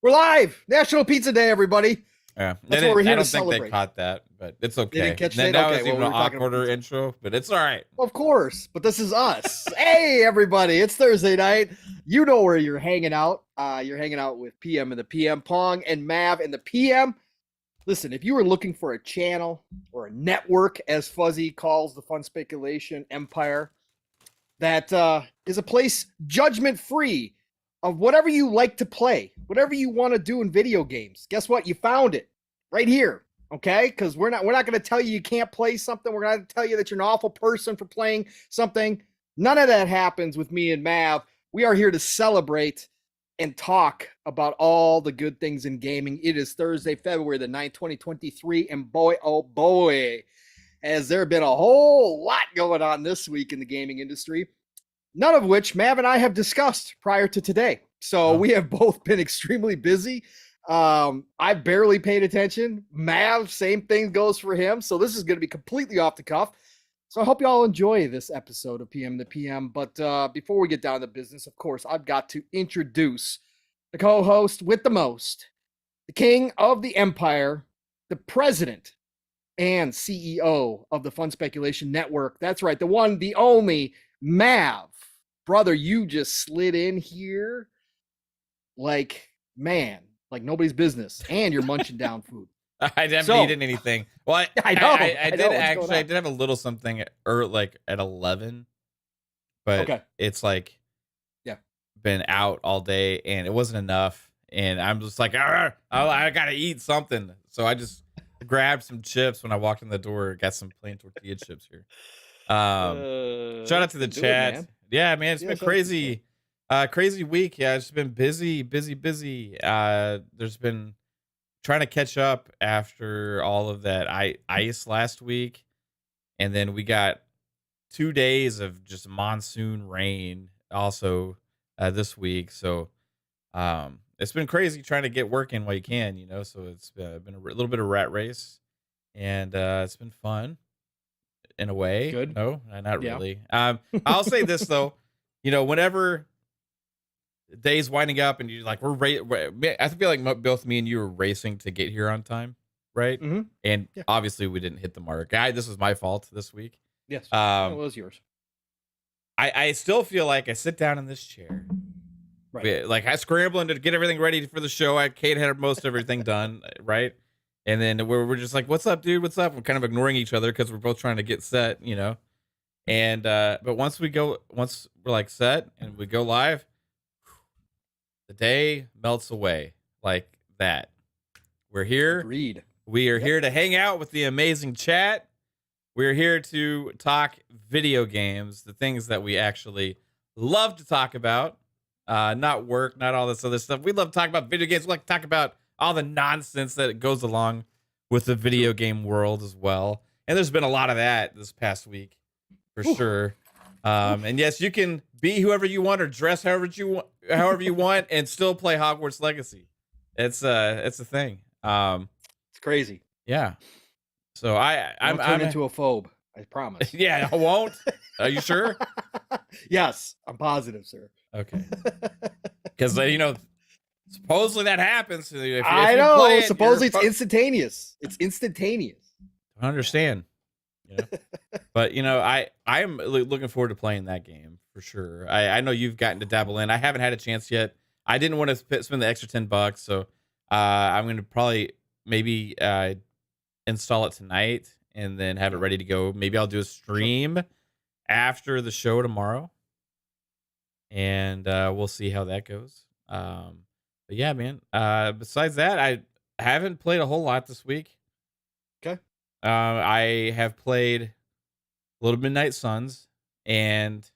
We're live! National Pizza Day, everybody. Yeah, That's what we're here I to don't think celebrate. they caught that, but it's okay. They didn't catch Then that? that Okay, was well, even we an were talking about awkwarder pizza. intro, but it's all right. Of course, but this is us. Hey, everybody, it's Thursday night. You know where you're hanging out. You're hanging out with PM and the PM, Pong and Mav and the PM. Listen, if you were looking for a channel or a network, as Fuzzy calls the fun speculation empire, that is a place judgment-free of whatever you like to play, whatever you want to do in video games. Guess what? You found it right here. Okay, because we're not going to tell you can't play something. We're going to tell you that you're an awful person for playing something. None of that happens with me and Mav. We are here to celebrate and talk about all the good things in gaming. It is Thursday, February the 9th, 2023, and boy, oh boy, has there been a whole lot going on this week in the gaming industry, none of which Mav and I have discussed prior to today. So we have both been extremely busy. I barely paid attention. Mav, same thing goes for him. So this is going to be completely off the cuff. So I hope you all enjoy this episode of PM to PM. But before we get down to business, of course, I've got to introduce the co-host with the most, the king of the empire, the president and CEO of the Fun Speculation Network. That's right, the one, the only, Mav. Brother, you just slid in here like, man, like nobody's business, and you're munching down food. I haven't eaten anything. Well, I know. I did have a little something like at 11, but it's like been out all day and it wasn't enough, and I'm just like, I gotta eat something. So I just grabbed some chips when I walked in the door. Got some plain tortilla chips here. Shout out to the chat. Man. Yeah, man, it's been crazy. Crazy week. Yeah, it's been busy. There's been trying to catch up after all of that ice last week. And then we got 2 days of just monsoon rain also this week. So it's been crazy trying to get working while you can, you know. So it's been a little bit of rat race. And it's been fun in a way. Good. No, not really. I'll say this, though. You know, whenever the day's winding up and you're like, I feel like both me and you were racing to get here on time, right? Mm-hmm. And obviously we didn't hit the mark. This was my fault this week. Yes, it was yours. I still feel like I sit down in this chair, right? Like I scrambling to get everything ready for the show. Kate had most of everything done, right? And then we're just like, what's up, dude? What's up? We're kind of ignoring each other because we're both trying to get set, you know? And, but once we're like set and we go live, the day melts away like that. We're here. Agreed. We are here to hang out with the amazing chat. We're here to talk video games, the things that we actually love to talk about, not work, not all this other stuff. We love to talk about video games. We like to talk about all the nonsense that goes along with the video game world as well. And there's been a lot of that this past week for sure. And yes, you can be whoever you want or dress however you want and still play Hogwarts Legacy. It's a thing. It's crazy. Yeah. So I'm turn into a phobe. I promise. Yeah, I won't. Are you sure? Yes, I'm positive, sir. Okay. Because you know, supposedly that happens. If I know. Supposedly it's instantaneous. It's instantaneous. I understand. You know? But you know, I'm looking forward to playing that game for sure. I know you've gotten to dabble in. I haven't had a chance yet. I didn't want to spend the extra $10, so I'm going to probably maybe install it tonight and then have it ready to go. Maybe I'll do a stream after the show tomorrow, and we'll see how that goes. But yeah, man. Besides that, I haven't played a whole lot this week. Okay. I have played Little Midnight Suns, and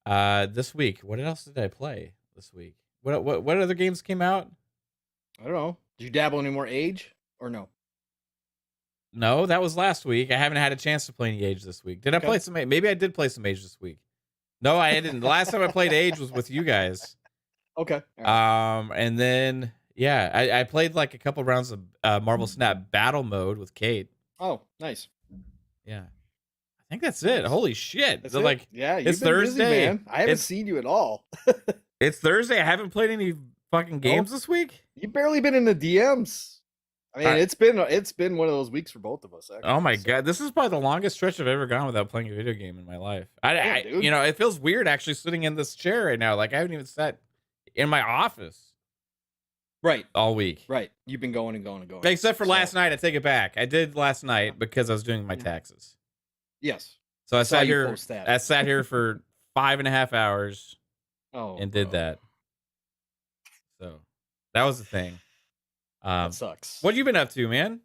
this week, what else did I play this week? What other games came out? I don't know. Did you dabble in any more Age or no? No, that was last week. I haven't had a chance to play any Age this week. Did I play some? Maybe I did play some Age this week. No, I didn't. The last time I played Age was with you guys. Okay. Right. And then I played like a couple rounds of Marvel Snap Battle Mode with Kate. Oh, nice. Yeah, I think that's it. Holy shit! That's so, it? like, yeah, it's Thursday. Busy, man. I haven't seen you at all. It's Thursday. I haven't played any fucking games this week? You've barely been in the DMs. I mean, it's been one of those weeks for both of us. Actually, oh my god, this is probably the longest stretch I've ever gone without playing a video game in my life. Dude. You know, it feels weird actually sitting in this chair right now. Like I haven't even sat in my office. Right. All week. Right. You've been going and going and going. Except for last night. I take it back. I did last night because I was doing my taxes. Yes. So I sat here. I sat here for 5.5 hours. And did that. So that was the thing. That sucks. What have you been up to, man?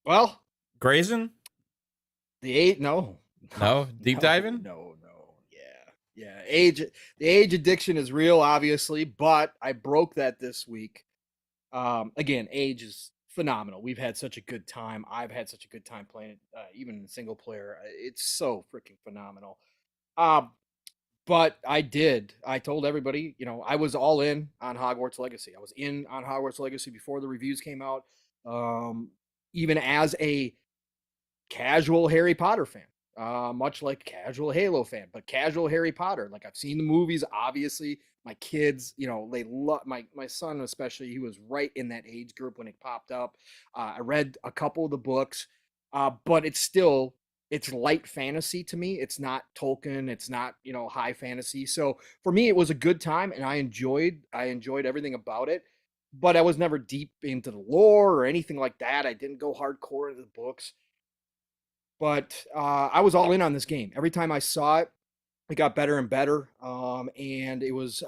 Well, grazing. No. Deep diving. No. Yeah. The age addiction is real, obviously, but I broke that this week. Again, age is phenomenal. We've had such a good time. I've had such a good time playing it, even in single player. It's so freaking phenomenal. But I told everybody, I was all in on Hogwarts Legacy. I was in on Hogwarts Legacy before the reviews came out. Even as a casual Harry Potter fan. Much like casual Halo fan, but casual Harry Potter. Like I've seen the movies, obviously. My kids, they love my son especially. He was right in that age group when it popped up. I read a couple of the books, but it's light fantasy to me. It's not Tolkien. It's not high fantasy. So for me, it was a good time, and I enjoyed everything about it. But I was never deep into the lore or anything like that. I didn't go hardcore into the books. But I was all in on this game. Every time I saw it, it got better and better. And it was,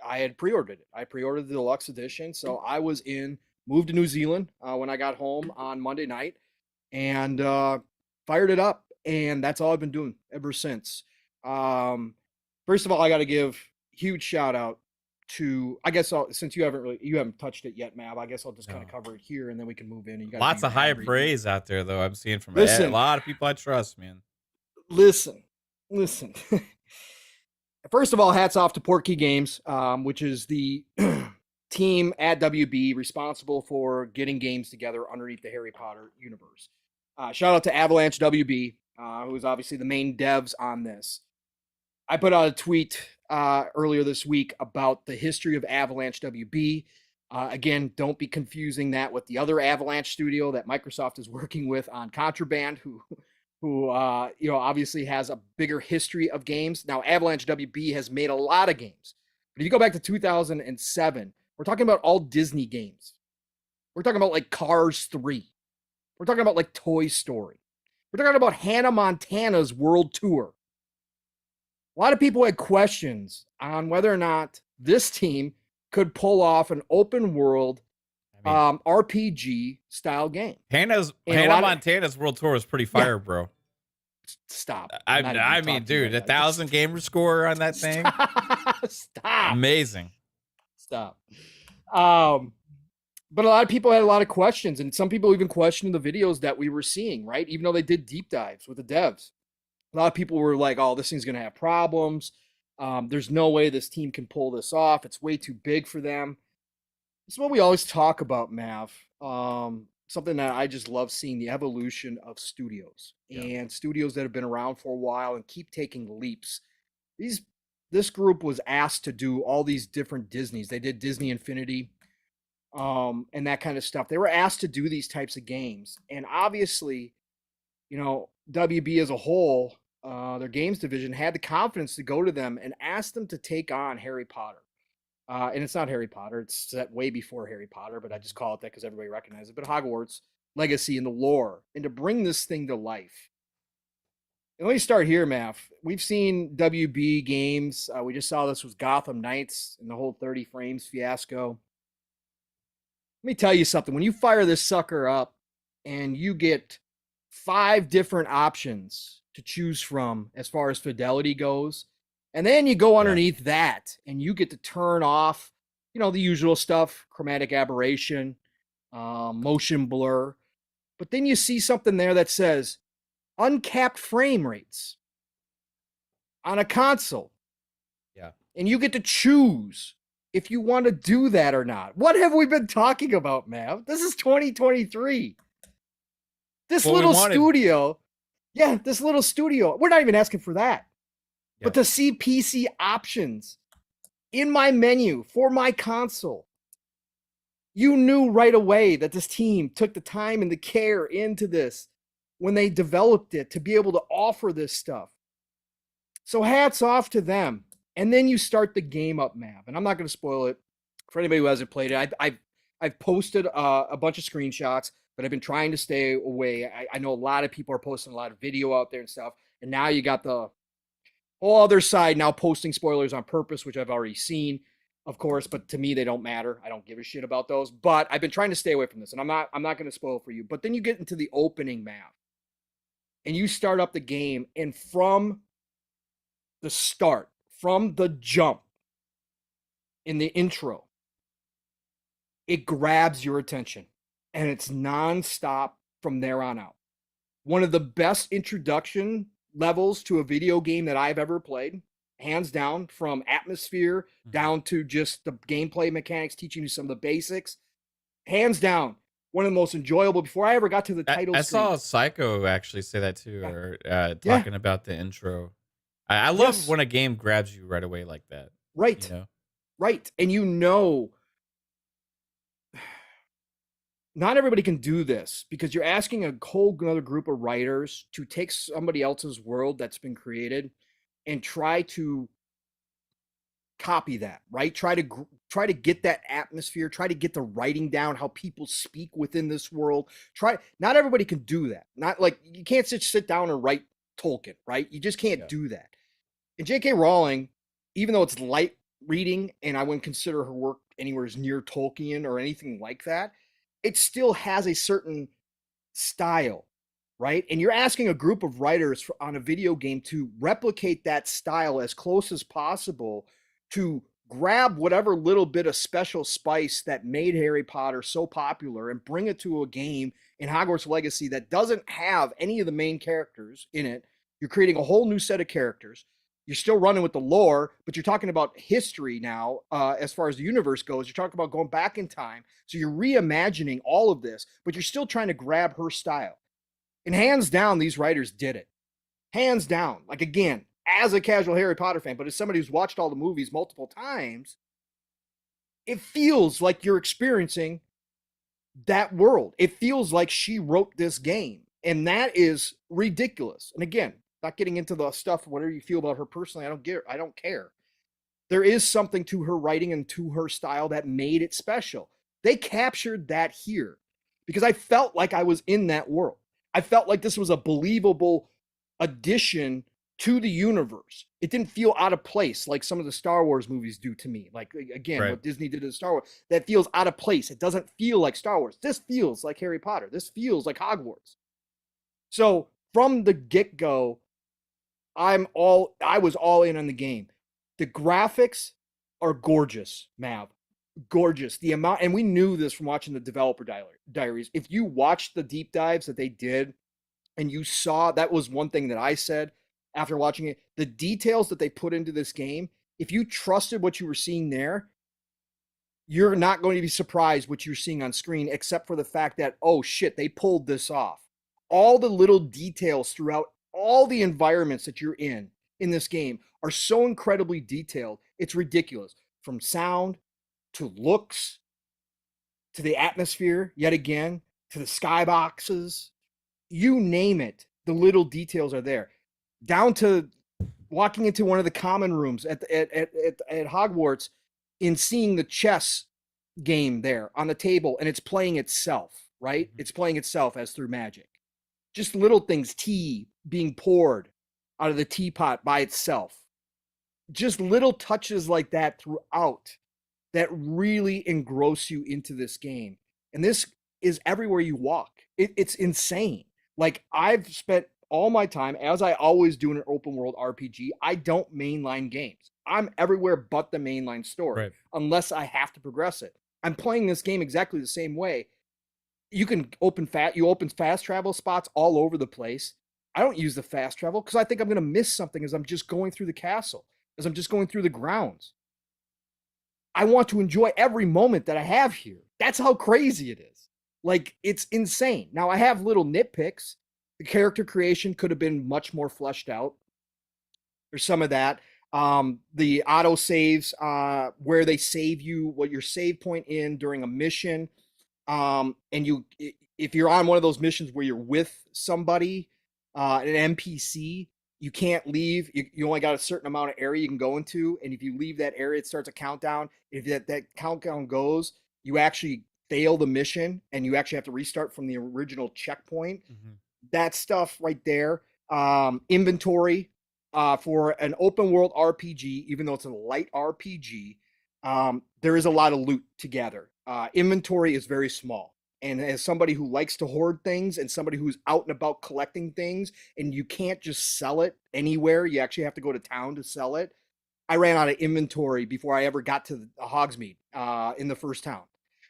I had pre-ordered it. I pre-ordered the deluxe edition. So I was moved to New Zealand when I got home on Monday night and fired it up. And that's all I've been doing ever since. First of all, I got to give huge shout out to, I guess since you haven't touched it yet, Mav, I guess I'll just kind of cover it here and then we can move in. Lots of high praise out there though. I'm seeing from a lot of people I trust, man. Listen. First of all, hats off to Portkey Games, which is the team at WB responsible for getting games together underneath the Harry Potter universe. Shout out to Avalanche WB, who's obviously the main devs on this. I put out a tweet earlier this week about the history of Avalanche WB. Again, don't be confusing that with the other Avalanche studio that Microsoft is working with on Contraband, who obviously has a bigger history of games. Now, Avalanche WB has made a lot of games. But if you go back to 2007, we're talking about all Disney games. We're talking about like Cars 3. We're talking about like Toy Story. We're talking about Hannah Montana's World Tour. A lot of people had questions on whether or not this team could pull off an open world RPG style game. Hannah Montana's World Tour is pretty fire, bro. Stop. I mean, dude, 1,000 gamer score on that thing. Stop. Amazing. Stop. But a lot of people had a lot of questions, and some people even questioned the videos that we were seeing, right? Even though they did deep dives with the devs. A lot of people were like, oh, this thing's going to have problems. There's no way this team can pull this off. It's way too big for them. This is what we always talk about, Mav. Something that I just love seeing, the evolution of studios and studios that have been around for a while and keep taking leaps. This group was asked to do all these different Disneys. They did Disney Infinity and that kind of stuff. They were asked to do these types of games. And obviously, WB as a whole, their games division had the confidence to go to them and ask them to take on Harry Potter. And it's not Harry Potter. It's set way before Harry Potter, but I just call it that because everybody recognizes it. But Hogwarts Legacy and the lore, and to bring this thing to life. And let me start here, Mav. We've seen WB games. We just saw this with Gotham Knights and the whole 30 frames fiasco. Let me tell you something. When you fire this sucker up and you get 5 different options to choose from as far as fidelity goes, and then you go underneath that and you get to turn off, the usual stuff, chromatic aberration, motion blur. But then you see something there that says uncapped frame rates on a console. Yeah. And you get to choose if you want to do that or not. What have we been talking about, Mav? This is 2023. This little studio. Yeah, this little studio. We're not even asking for that. But to see PC options in my menu for my console. You knew right away that this team took the time and the care into this when they developed it to be able to offer this stuff. So hats off to them. And then you start the game up, Mav. And I'm not going to spoil it for anybody who hasn't played it. I've posted a bunch of screenshots, but I've been trying to stay away. I know a lot of people are posting a lot of video out there and stuff. And now you got the whole other side now posting spoilers on purpose, which I've already seen, of course. But to me, they don't matter. I don't give a shit about those. But I've been trying to stay away from this, and I'm not going to spoil for you. But then you get into the opening map, and you start up the game, and from the start, from the jump in the intro, it grabs your attention, and it's nonstop from there on out. One of the best introduction levels to a video game that I've ever played, hands down, from atmosphere down to just the gameplay mechanics, teaching you some of the basics. Hands down, one of the most enjoyable before I ever got to the title screen. I saw Psycho actually say that too, or talking about the intro. I love when a game grabs you right away like that. Right. You know? Right. And you know, not everybody can do this because you're asking a whole other group of writers to take somebody else's world that's been created and try to copy that, right? Try to get that atmosphere, try to get the writing down, how people speak within this world. Not everybody can do that. Not like you can't sit down and write Tolkien, right? You just can't do that. And J.K. Rowling, even though it's light reading and I wouldn't consider her work anywhere near Tolkien or anything like that, it still has a certain style, right? And you're asking a group of writers on a video game to replicate that style as close as possible to grab whatever little bit of special spice that made Harry Potter so popular and bring it to a game in Hogwarts Legacy that doesn't have any of the main characters in it. You're creating a whole new set of characters. You're still running with the lore, but you're talking about history now as far as the universe goes. You're talking about going back in time. So you're reimagining all of this, but you're still trying to grab her style. And hands down, these writers did it. Hands down. Like, again, as a casual Harry Potter fan, but as somebody who's watched all the movies multiple times, it feels like you're experiencing that world. It feels like she wrote this game. And that is ridiculous. And again, not getting into the stuff, whatever you feel about her personally, I don't care. There is something to her writing and to her style that made it special. They captured that here because I felt like I was in that world. I felt like this was a believable addition to the universe. It didn't feel out of place like some of the Star Wars movies do to me. Like, again, what Disney did to Star Wars, that feels out of place. It doesn't feel like Star Wars. This feels like Harry Potter. This feels like Hogwarts. So from the get-go, I was all in on the game. The graphics are gorgeous, Mav. Gorgeous. The amount, and we knew this from watching the developer diaries. If you watched the deep dives that they did, and you saw, that was one thing that I said after watching it, the details that they put into this game, if you trusted what you were seeing there, you're not going to be surprised what you're seeing on screen, except for the fact that, oh shit, they pulled this off. All the little details throughout all the environments that you're in this game are so incredibly detailed. It's ridiculous. From sound to looks to the atmosphere, yet again, to the skyboxes, you name it, the little details are there. Down to walking into one of the common rooms at Hogwarts and seeing the chess game there on the table, and it's playing itself, right? It's playing itself as through magic. Just little things, tea being poured out of the teapot by itself. Just little touches like that throughout that really engross you into this game. And this is everywhere you walk. It's insane. Like, I've spent all my time, as I always do in an open world RPG, I don't mainline games. I'm everywhere but the mainline story, unless I have to progress it. I'm playing this game exactly the same way. You can open fast travel spots all over the place. I don't use the fast travel because I think I'm going to miss something as I'm just going through the castle, as I'm just going through the grounds. I want to enjoy every moment that I have here. That's how crazy it is. Like, it's insane. Now, I have little nitpicks. The character creation could have been much more fleshed out. There's some of that. The auto saves, where they save you what your save point in during a mission. And if you're on one of those missions where you're with somebody, an NPC, you can't leave. You only got a certain amount of area you can go into, and if you leave that area, it starts a countdown. If that countdown goes, you actually fail the mission, and you actually have to restart from the original checkpoint. Mm-hmm. That stuff right there. Inventory, for an open world RPG, even though it's a light RPG, there is a lot of loot to gather. Inventory is very small. And as somebody who likes to hoard things and somebody who's out and about collecting things, and you can't just sell it anywhere, you actually have to go to town to sell it. I ran out of inventory before I ever got to Hogsmeade in the first town.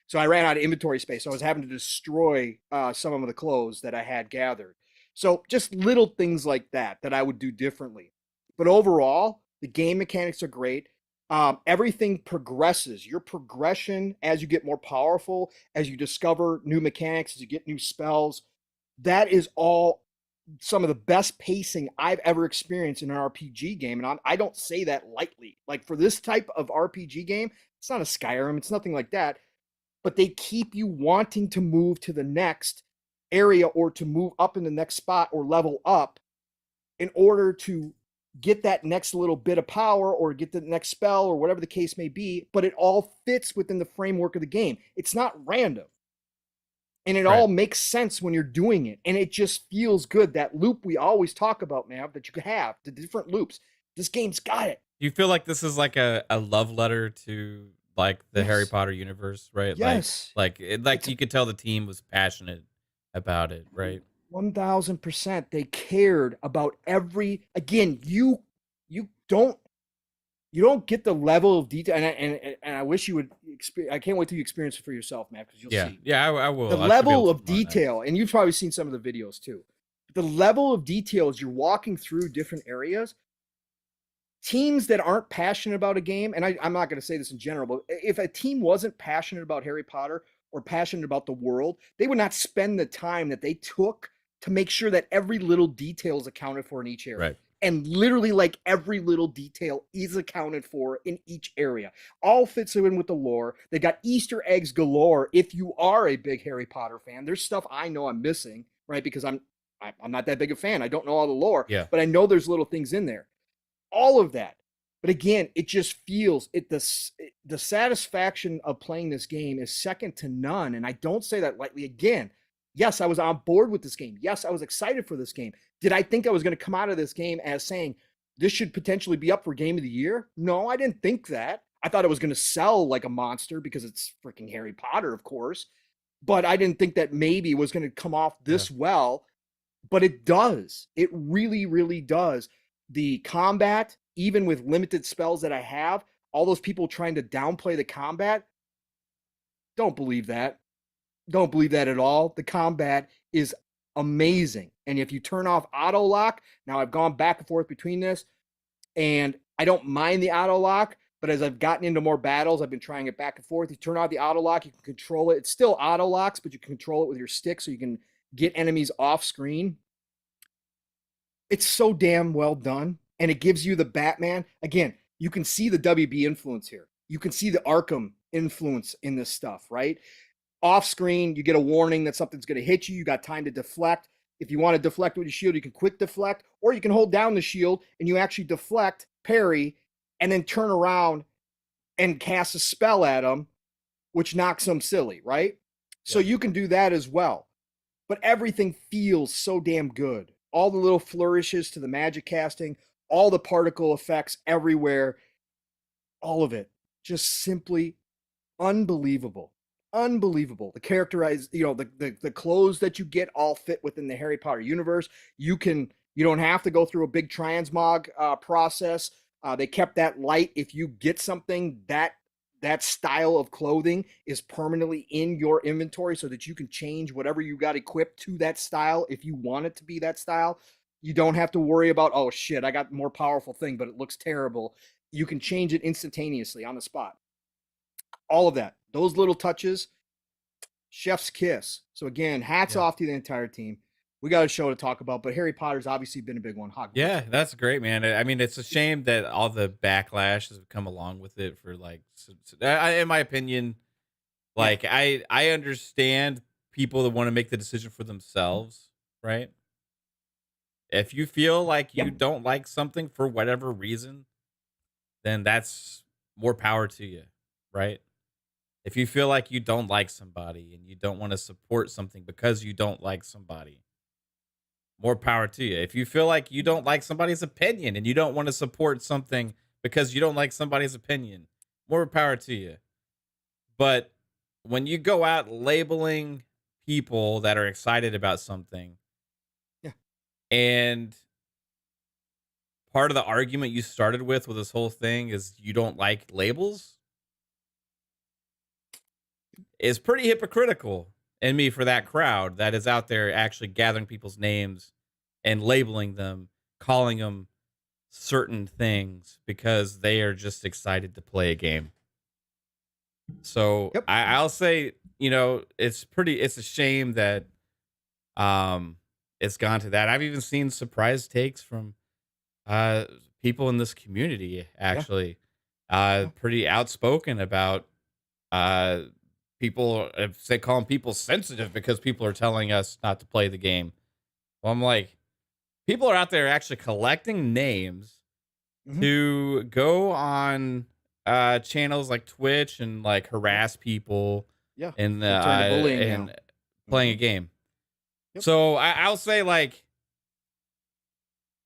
So I ran out of inventory space. So I was having to destroy some of the clothes that I had gathered. So just little things like that I would do differently. But overall, the game mechanics are great. Everything progresses. Your progression as you get more powerful, as you discover new mechanics, as you get new spells, that is all some of the best pacing I've ever experienced in an RPG game. And I don't say that lightly. Like, for this type of RPG game, it's not a Skyrim, it's nothing like that. But they keep you wanting to move to the next area or to move up in the next spot or level up in order to get that next little bit of power or get the next spell or whatever the case may be. But it all fits within the framework of the game. It's not random. And it all makes sense when you're doing it. And it just feels good. That loop we always talk about, man, that you can have, the different loops. This game's got it. Do you feel like this is like a love letter to like the Harry Potter universe, right? Yes. Like you could tell the team was passionate about it, right? 1000%. They cared about every, again, you don't get the level of detail, and I wish you would experience. I can't wait till you experience it for yourself, man, because you'll see. Yeah, I will. The level of detail, and you've probably seen some of the videos too. The level of detail as you're walking through different areas. Teams that aren't passionate about a game, and I'm not going to say this in general, but if a team wasn't passionate about Harry Potter or passionate about the world, they would not spend the time that they took to make sure that every little detail is accounted for in each area. Right. And literally, like, every little detail is accounted for in each area. All fits in with the lore. They got Easter eggs galore. If you are a big Harry Potter fan, there's stuff I know I'm missing, right? Because I'm not that big a fan. I don't know all the lore, but I know there's little things in there. All of that. But again, it just feels the satisfaction of playing this game is second to none. And I don't say that lightly. Again, yes, I was on board with this game. Yes, I was excited for this game. Did I think I was going to come out of this game as saying this should potentially be up for Game of the Year? No, I didn't think that. I thought it was going to sell like a monster because it's freaking Harry Potter, of course. But I didn't think that maybe it was going to come off this well. But it does. It really, really does. The combat, even with limited spells that I have, all those people trying to downplay the combat, don't believe that. Don't believe that at all. The combat is amazing. And if you turn off auto lock, now I've gone back and forth between this, and I don't mind the auto lock, but as I've gotten into more battles, I've been trying it back and forth. You turn off the auto lock, you can control it. It's still auto locks, but you can control it with your stick so you can get enemies off screen. It's so damn well done. And it gives you the Batman. Again, you can see the WB influence here. You can see the Arkham influence in this stuff, right? Off screen, you get a warning that something's going to hit you. You got time to deflect. If you want to deflect with your shield, you can quick deflect, or you can hold down the shield and you actually deflect, parry, and then turn around and cast a spell at them, which knocks them silly, right? So you can do that as well. But everything feels so damn good. All the little flourishes to the magic casting, all the particle effects everywhere, all of it just simply unbelievable. Unbelievable. The characterized, the clothes that you get all fit within the Harry Potter universe. You don't have to go through a big transmog process. They kept that light. If you get something, that style of clothing is permanently in your inventory so that you can change whatever you got equipped to that style if you want it to be that style. You don't have to worry about, oh shit, I got a more powerful thing, but it looks terrible. You can change it instantaneously on the spot. All of that. Those little touches, chef's kiss. So again, hats off to the entire team. we got a show to talk about, but Harry Potter's obviously been a big one. Hogwarts. Yeah, that's great, man. I mean, it's a shame that all the backlash has come along with it for like, in my opinion, like I understand people that want to make the decision for themselves, right? If you feel like you don't like something for whatever reason, then that's more power to you, right? If you feel like you don't like somebody and you don't want to support something because you don't like somebody, more power to you. If you feel like you don't like somebody's opinion and you don't want to support something because you don't like somebody's opinion, more power to you. But when you go out labeling people that are excited about something, and part of the argument you started with this whole thing is you don't like labels, is pretty hypocritical in me for that crowd that is out there actually gathering people's names and labeling them, calling them certain things because they are just excited to play a game. So I'll say, you know, it's a shame that it's gone to that. I've even seen surprise takes from people in this community, actually, pretty outspoken about people, if they calling people sensitive because people are telling us not to play the game. Well, I'm like, people are out there actually collecting names to go on channels like Twitch and like harass people and playing a game. So I'll say like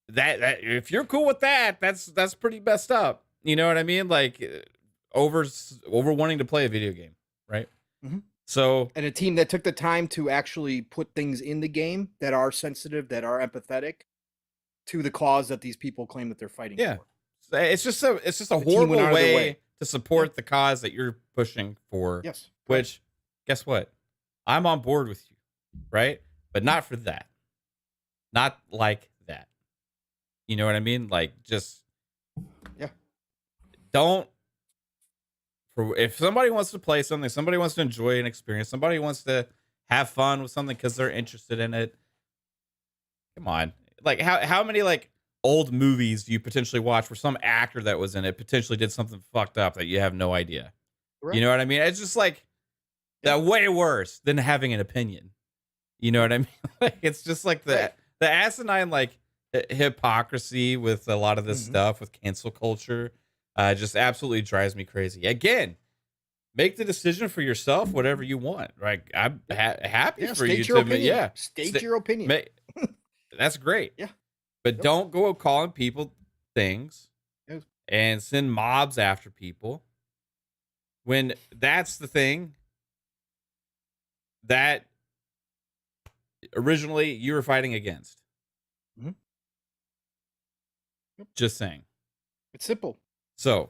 that if you're cool with that, that's pretty messed up. You know what I mean? Like over wanting to play a video game, right? So, and a team that took the time to actually put things in the game that are sensitive, that are empathetic to the cause that these people claim that they're fighting for. It's just a horrible way to support the cause that you're pushing for. Yes. Which, guess what? I'm on board with you, right? But not for that. Not like that. You know what I mean? Like, just don't. If somebody wants to play something, somebody wants to enjoy an experience, somebody wants to have fun with something because they're interested in it. Come on. Like, how many like old movies do you potentially watch where some actor that was in it potentially did something fucked up that you have no idea? Right. You know what I mean? It's just like that way worse than having an opinion. You know what I mean? Like, it's just like the asinine like hypocrisy with a lot of this stuff with cancel culture. Just absolutely drives me crazy. Again, make the decision for yourself, whatever you want. Like, I'm happy for you to, state your opinion. That's great. Yeah, but don't go calling people things and send mobs after people when that's the thing that originally you were fighting against. Just saying. It's simple. So,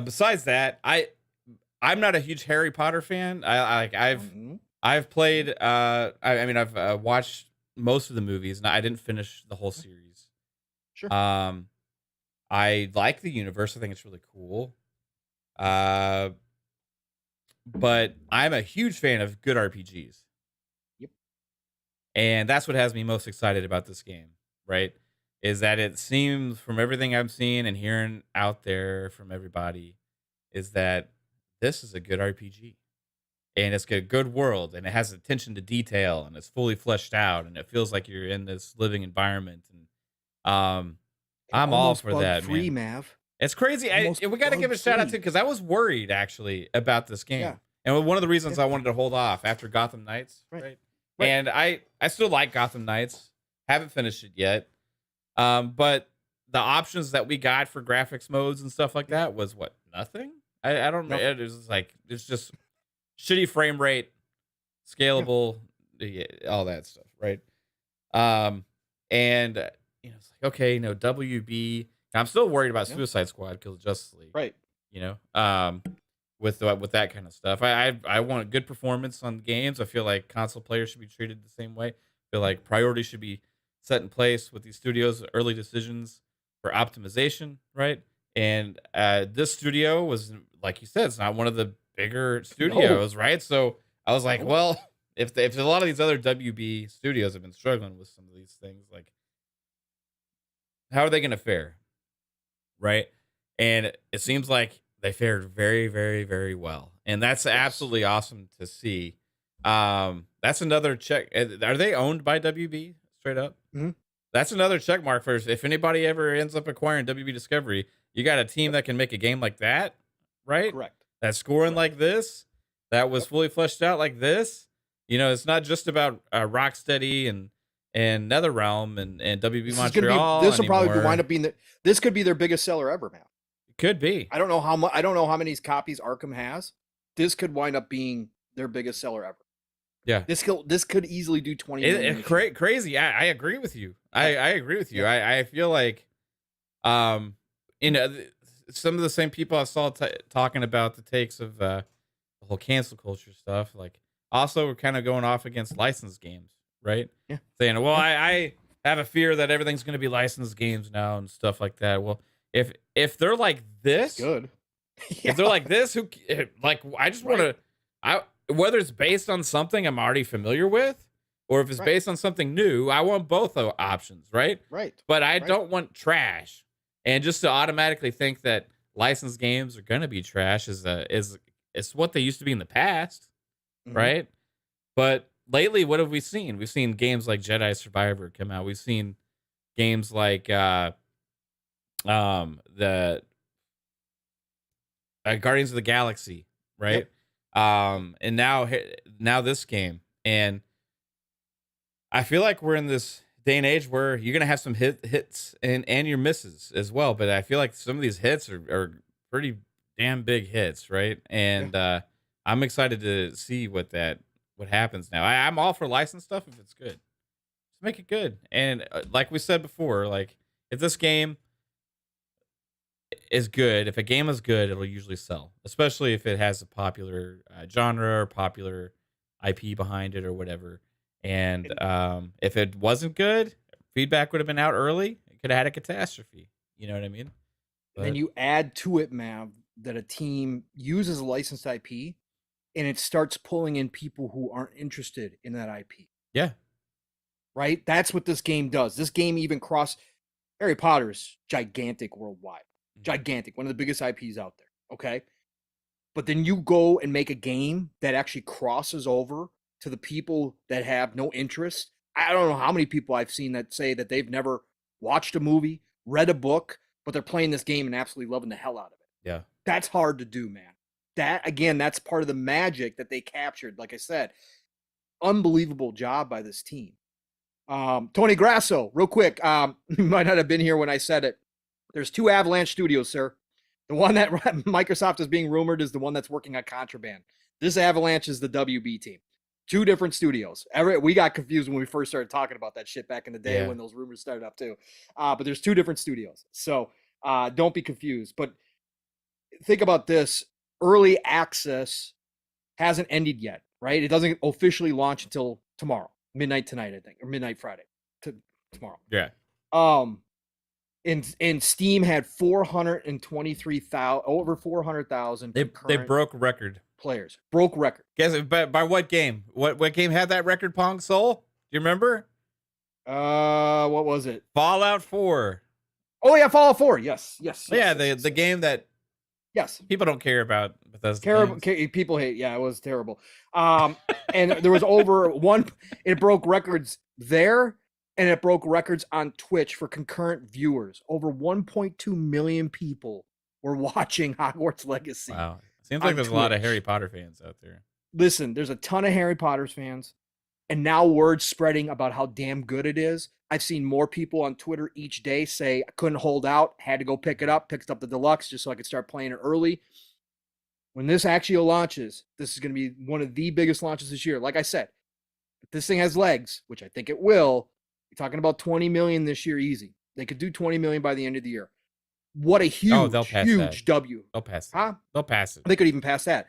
besides that, I'm not a huge Harry Potter fan. I've played. I've watched most of the movies, and I didn't finish the whole series. Sure. I like the universe. I think it's really cool. But I'm a huge fan of good RPGs. Yep. And that's what has me most excited about this game, right? Is that it seems from everything I'm seeing and hearing out there from everybody is that this is a good RPG and it's got a good world and it has attention to detail and it's fully fleshed out and it feels like you're in this living environment. And I'm all for that, free, man. Mav. It's crazy. We got to give a shout out to because I was worried actually about this game. And one of the reasons I wanted to hold off after Gotham Knights, right? And I still like Gotham Knights. Haven't finished it yet. But the options that we got for graphics modes and stuff like that was what? Nothing? I don't know. It was like, it's just shitty frame rate, scalable, all that stuff, right? And it's like, okay, WB. I'm still worried about Suicide Squad, Kill the Justice League. Right. With that kind of stuff. I want a good performance on games. I feel like console players should be treated the same way. I feel like priorities should be set in place with these studios, early decisions for optimization, right? And this studio was, like you said, it's not one of the bigger studios, right? So I was like, well, if a lot of these other WB studios have been struggling with some of these things, like how are they going to fare, right? And it seems like they fared very, very, very well, and that's absolutely awesome to see. That's another check. Are they owned by WB straight up? Mm-hmm. That's another check mark for if anybody ever ends up acquiring WB Discovery. You got a team that can make a game like that, right? Correct. That's scoring like this, that was fully fleshed out like this. You know, it's not just about Rocksteady and NetherRealm and WB Montreal. This will probably wind up being this could be their biggest seller ever, man. Could be. I don't know how much. I don't know how many copies Arkham has. This could wind up being their biggest seller ever. Yeah. This could easily do 20 million. It's crazy. I agree with you. I agree with you. I feel like, you know, some of the same people I saw talking about the takes of the whole cancel culture stuff, like also we're kind of going off against licensed games, right? Yeah. Saying, well, I have a fear that everything's going to be licensed games now and stuff like that. Well, if they're like this, good. If they're like this, I just want to, whether it's based on something I'm already familiar with, or if it's based on something new, I want both options, right? Right. But I don't want trash. And just to automatically think that licensed games are gonna be trash is what they used to be in the past, right? But lately, what have we seen? We've seen games like Jedi Survivor come out. We've seen games like the Guardians of the Galaxy, right? Yep. And now this game, and I feel like we're in this day and age where you're gonna have some hits and your misses as well. But I feel like some of these hits are pretty damn big hits, right? And I'm excited to see what happens now. I'm all for licensed stuff if it's good. Just make it good. And like we said before, like if this game is good, if a game is good, it'll usually sell, especially if it has a popular genre or popular IP behind it or whatever. And if it wasn't good, feedback would have been out early. It could have had a catastrophe. You know what I mean? But then you add to it, Mav, that a team uses a licensed IP and it starts pulling in people who aren't interested in that IP. Yeah. Right? That's what this game does. This game even Harry Potter's gigantic worldwide. Gigantic. One of the biggest IPs out there. Okay. But then you go and make a game that actually crosses over to the people that have no interest. I don't know how many people I've seen that say that they've never watched a movie, read a book, but they're playing this game and absolutely loving the hell out of it. Yeah. That's hard to do, man. That's part of the magic that they captured. Like I said, unbelievable job by this team. Tony Grasso, real quick. You might not have been here when I said it. There's 2 Avalanche studios, sir. The one that Microsoft is being rumored is the one that's working on Contraband. This Avalanche is the WB team. 2 different studios. We got confused when we first started talking about that shit back in the day when those rumors started up too. But there's 2 different studios. So don't be confused. But think about this. Early access hasn't ended yet, right? It doesn't officially launch until tomorrow, midnight tonight, I think, or midnight Friday tomorrow. Yeah. And Steam had 423,000, over 400,000. They broke record. Players broke record. Guess by what game? What game had that record? Pong Soul? Do you remember? What was it? Fallout 4. Oh yeah, Fallout 4. Yes. The game that people don't care about. People hate. Yeah, it was terrible. And there was over it broke records there, and it broke records on Twitch for concurrent viewers. Over 1.2 million people were watching Hogwarts Legacy. Wow. Seems like there's a lot of Harry Potter fans out there. Listen, there's a ton of Harry Potter fans, and now word's spreading about how damn good it is. I've seen more people on Twitter each day say, I couldn't hold out, had to go pick it up, picked up the deluxe just so I could start playing it early. When this actually launches, this is going to be one of the biggest launches this year. Like I said, if this thing has legs, which I think it will, you're talking about 20 million this year easy. They could do 20 million by the end of the year. What a huge W. They'll pass it. Huh? They'll pass it. They could even pass that.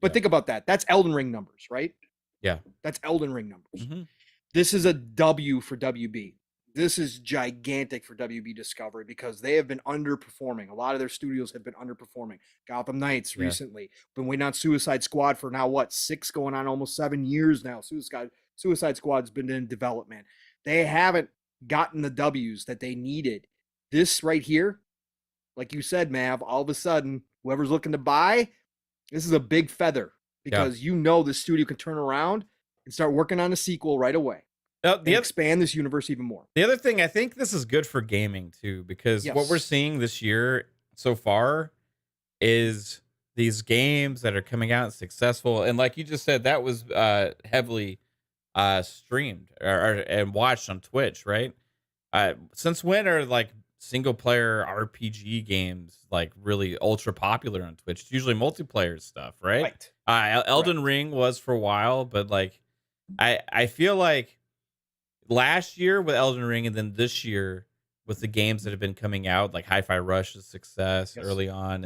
But think about that. That's Elden Ring numbers, right? Yeah. That's Elden Ring numbers. This is a W for WB. this is gigantic for WB Discovery because they have been underperforming. A lot of their studios have been underperforming. Gotham Knights recently. Been waiting on Suicide Squad for now, 6 going on almost 7 years now. Suicide Squad's been in development. They haven't gotten the W's that they needed. This right here, like you said, Mav, all of a sudden, whoever's looking to buy, this is a big feather because the studio can turn around and start working on a sequel right away. Expand this universe even more. The other thing, I think this is good for gaming too, because what we're seeing this year so far is these games that are coming out successful. And like you just said, that was heavily streamed and watched on Twitch, right? Since when are like single player RPG games like really ultra popular on Twitch? It's usually multiplayer stuff, right? Elden Ring was for a while, but like I feel like last year with Elden Ring and then this year with the games that have been coming out, like Hi-Fi Rush's success early on,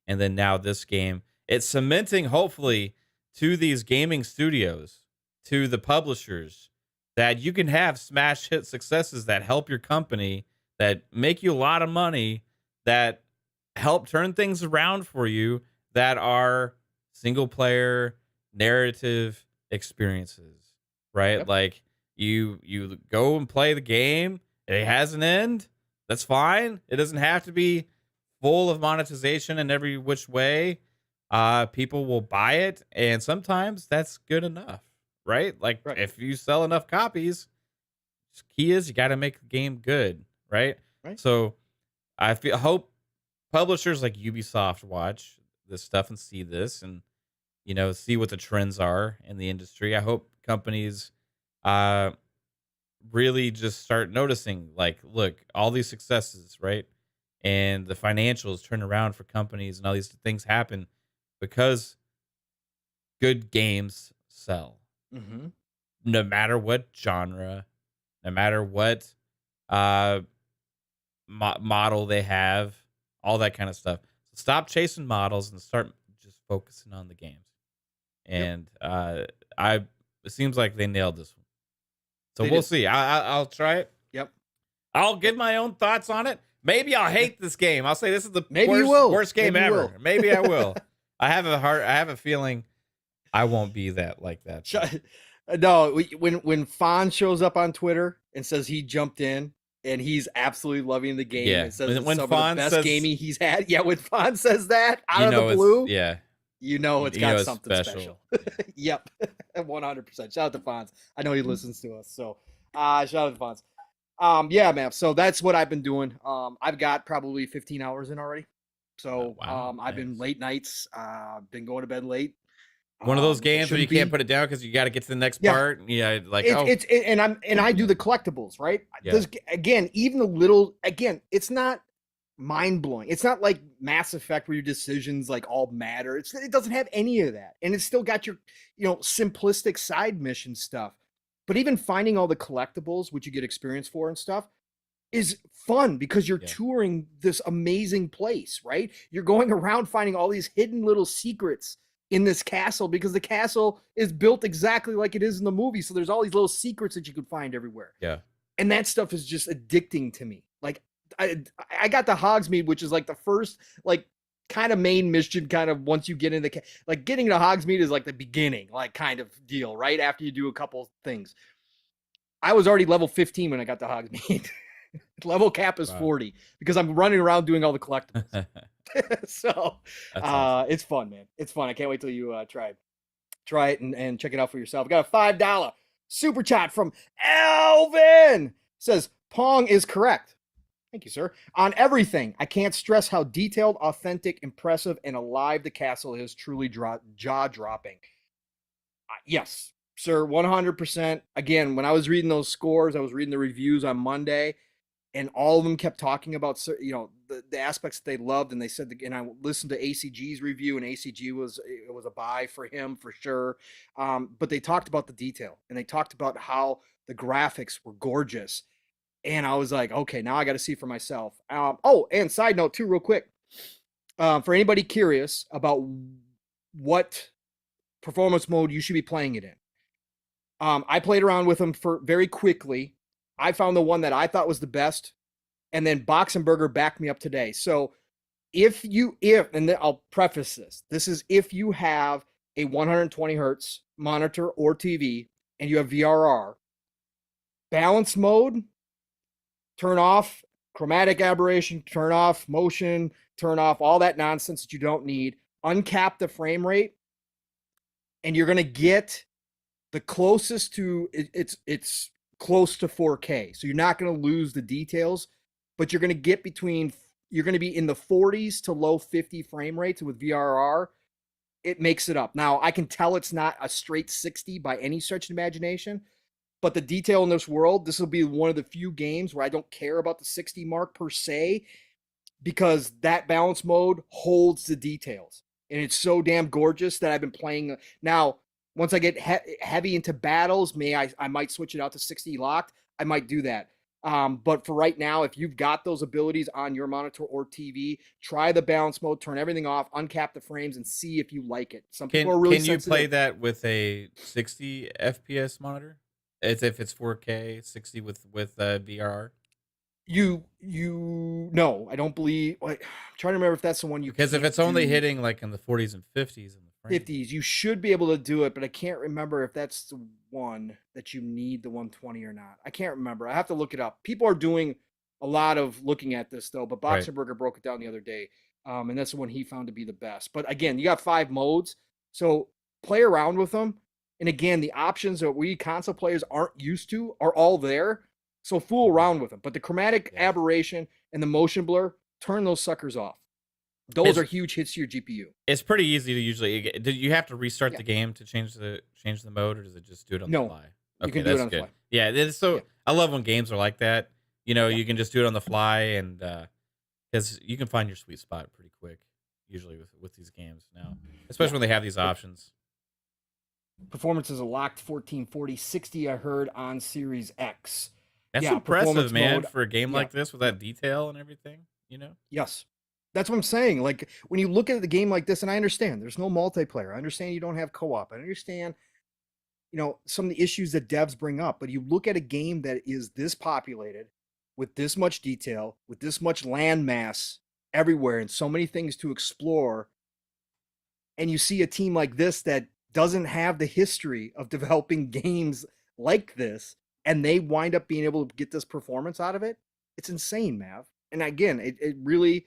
and then now this game, it's cementing hopefully to these gaming studios, to the publishers, that you can have smash hit successes that help your company, that make you a lot of money, that help turn things around for you, that are single player narrative experiences, right? Like you go and play the game, it has an end, that's fine. It doesn't have to be full of monetization in every which way. People will buy it, and sometimes that's good enough, right? Like if you sell enough copies, key is you got to make the game good, right? So I hope publishers like Ubisoft watch this stuff and see this, and see what the trends are in the industry. I hope companies really just start noticing, like, look, all these successes, right? And the financials turn around for companies, and all these things happen because good games sell. No matter what genre, no matter what model they have, all that kind of stuff. So stop chasing models and start just focusing on the games. And it seems like they nailed this one. So we'll see. I'll try it. I'll give my own thoughts on it. Maybe I'll hate this game. I'll say this is the worst game ever. Maybe I will. I have a feeling I won't be like that. No, when Fawn shows up on Twitter and says he jumped in and he's absolutely loving the game, and says it's some of the best gaming he's had. When Fawn says that out of the blue, it's got something special. Yep, 100%. Shout out to Fonz. I know he listens to us, so shout out to Fonz. Man. So that's what I've been doing. I've got probably 15 hours in already. So I've been late nights. Been going to bed late. One of those games where you can't put it down because you got to get to the next part. And I do the collectibles, right? Again, even the little, it's not mind blowing. It's not like Mass Effect where your decisions like all matter. It doesn't have any of that, and it's still got your simplistic side mission stuff. But even finding all the collectibles, which you get experience for and stuff, is fun because you're touring this amazing place, right? You're going around finding all these hidden little secrets in this castle because the castle is built exactly like it is in the movie. So there's all these little secrets that you can find everywhere. And that stuff is just addicting to me. Like I got the Hogsmeade, which is like the first like kind of main mission, kind of once you get in the like getting to Hogsmeade is like the beginning, like kind of deal, right? After you do a couple things. I was already level 15 when I got to Hogsmeade. Level cap is 40 because I'm running around doing all the collectibles. So awesome. It's fun, man. It's fun. I can't wait till you try it and check it out for yourself. I got a $5 super chat from Elvin. Says Pong is correct. Thank you, sir. On everything. I can't stress how detailed, authentic, impressive, and alive the castle is. Truly jaw-dropping. Yes, sir, 100%. Again, when I was reading those scores, I was reading the reviews on Monday, and all of them kept talking about the aspects that they loved, and they said, and I listened to ACG's review, and ACG was a buy for him for sure. But they talked about the detail, and they talked about how the graphics were gorgeous. And I was like, okay, now I got to see for myself. And side note too, real quick, for anybody curious about what performance mode you should be playing it in, I played around with them for very quickly. I found the one that I thought was the best, and then Boxenberger backed me up today. So and then I'll preface this is if you have a 120 hertz monitor or TV and you have VRR, balance mode, turn off chromatic aberration, turn off motion, turn off all that nonsense that you don't need, uncap the frame rate, and you're going to get the closest to it's close to 4K. So you're not going to lose the details, but you're going to get you're going to be in the 40s to low 50 frame rates with VRR. It makes it up. Now, I can tell it's not a straight 60 by any stretch of imagination, but the detail in this world, this will be one of the few games where I don't care about the 60 mark per se, because that balance mode holds the details. And it's so damn gorgeous that I've been playing. Now, once I get heavy into battles, I might switch it out to 60 locked. I might do that. But for right now, if you've got those abilities on your monitor or TV, try the balance mode, turn everything off, uncap the frames, and see if you like it. Some people are really sensitive. Can you play that with a 60 FPS monitor? As if it's 4K 60 with VRR? No, I don't believe. I'm trying to remember if that's the one because if it's only hitting like in the 40s and 50s and the 50s, you should be able to do it, but I can't remember if that's the one that you need the 120 or not. I can't remember. I have to look it up. People are doing a lot of looking at this though, but Boxenberger broke it down the other day, and that's the one he found to be the best. But again, you got 5 modes, so play around with them. And again, the options that we console players aren't used to are all there. So fool around with them. But the chromatic aberration and the motion blur, turn those suckers off. Those are huge hits to your GPU. It's pretty easy to usually. Do you have to restart the game to change the mode, or does it just do it on the fly? Okay, you can do it on the fly. Yeah, I love when games are like that. You know, you can just do it on the fly, and because you can find your sweet spot pretty quick, usually with these games now, especially when they have these options. Performance is a locked 1440 60. I heard on Series X. That's impressive, man, for a game like this with that detail and everything. You know. Yes. That's what I'm saying. Like, when you look at the game like this, and I understand there's no multiplayer. I understand you don't have co-op. I understand, some of the issues that devs bring up. But you look at a game that is this populated, with this much detail, with this much land mass everywhere, and so many things to explore, and you see a team like this that doesn't have the history of developing games like this, and they wind up being able to get this performance out of it. It's insane, Mav. And again, it really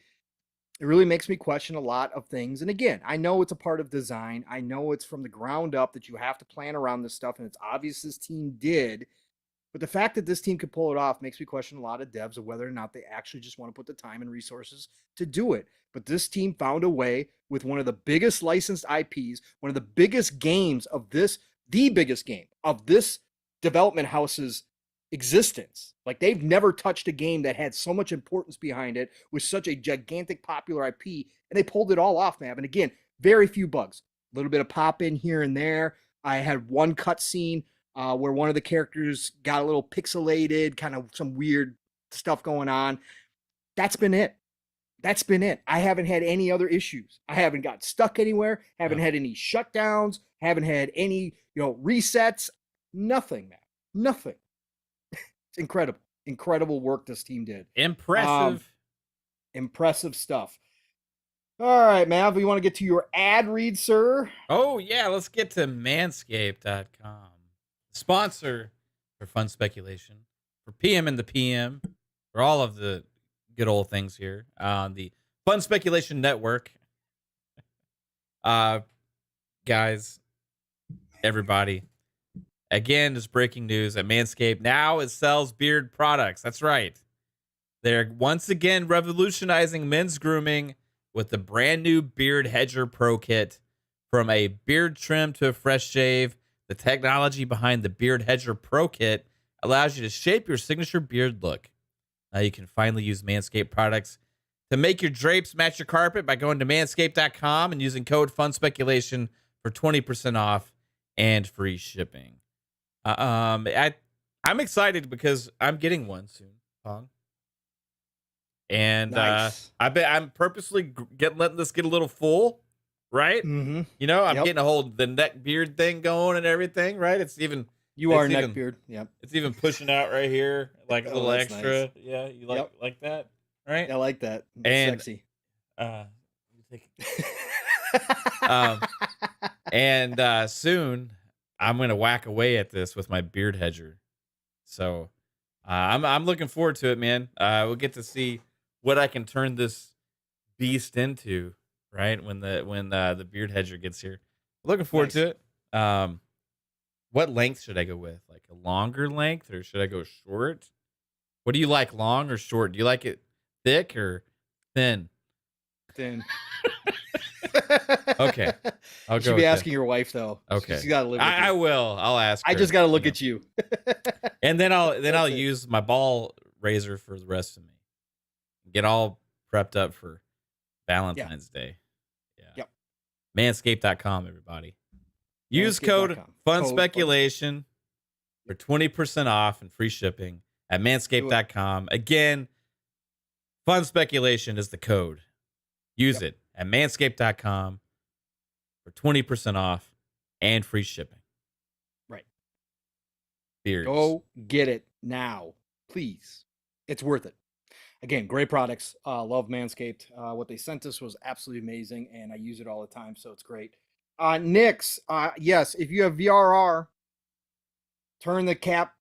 makes me question a lot of things. And again, I know it's a part of design. I know it's from the ground up that you have to plan around this stuff, and it's obvious this team did. But the fact that this team could pull it off makes me question a lot of devs of whether or not they actually just want to put the time and resources to do it. But this team found a way with one of the biggest licensed IPs, one of the biggest games of this, the biggest game of this development house's existence. Like, they've never touched a game that had so much importance behind it with such a gigantic popular IP, and they pulled it all off, man. And again, very few bugs, a little bit of pop in here and there. I had one cutscene where one of the characters got a little pixelated, kind of some weird stuff going on. That's been it. I haven't had any other issues. I haven't got stuck anywhere, haven't had any shutdowns, haven't had any, resets, nothing, man. Nothing. It's incredible work this team did. Impressive stuff. All right, Mav, we want to get to your ad read, sir. Oh yeah, let's get to manscaped.com. Sponsor for fun speculation, for PM and the PM, for all of the good old things here on the Fun Speculation Network. Guys, everybody, again, just breaking news that Manscaped now sells beard products. That's right. They're once again revolutionizing men's grooming with the brand new Beard Hedger Pro Kit. From a beard trim to a fresh shave, the technology behind the Beard Hedger Pro Kit allows you to shape your signature beard look. Now you can finally use Manscaped products to make your drapes match your carpet by going to manscaped.com and using code FUNSPECULATION for 20% off and free shipping. I'm excited because I'm getting one soon, Pong. And nice. I'm purposely letting this get a little full, right? Mm-hmm. I'm getting a whole the neck beard thing going and everything, right? It's even You are neckbeard. Yep. It's even pushing out right here, like a little extra. Nice. Yeah, you like that, right? I like that. That's and sexy. And soon I'm gonna whack away at this with my beard hedger. So I'm looking forward to it, man. We'll get to see what I can turn this beast into, right? When the beard hedger gets here. Looking forward to it. What length should I go with? Like a longer length, or should I go short? What do you like, long or short? Do you like it thick or thin? Thin. Okay. You should be asking your wife though. Okay. She's got to live with you. I will. I'll ask her. I just got to look at you. And then I'll use my ball razor for the rest of me. Get all prepped up for Valentine's Day. Yeah. Yep. Manscaped.com, everybody. Use code FUNSPECULATION for 20% off and free shipping at manscaped.com. Again, FUNSPECULATION is the code. Use it at manscaped.com for 20% off and free shipping. Right. Beards. Go get it now, please. It's worth it. Again, great products. Love Manscaped. What they sent us was absolutely amazing, and I use it all the time, so it's great. Nix, yes, if you have VRR, turn the cap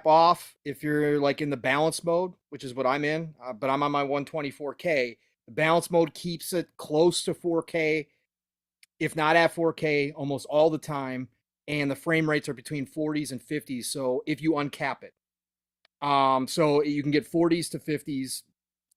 off if you're like in the balance mode, which is what I'm in, but I'm on my 124K. The balance mode keeps it close to 4K, if not at 4K, almost all the time, and the frame rates are between 40s and 50s, so if you uncap it. So you can get 40s to 50s.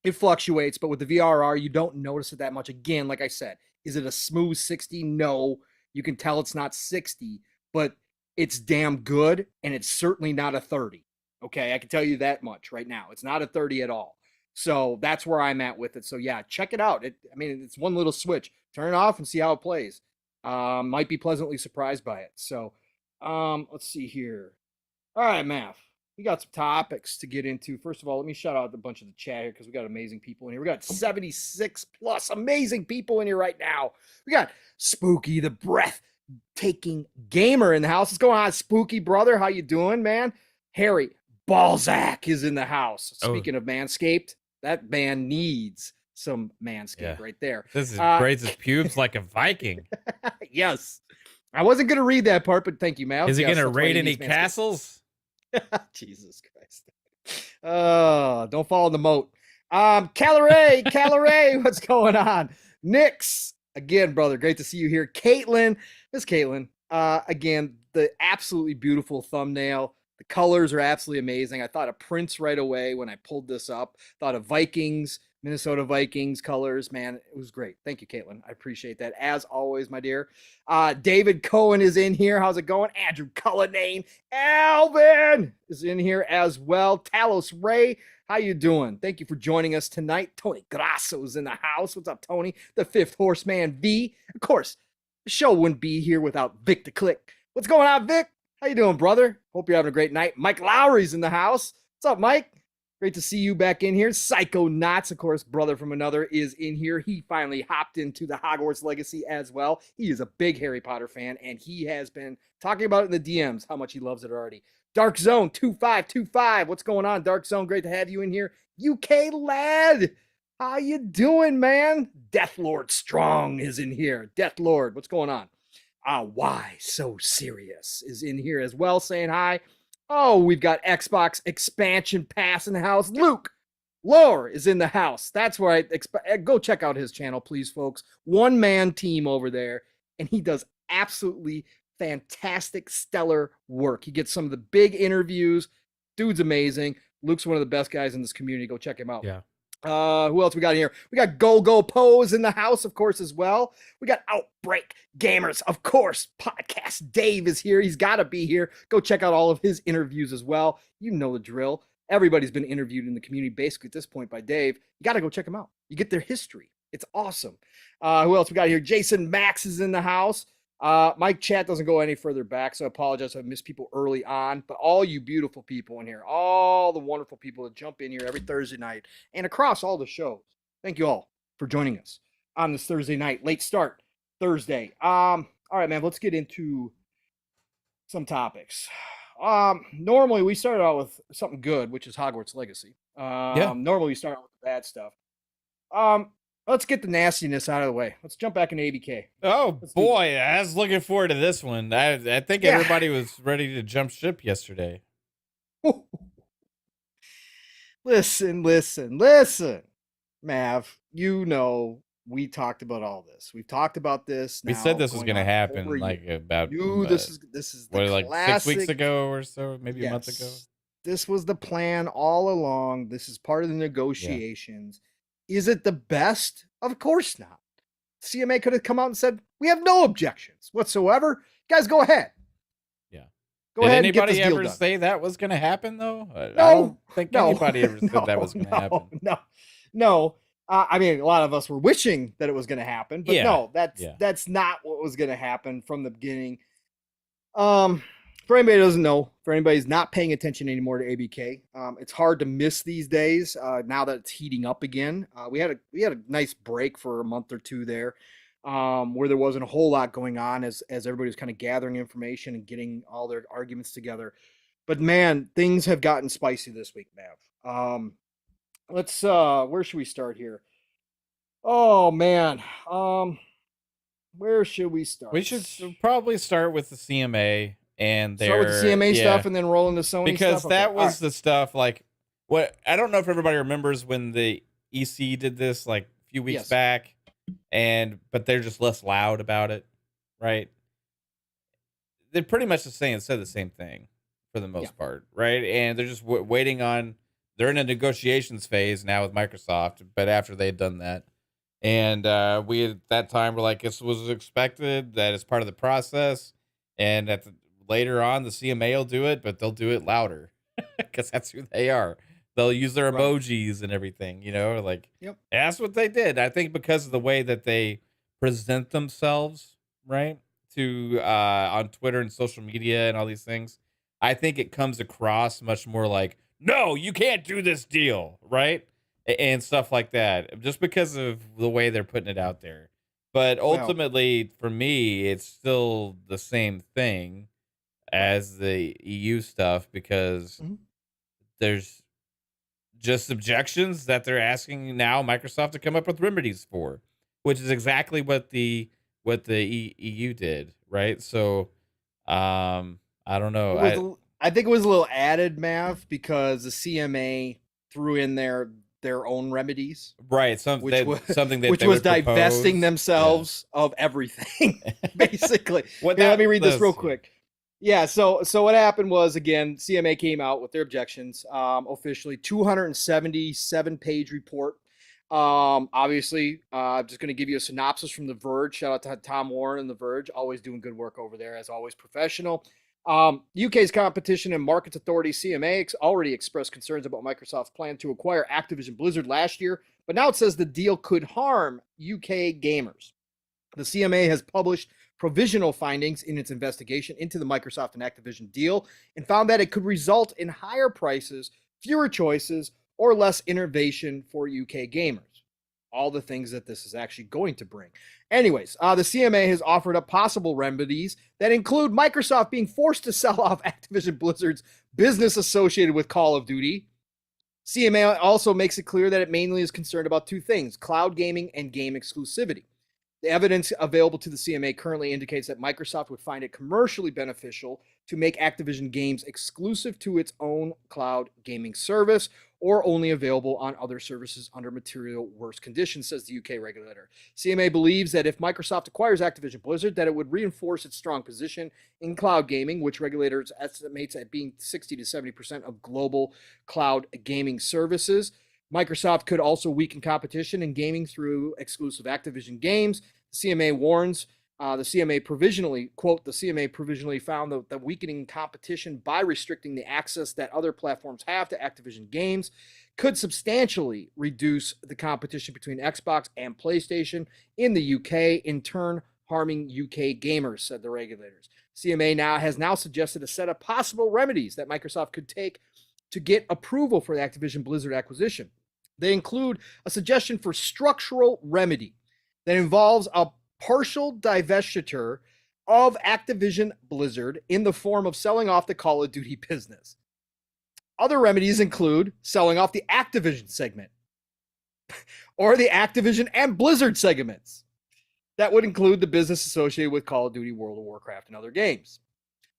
It fluctuates, but with the VRR, you don't notice it that much. Again, like I said, is it a smooth 60? No. You can tell it's not 60, but it's damn good, and it's certainly not a 30. Okay, I can tell you that much right now. It's not a 30 at all. So that's where I'm at with it. So yeah, check it out. It's one little switch. Turn it off and see how it plays. Might be pleasantly surprised by it. So let's see here. All right, Math. We got some topics to get into. First of all, let me shout out a bunch of the chat here because we got amazing people in here. We got 76 plus amazing people in here right now. We got Spooky, the Breathtaking Gamer in the house. What's going on, Spooky brother? How you doing, man? Harry Balzac is in the house. Speaking of Manscaped, that man needs some Manscaped right there. This is braids his pubes like a Viking. Yes. I wasn't going to read that part, but thank you, Mal. Is he going to raid any castles? Jesus Christ. Don't fall in the moat. Calorie, what's going on? Nix, again, brother, great to see you here. Caitlin, Miss Caitlin, again, the absolutely beautiful thumbnail. The colors are absolutely amazing. I thought of Prince right away when I pulled this up. Thought of Vikings, Minnesota Vikings colors. Man, it was great. Thank you, Caitlin. I appreciate that. As always, my dear. David Cohen is in here. How's it going? Andrew Cullinane. Alvin is in here as well. Talos Re, how you doing? Thank you for joining us tonight. Tony Grasso's in the house. What's up, Tony? The Fifth Horseman V. Of course, the show wouldn't be here without Vik The CLiCK. What's going on, Vic? How you doing, brother? Hope you're having a great night. Mike Lowry's in the house. What's up, Mike? Great to see you back in here. Psychonauts, of course, brother from another, is in here. He finally hopped into the Hogwarts Legacy as well. He is a big Harry Potter fan, and he has been talking about it in the DMs, how much he loves it already. Dark Zone 2525. What's going on, Dark Zone? Great to have you in here. UK lad, how you doing, man? Death Lord Strong is in here. Death Lord, what's going on? Why So Serious is in here as well, saying hi. Oh, we've got Xbox Expansion Pass in the house. Luke Lore is in the house. That's where go check out his channel, please, folks. One-man team over there, and he does absolutely fantastic, stellar work. He gets some of the big interviews. Dude's amazing. Luke's one of the best guys in this community. Go check him out. Yeah. Who else we got in here? We got Go Pose in the house, of course, as well. We got Outbreak Gamers, of course. Podcast Dave is here. He's got to be here. Go check out all of his interviews as well. You know the drill. Everybody's been interviewed in the community basically at this point by Dave. You got to go check them out. You get their history. It's awesome. Who else we got here? Jason Max is in the house. My chat doesn't go any further back, so I apologize if I missed people early on. But all you beautiful people in here, all the wonderful people that jump in here every Thursday night and across all the shows, thank you all for joining us on this Thursday night. Late start Thursday. All right, man, let's get into some topics. Normally we start out with something good, which is Hogwarts Legacy. Normally we start out with the bad stuff. Let's get the nastiness out of the way. Let's jump back into ABK. Oh boy, I was looking forward to this one. I think everybody was ready to jump ship yesterday. Listen, Mav. You know we talked about all this. We've talked about this. We said this was going to happen like about this is what, like 6 weeks ago or so, maybe a month ago. This was the plan all along. This is part of the negotiations. Yeah. Is it the best? Of course not. CMA could have come out and said, we have no objections whatsoever. Guys, go ahead. Yeah. Go ahead. Did anybody ever say that was going to happen, though? No. I don't think anybody ever said that was going to happen. No. I mean, a lot of us were wishing that it was going to happen, but that's not what was going to happen from the beginning. For anybody who doesn't know, for anybody who's not paying attention anymore to ABK, it's hard to miss these days. Now that it's heating up again, we had a nice break for a month or two there, where there wasn't a whole lot going on as everybody was kind of gathering information and getting all their arguments together. But man, things have gotten spicy this week, Mav. Let's where should we start here? Oh man. Where should we start? We should probably start with the CMA and start with the CMA stuff and then roll into Sony because stuff? That was the stuff like what I don't know if everybody remembers when the EC did this like a few weeks back, but they're just less loud about it, right? They're pretty much said the same thing for the most part, right? And they're just waiting on. They're in a negotiations phase now with Microsoft, but after they'd done that, and we at that time were like, this was expected, that it's part of the process, and later on the CMA will do it, but they'll do it louder because that's who they are. They'll use their emojis and everything, like that's what they did. I think because of the way that they present themselves, right, to on Twitter and social media and all these things, I think it comes across much more like, no, you can't do this deal, right? And stuff like that, just because of the way they're putting it out there. But ultimately, for me, it's still the same thing as the EU stuff because there's just objections that they're asking now Microsoft to come up with remedies for, which is exactly what the EU did, right? So, I don't know. I think it was a little added, Mav, because the CMA threw in their own remedies, right? Something which was divesting themselves of everything, basically. Let me read this real quick. Yeah. So what happened was, again, CMA came out with their objections. Officially, 277-page report. Obviously, I'm just going to give you a synopsis from The Verge. Shout out to Tom Warren and The Verge, always doing good work over there, as always, professional. UK's Competition and Markets Authority, CMA, already expressed concerns about Microsoft's plan to acquire Activision Blizzard last year, but now it says the deal could harm UK gamers. The CMA has published provisional findings in its investigation into the Microsoft and Activision deal and found that it could result in higher prices, fewer choices, or less innovation for UK gamers. All the things that this is actually going to bring. Anyways, the CMA has offered up possible remedies that include Microsoft being forced to sell off Activision Blizzard's business associated with Call of Duty. CMA also makes it clear that it mainly is concerned about two things: cloud gaming and game exclusivity. The evidence available to the CMA currently indicates that Microsoft would find it commercially beneficial to make Activision games exclusive to its own cloud gaming service or only available on other services under material worse conditions, says the UK regulator. CMA believes that if Microsoft acquires Activision Blizzard, that it would reinforce its strong position in cloud gaming, which regulators estimates at being 60 to 70% of global cloud gaming services. Microsoft could also weaken competition in gaming through exclusive Activision games. The CMA warns the CMA provisionally found that weakening competition by restricting the access that other platforms have to Activision games could substantially reduce the competition between Xbox and PlayStation in the UK, in turn harming UK gamers, said the regulators. CMA has suggested a set of possible remedies that Microsoft could take to get approval for the Activision Blizzard acquisition. They include a suggestion for structural remedy that involves a partial divestiture of Activision Blizzard in the form of selling off the Call of Duty business. Other remedies include selling off the Activision segment or the Activision and Blizzard segments. That would include the business associated with Call of Duty, World of Warcraft, and other games.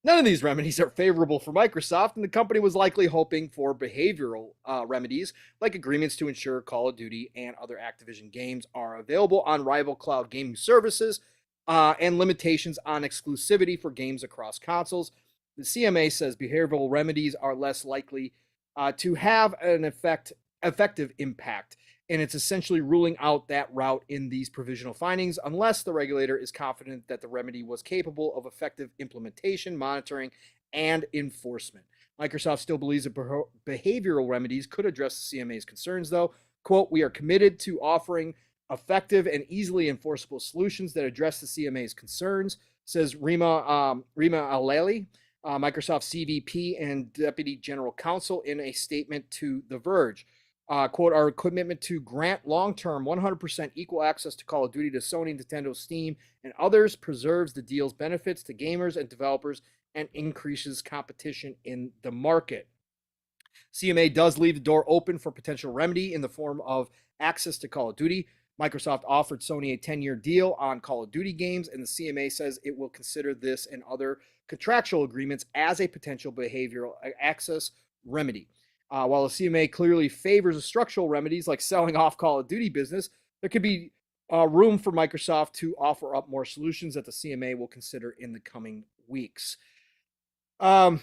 None of these remedies are favorable for Microsoft, and the company was likely hoping for behavioral remedies, like agreements to ensure Call of Duty and other Activision games are available on rival cloud gaming services, and limitations on exclusivity for games across consoles. The CMA says behavioral remedies are less likely to have an effective impact, and it's essentially ruling out that route in these provisional findings unless the regulator is confident that the remedy was capable of effective implementation, monitoring, and enforcement. Microsoft still believes that behavioral remedies could address the CMA's concerns, though. Quote, "We are committed to offering effective and easily enforceable solutions that address the CMA's concerns," says Rima Aleli, Microsoft CVP and Deputy General Counsel, in a statement to The Verge. Quote, "Our commitment to grant long-term 100% equal access to Call of Duty to Sony, Nintendo, Steam, and others preserves the deal's benefits to gamers and developers and increases competition in the market." CMA does leave the door open for potential remedy in the form of access to Call of Duty. Microsoft offered Sony a 10-year deal on Call of Duty games, and the CMA says it will consider this and other contractual agreements as a potential behavioral access remedy. While the CMA clearly favors structural remedies like selling off Call of Duty business, there could be room for Microsoft to offer up more solutions that the CMA will consider in the coming weeks. Let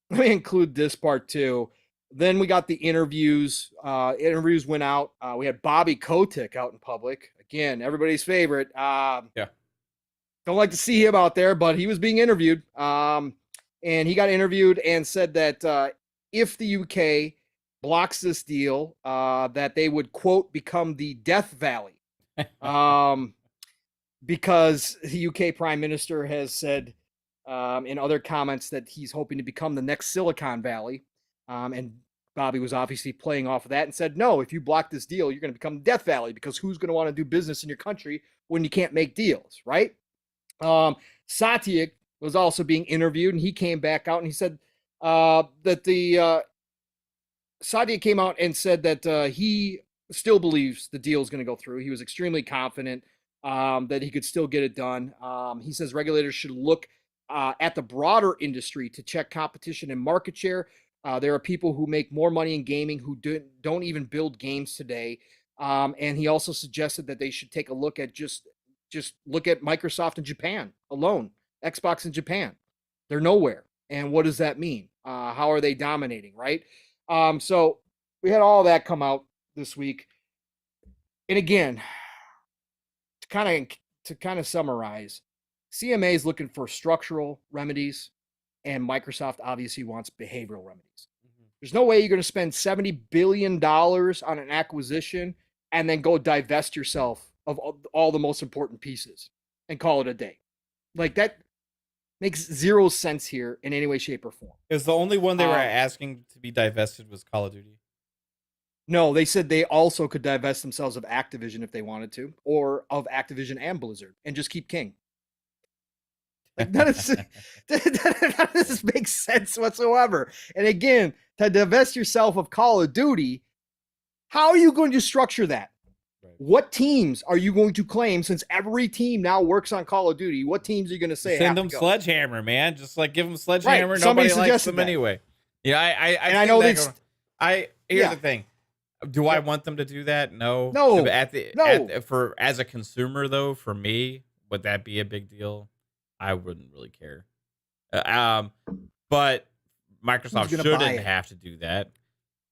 me include this part too. Then we got the interviews. Interviews went out. We had Bobby Kotick out in public. Again, everybody's favorite. Yeah. Don't like to see him out there, but he was being interviewed. And he got interviewed and said that if the UK blocks this deal, that they would, quote, become the Death Valley. Because the UK Prime Minister has said in other comments that he's hoping to become the next Silicon Valley. And Bobby was obviously playing off of that and said, no, if you block this deal, you're going to become Death Valley, because who's going to want to do business in your country when you can't make deals, right? Satya was also being interviewed, and he came back out and he said that Satya came out and said that he still believes the deal is going to go through. He was extremely confident that he could still get it done. He says regulators should look at the broader industry to check competition and market share. There are people who make more money in gaming who don't even build games today. And he also suggested that they should take a look at just look at Microsoft in Japan alone, Xbox in Japan. They're nowhere. And what does that mean? How are they dominating, right? So we had all that come out this week. And again, to kind of summarize, CMA is looking for structural remedies, and Microsoft obviously wants behavioral remedies. Mm-hmm. There's no way you're going to spend $70 billion on an acquisition and then go divest yourself of all the most important pieces and call it a day. Like, that makes zero sense here in any way, shape, or form. Because the only one they were asking to be divested was Call of Duty. No, they said they also could divest themselves of Activision if they wanted to, or of Activision and Blizzard, and just keep King. Like, none of this makes sense whatsoever. And again, to divest yourself of Call of Duty, how are you going to structure that? Right. What teams are you going to claim, since every team now works on Call of Duty? What teams are you going to say? Send them Sledgehammer, man. Just like give them Sledgehammer. Right. Nobody likes them anyway. Yeah, I know here's the thing. Do I want them to do that? No. As a consumer, though, for me, would that be a big deal? I wouldn't really care. But Microsoft shouldn't have to do that.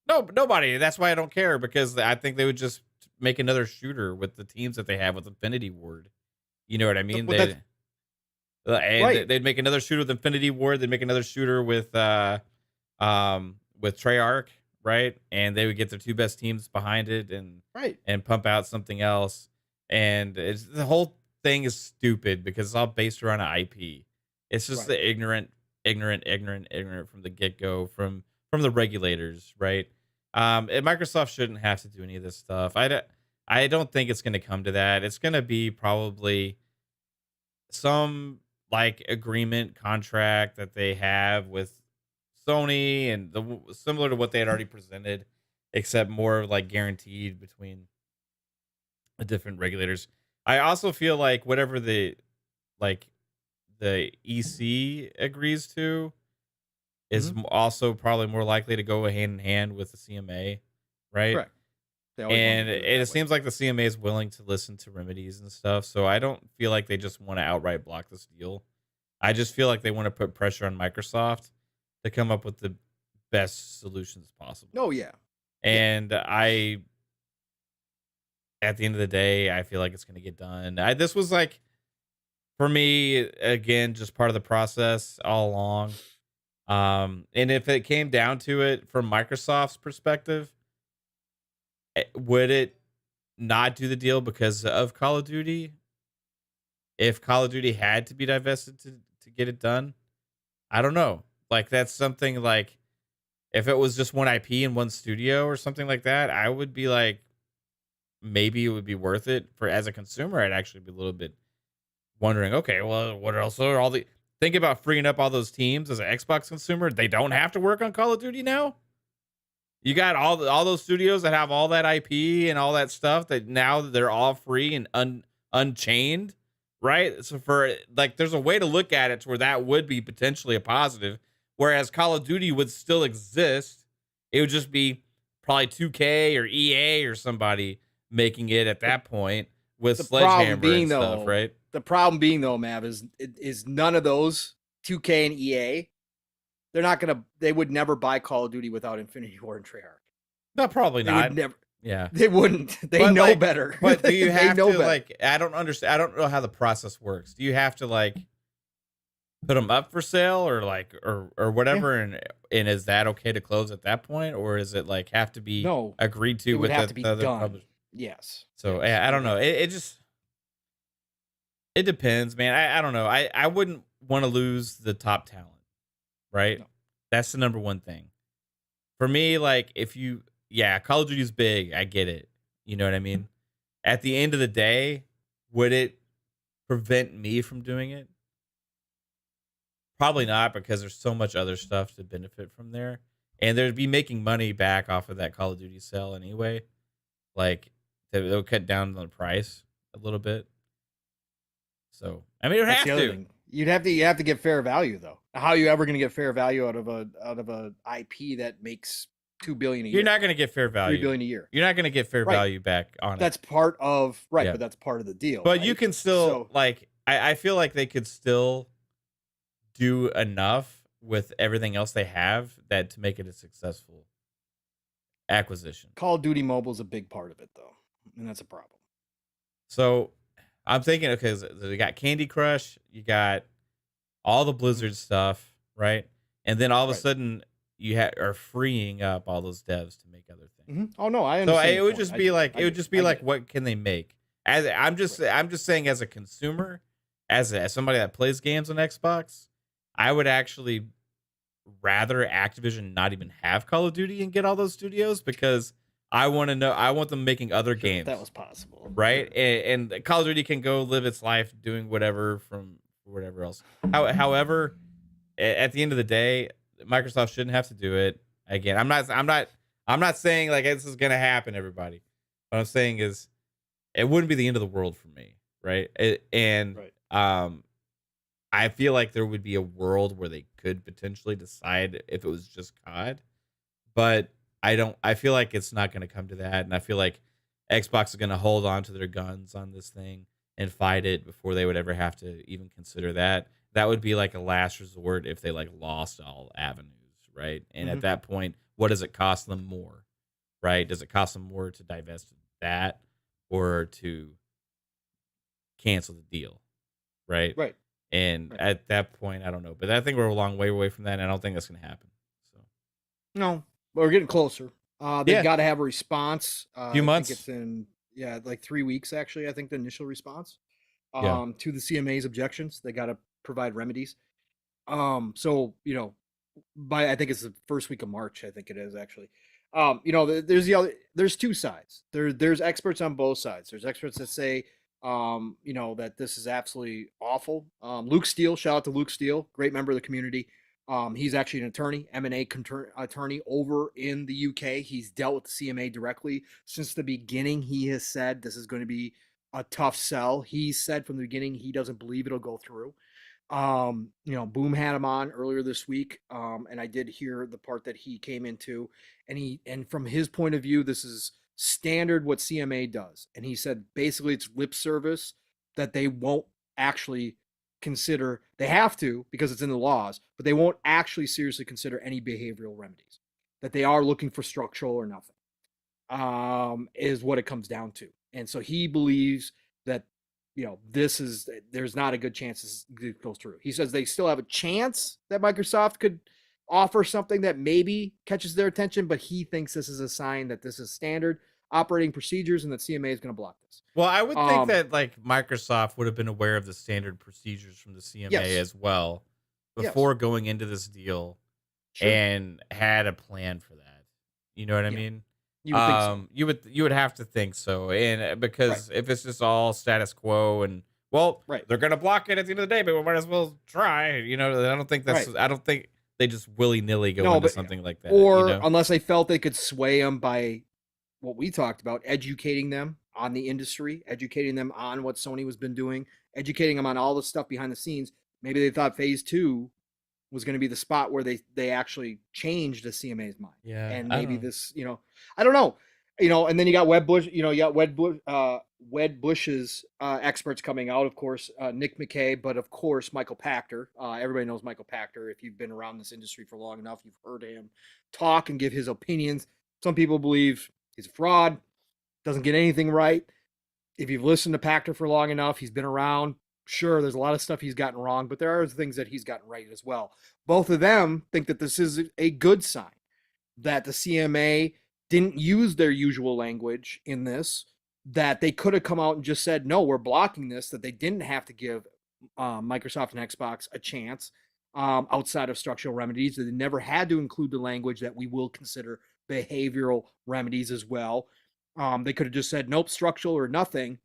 No, nobody. That's why I don't care, because I think they would just make another shooter with the teams that they have with Infinity Ward. You know what I mean? They'd make another shooter with Infinity Ward. They'd make another shooter with Treyarch, right? And they would get their two best teams behind it and pump out something else. And the whole thing is stupid because it's all based around an IP. It's just the ignorant from the get-go from the regulators, right? And Microsoft shouldn't have to do any of this stuff. I don't think it's going to come to that. It's going to be probably some like agreement contract that they have with Sony and similar to what they had already presented, except more like guaranteed between the different regulators. I also feel like whatever like the EC agrees to is also probably more likely to go hand in hand with the CMA, right? Correct. And it seems like the CMA is willing to listen to remedies and stuff. So I don't feel like they just want to outright block this deal. I just feel like they want to put pressure on Microsoft to come up with the best solutions possible. Oh, yeah. And at the end of the day, I feel like it's going to get done. This was like, for me, again, just part of the process all along. And if it came down to it from Microsoft's perspective, would it not do the deal because of Call of Duty? If Call of Duty had to be divested to get it done, I don't know. Like, that's something like, if it was just one IP in one studio or something like that, I would be like, maybe it would be worth it. For as a consumer, I'd actually be a little bit wondering, okay, well, what else are all the, think about freeing up all those teams as an Xbox consumer. They don't have to work on Call of Duty now. You got all those studios that have all that IP and all that stuff that now they're all free and unchained, right? So for like, there's a way to look at it to where that would be potentially a positive. Whereas Call of Duty would still exist. It would just be probably 2K or EA or somebody making it at that point with Sledgehammer and stuff, right? The problem being though, Mav, is none of those 2K and EA, they would never buy Call of Duty without Infinity War and Treyarch. No, probably not. Would never. Yeah, they wouldn't. They know better. But do you have to like? I don't understand. I don't know how the process works. Do you have to like put them up for sale or like or whatever? Yeah. And is that okay to close at that point, or is it like have to be agreed to with the other publisher? Yes. So I don't know. It just depends, man. I don't know. I wouldn't want to lose the top talent, right? No. That's the number one thing for me. Like Call of Duty's big. I get it. You know what I mean? At the end of the day, would it prevent me from doing it? Probably not, because there's so much other stuff to benefit from there. And they'd be making money back off of that Call of Duty sale anyway. Like, they'll cut down on the price a little bit. So, I mean, it would have to. You have to get fair value, though. How are you ever going to get fair value out of a IP that makes $2 billion a year? You're not going to get fair value. $3 billion a year. You're not going to get fair value back on that's it. Part of but that's part of the deal. But you can still I feel like they could still do enough with everything else they have that to make it a successful acquisition. Call of Duty Mobile is a big part of it, though, and that's a problem. So I'm thinking, okay, you got Candy Crush, you got all the Blizzard stuff, right? And then all of a sudden you are freeing up all those devs to make other things. Mm-hmm. Oh no, I understand. So it would just be like, what can they make? As I'm just saying, as a consumer, as somebody that plays games on Xbox, I would actually rather Activision not even have Call of Duty and get all those studios, because I want them making other games. If that was possible, right? And Call of Duty can go live its life doing whatever from whatever else. However, at the end of the day, Microsoft shouldn't have to do it. Again, I'm not saying like this is gonna happen, everybody. What I'm saying is, it wouldn't be the end of the world for me, right? I feel like there would be a world where they could potentially decide if it was just COD, but I feel like it's not going to come to that. And I feel like Xbox is going to hold on to their guns on this thing and fight it before they would ever have to even consider that. That would be like a last resort if they like lost all avenues, right? And at that point, what does it cost them more, right? Does it cost them more to divest of that or to cancel the deal, right? Right. And at that point, I don't know. But I think we're a long way away from that, and I don't think that's going to happen. So, no, but we're getting closer. They've got to have a response. Few months. I think it's in like 3 weeks, actually. I think the initial response to the CMA's objections. They got to provide remedies. So I think it's the first week of March. I think it is actually. There's two sides. There's experts on both sides. There's experts that say you know, that this is absolutely awful. Luke Steele, shout out to Luke Steele, great member of the community. He's actually an attorney, M&A attorney over in the UK. He's dealt with the CMA directly since the beginning. He has said this is going to be a tough sell. He said from the beginning he doesn't believe it'll go through. You know, Boom had him on earlier this week, and I did hear the part that he came into, and from his point of view, this is standard what CMA does, and he said basically it's lip service that they won't actually consider. They have to because it's in the laws, but they won't actually seriously consider any behavioral remedies. That they are looking for structural or nothing, is what it comes down to. And so he believes that, you know, there's not a good chance this goes through. He says they still have a chance that Microsoft could offer something that maybe catches their attention, but he thinks this is a sign that this is standard operating procedures and that CMA is going to block this. Well, I would think that like Microsoft would have been aware of the standard procedures from the CMA as well before going into this deal and had a plan for that. You know what I mean? You would think so. You would have to think so, and because if it's just all status quo and they're gonna block it at the end of the day, but we might as well try. You know, I don't think that's. I don't think they just willy nilly go into something like that, or unless they felt they could sway them by what we talked about, educating them on the industry, educating them on what Sony has been doing, educating them on all the stuff behind the scenes. Maybe they thought phase 2 was going to be the spot where they actually changed the CMA's mind. Yeah. And maybe this, you know, I don't know, you know, and then you got Wedbush, you know, you got Wedbush's experts coming out, of course, Nick McKay, but of course, Michael Pachter. Everybody knows Michael Pachter. If you've been around this industry for long enough, you've heard him talk and give his opinions. Some people believe he's a fraud, doesn't get anything right. If you've listened to Pachter for long enough, he's been around. Sure, there's a lot of stuff he's gotten wrong, but there are things that he's gotten right as well. Both of them think that this is a good sign, that the CMA didn't use their usual language in this, that they could have come out and just said, no, we're blocking this, that they didn't have to give Microsoft and Xbox a chance outside of structural remedies, that they never had to include the language that we will consider behavioral remedies as well. They could have just said, nope, structural or nothing.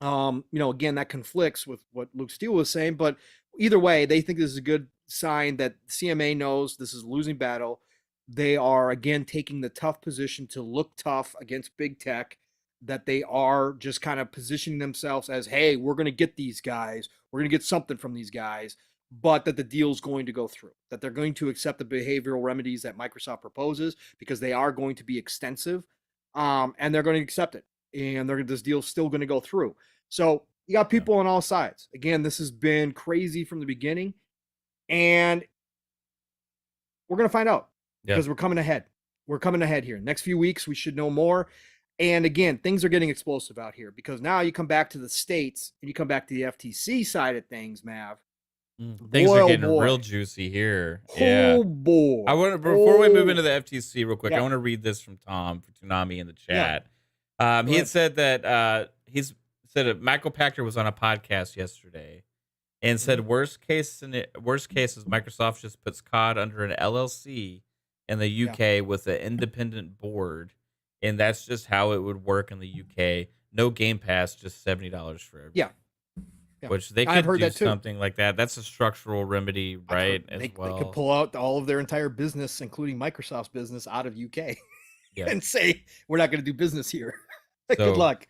You know, again, that conflicts with what Luke Steele was saying, but either way, they think this is a good sign that CMA knows this is a losing battle. They are, again, taking the tough position to look tough against big tech, that they are just kind of positioning themselves as, hey, we're going to get these guys. We're going to get something from these guys, but that the deal's going to go through, that they're going to accept the behavioral remedies that Microsoft proposes because they are going to be extensive, and they're going to accept it. And this deal's still going to go through. So you got people on all sides. Again, this has been crazy from the beginning, and we're going to find out because we're coming ahead. We're coming ahead here. Next few weeks, we should know more. And again, things are getting explosive out here because now you come back to the States and you come back to the FTC side of things, Mav. Things are getting real juicy here. Oh boy! Before we move into the FTC real quick, I want to read this from Tom for Toonami in the chat. He had said that Michael Pachter was on a podcast yesterday and said worst case is Microsoft just puts COD under an LLC in the UK with an independent board, and that's just how it would work in the UK. No Game Pass, just $70 for everything. Yeah. Which they could do something like that. That's a structural remedy, right? They could pull out all of their entire business, including Microsoft's business, out of UK and say, we're not going to do business here. Good luck.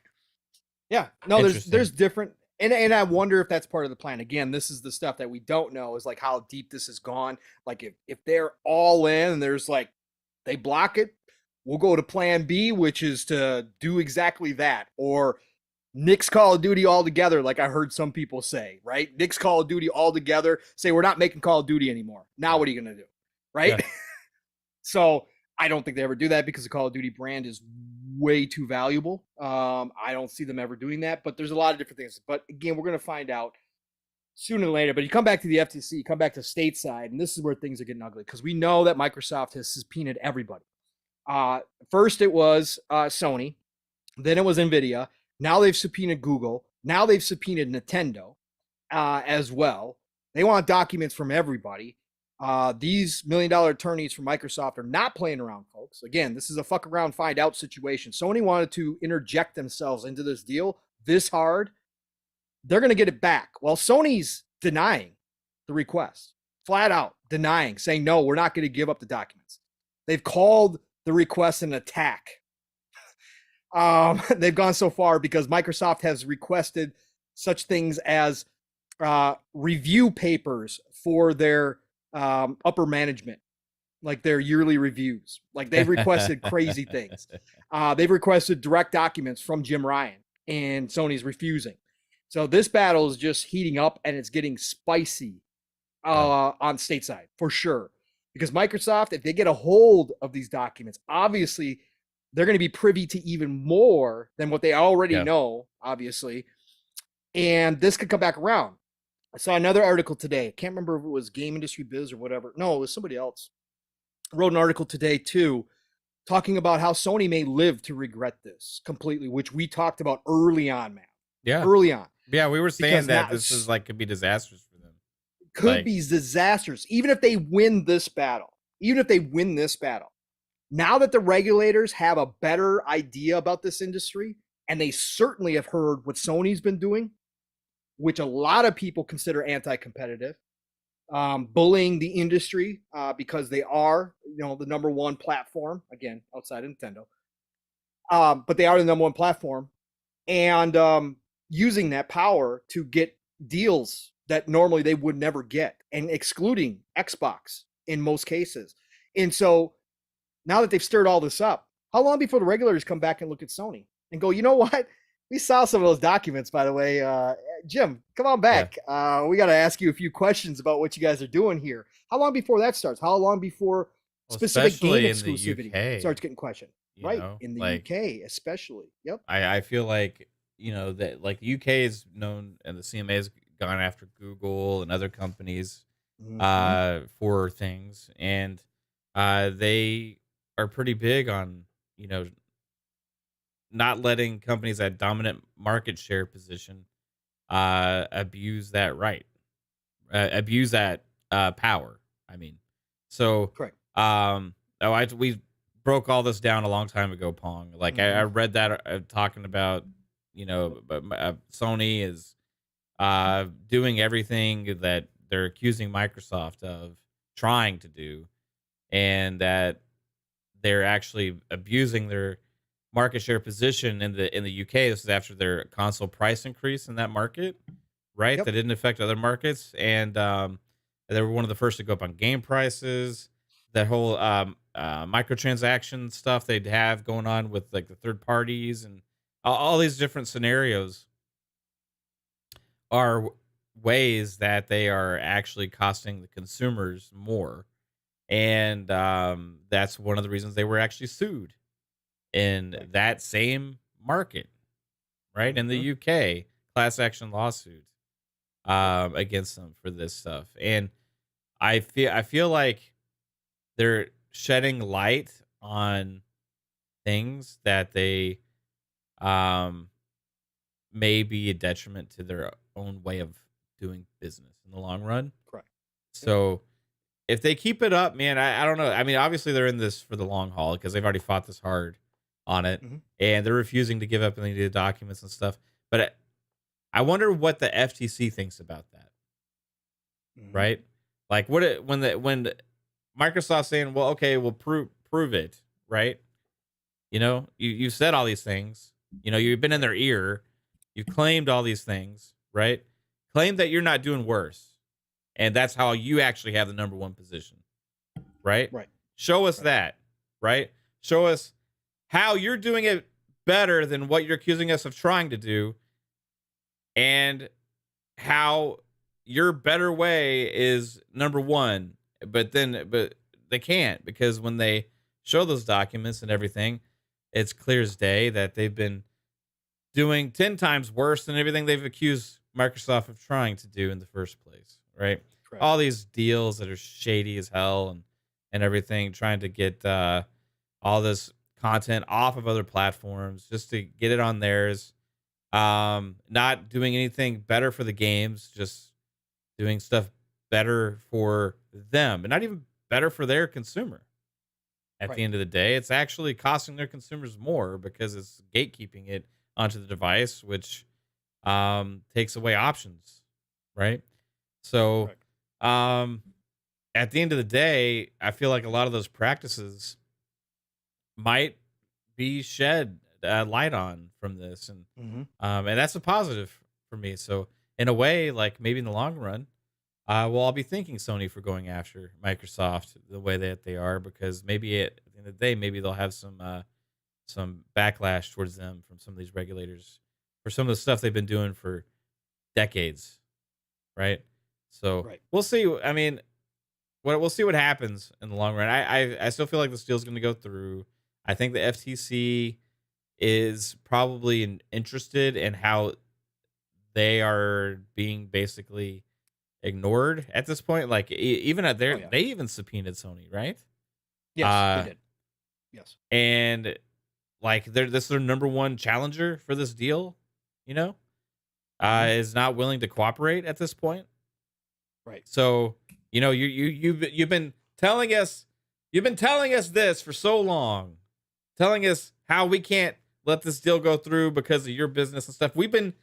Yeah. No, there's different. And I wonder if that's part of the plan. Again, this is the stuff that we don't know, is like how deep this has gone. Like if they're all in and there's like, they block it, we'll go to plan B, which is to do exactly that. Or nix Call of Duty altogether, like I heard some people say, right? Nix Call of Duty altogether, say we're not making Call of Duty anymore. Now what are you going to do? Right? Yeah. So I don't think they ever do that because the Call of Duty brand is way too valuable. I don't see them ever doing that, but there's a lot of different things. But again, we're going to find out sooner or later. But you come back to the FTC, you come back to stateside, and this is where things are getting ugly because we know that Microsoft has subpoenaed everybody. First it was Sony, then it was NVIDIA. Now they've subpoenaed Google. Now they've subpoenaed Nintendo as well. They want documents from everybody. These $1 million attorneys from Microsoft are not playing around, folks. Again, this is a fuck around, find out situation. Sony wanted to interject themselves into this deal this hard they're going to get it back. Well, Sony's denying the request, flat out denying, saying, no, we're not going to give up the documents. They've called the request an attack. They've gone so far because Microsoft has requested such things as review papers for their upper management, like their yearly reviews. Like they've requested crazy things. They've requested direct documents from Jim Ryan, and Sony's refusing. So this battle is just heating up, and it's getting spicy on stateside for sure. Because Microsoft, if they get a hold of these documents, obviously they're going to be privy to even more than what they already know, obviously. And this could come back around. I saw another article today. I can't remember if it was Game Industry Biz or whatever. No, it was somebody else. I wrote an article today too, talking about how Sony may live to regret this completely, which we talked about early on, man. Yeah. Early on. Yeah, we were saying that this is like could be disastrous for them. Could be disastrous. Even if they win this battle. Now that the regulators have a better idea about this industry, and they certainly have heard what Sony's been doing, which a lot of people consider anti-competitive, bullying the industry because they are, the number one platform, again, outside of Nintendo. But they are the number one platform, and using that power to get deals that normally they would never get, and excluding Xbox in most cases. And so now that they've stirred all this up, how long before the regulators come back and look at Sony and go, you know what? We saw some of those documents, by the way. Jim, come on back. Yeah. We got to ask you a few questions about what you guys are doing here. How long before that starts? How long before specific game exclusivity starts getting questioned? Right. In the UK, especially. Yep. I feel like, that like the UK is known, and the CMA has gone after Google and other companies for things. And they are pretty big on, not letting companies at dominant market share position abuse that right, abuse that power. I mean, so correct. We broke all this down a long time ago, Pong. Like I read that talking about, Sony is doing everything that they're accusing Microsoft of trying to do, and that they're actually abusing their market share position in the UK. This is after their console price increase in that market, right? Yep. That didn't affect other markets, and they were one of the first to go up on game prices. That whole microtransaction stuff they'd have going on with like the third parties, and all these different scenarios are ways that they are actually costing the consumers more, and that's one of the reasons they were actually sued in that same market, right? In the UK, class action lawsuit against them for this stuff. And I feel like they're shedding light on things that they may be a detriment to their own way of doing business in the long run. Correct. So if they keep it up, man, I don't know. I mean, obviously they're in this for the long haul because they've already fought this hard on it, and they're refusing to give up any of the documents and stuff. But I wonder what the FTC thinks about that, right? Like, when Microsoft's saying, "Well, okay, we'll prove it," right? You said all these things. You've been in their ear. You've claimed all these things, right? Claim that you're not doing worse, and that's how you actually have the number one position, right? Right. Show us that, right? Show us how you're doing it better than what you're accusing us of trying to do, and how your better way is number one. But they can't, because when they show those documents and everything, it's clear as day that they've been doing 10 times worse than everything they've accused Microsoft of trying to do in the first place, right? Correct. All these deals that are shady as hell and everything, trying to get all this content off of other platforms just to get it on theirs. Not doing anything better for the games, just doing stuff better for them, and not even better for their consumer. At the end of the day, it's actually costing their consumers more because it's gatekeeping it onto the device, which takes away options, right? So, at the end of the day, I feel like a lot of those practices might be shed light on from this, and that's a positive for me. So, in a way, like maybe in the long run, well, I'll be thanking Sony for going after Microsoft the way that they are, because maybe at the end of the day, maybe they'll have some backlash towards them from some of these regulators for some of the stuff they've been doing for decades, right? So we'll see. I mean, we'll see what happens in the long run. I still feel like this deal's going to go through. I think the FTC is probably interested in how they are being basically ignored at this point. Like even at their, they even subpoenaed Sony, right? Yes, they did. Yes, and like this is their number one challenger for this deal, you know, is not willing to cooperate at this point. Right. So you know you've been telling us this for so long, telling us how we can't let this deal go through because of your business and stuff. We've been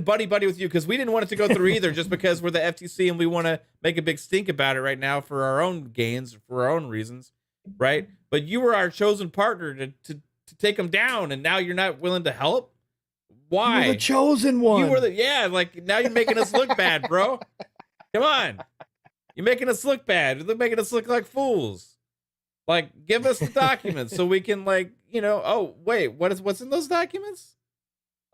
buddy with you because we didn't want it to go through either, just because we're the FTC and we want to make a big stink about it right now for our own gains, for our own reasons, right? But you were our chosen partner to take them down, and now you're not willing to help. Why? You're the chosen one. You were like now you're making us look bad, bro. Come on, you're making us look bad. They're making us look like fools. Like, give us the documents so we can, like, you know. Oh wait, what's in those documents?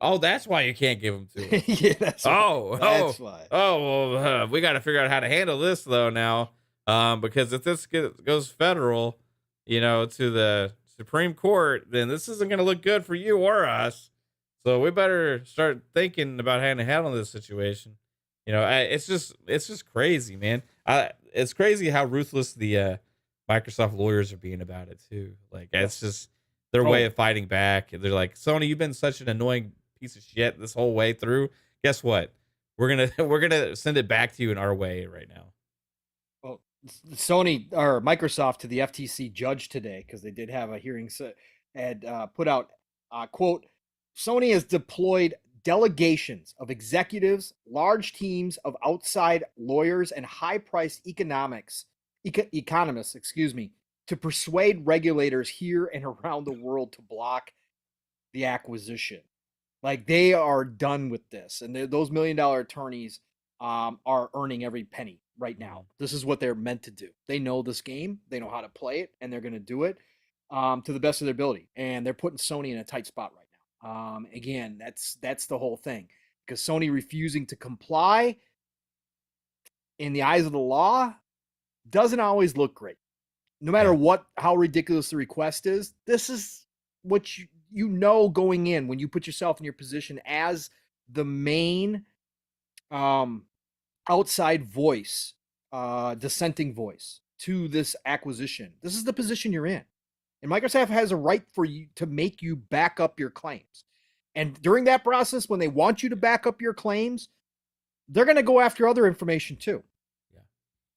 Oh, that's why you can't give them to us. Yeah, that's why. Oh, well, we got to figure out how to handle this though now, because if this goes federal, you know, to the Supreme Court, then this isn't going to look good for you or us. So we better start thinking about how to handle this situation. You know, it's just crazy, man. It's crazy how ruthless the Microsoft lawyers are being about it too. Like, it's just their way of fighting back. They're like, Sony, you've been such an annoying piece of shit this whole way through. Guess what? We're gonna send it back to you in our way right now. Well, Sony or Microsoft to the FTC judge today, because they did have a hearing, had put out quote, Sony has deployed delegations of executives, large teams of outside lawyers, and high-priced economists, to persuade regulators here and around the world to block the acquisition. Like, they are done with this, and those $1 million attorneys are earning every penny right now. This is what they're meant to do. They know this game, they know how to play it, and they're going to do it to the best of their ability. And they're putting Sony in a tight spot right now. Again, that's the whole thing, because Sony refusing to comply in the eyes of the law doesn't always look great. No matter how ridiculous the request is, this is what you know going in when you put yourself in your position as the main outside voice, dissenting voice to this acquisition. This is the position you're in. And Microsoft has a right for you to make you back up your claims. And during that process, when they want you to back up your claims, they're going to go after other information too. Yeah.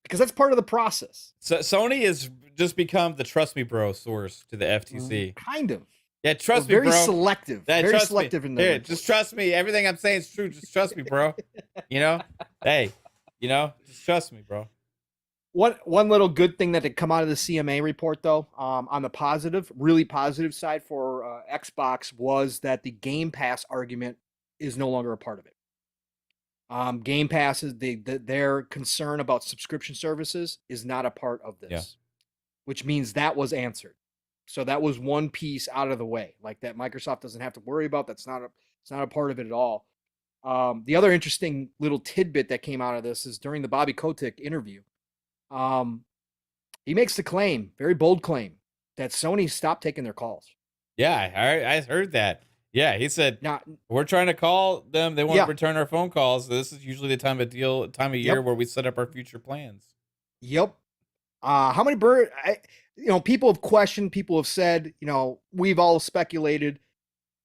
Because that's part of the process. So Sony has just become the trust me bro source to the FTC. Kind of. Yeah, trust me, bro. Very selective. Very selective in there. Just trust me. Everything I'm saying is true. Just trust me, bro. You know? Hey, you know, just trust me, bro. One little good thing that had come out of the CMA report, though, on the really positive side for Xbox, was that the Game Pass argument is no longer a part of it. Game Pass is their concern about subscription services is not a part of this, which means that was answered. So that was one piece out of the way, like that Microsoft doesn't have to worry about. It's not a part of it at all. The other interesting little tidbit that came out of this is during the Bobby Kotick interview. He makes the claim, very bold claim, that Sony stopped taking their calls. Yeah, I heard that. Yeah, he said, we're trying to call them. They won't return our phone calls. This is usually the time of year where we set up our future plans. Yep. How many people have questioned, people have said, we've all speculated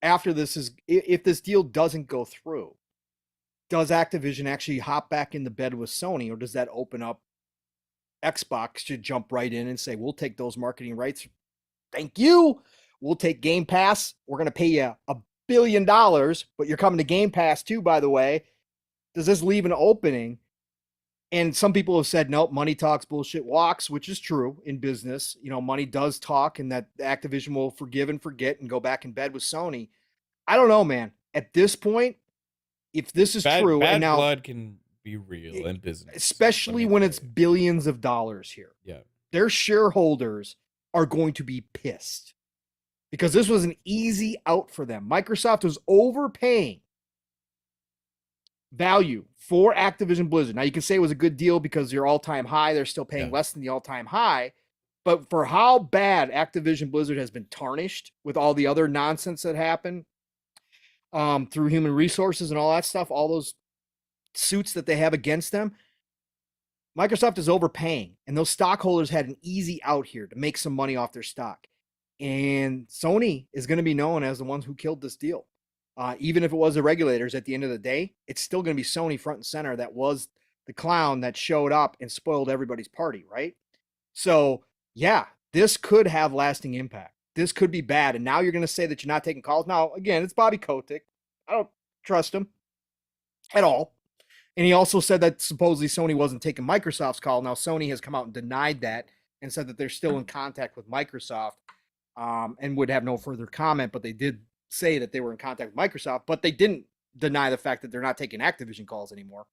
after this if this deal doesn't go through, does Activision actually hop back in the bed with Sony, or does that open up Xbox to jump right in and say, we'll take those marketing rights. Thank you. We'll take Game Pass. We're going to pay you billion, but you're coming to Game Pass too, by the way. Does this leave an opening? And some people have said, nope, money talks, bullshit walks, which is true in business. You know, money does talk, and that Activision will forgive and forget and go back in bed with Sony. I don't know, man. At this point, if this is true, bad and now blood can be real in business, especially when it's billions of dollars here. Yeah, their shareholders are going to be pissed because this was an easy out for them. Microsoft was overpaying value for Activision Blizzard. Now you can say it was a good deal because your all-time high, they're still paying less than the all-time high. But for how bad Activision Blizzard has been tarnished with all the other nonsense that happened through human resources and all that stuff, all those suits that they have against them, Microsoft is overpaying, and those stockholders had an easy out here to make some money off their stock. And Sony is going to be known as the ones who killed this deal. Even if it was the regulators at the end of the day, it's still going to be Sony front and center. That was the clown that showed up and spoiled everybody's party, right? So, yeah, this could have lasting impact. This could be bad. And now you're going to say that you're not taking calls. Now, again, it's Bobby Kotick. I don't trust him at all. And he also said that supposedly Sony wasn't taking Microsoft's call. Now, Sony has come out and denied that and said that they're still in contact with Microsoft and would have no further comment. But they did say that they were in contact with Microsoft, but they didn't deny the fact that they're not taking Activision calls anymore,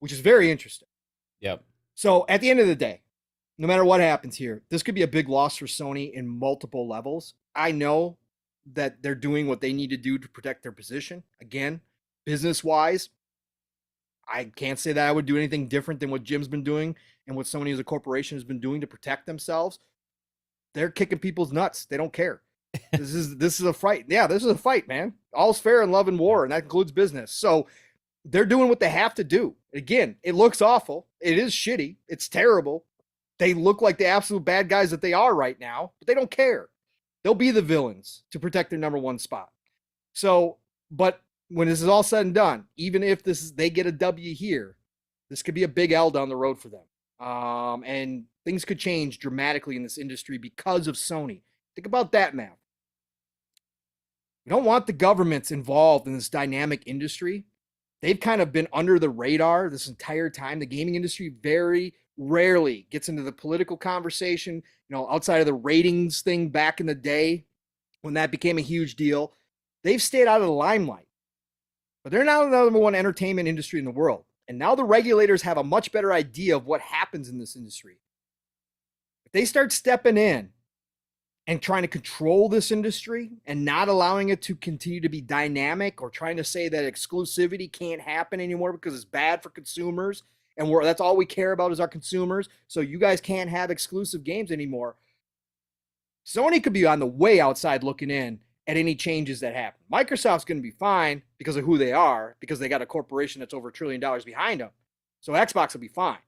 which is very interesting. Yep. So at the end of the day, no matter what happens here, this could be a big loss for Sony in multiple levels. I know that they're doing what they need to do to protect their position. Again, business-wise, I can't say that I would do anything different than what Jim's been doing and what Sony as a corporation has been doing to protect themselves. They're kicking people's nuts. They don't care. This is a fight. Yeah, this is a fight, man. All's fair in love and war, and that includes business. So they're doing what they have to do. Again, it looks awful. It is shitty. It's terrible. They look like the absolute bad guys that they are right now, but they don't care. They'll be the villains to protect their number one spot. So, but when this is all said and done, even if they get a W here, this could be a big L down the road for them. And things could change dramatically in this industry because of Sony. Think about that, man. We don't want the governments involved in this dynamic industry. They've kind of been under the radar this entire time. The gaming industry very rarely gets into the political conversation, outside of the ratings thing back in the day when that became a huge deal. They've stayed out of the limelight. But they're now the number one entertainment industry in the world. And now the regulators have a much better idea of what happens in this industry. If they start stepping in and trying to control this industry and not allowing it to continue to be dynamic, or trying to say that exclusivity can't happen anymore because it's bad for consumers and that's all we care about is our consumers, so you guys can't have exclusive games anymore, Sony could be on the way outside looking in at any changes that happen. Microsoft's going to be fine because of who they are, because they got a corporation that's over $1 trillion behind them. So Xbox will be fine.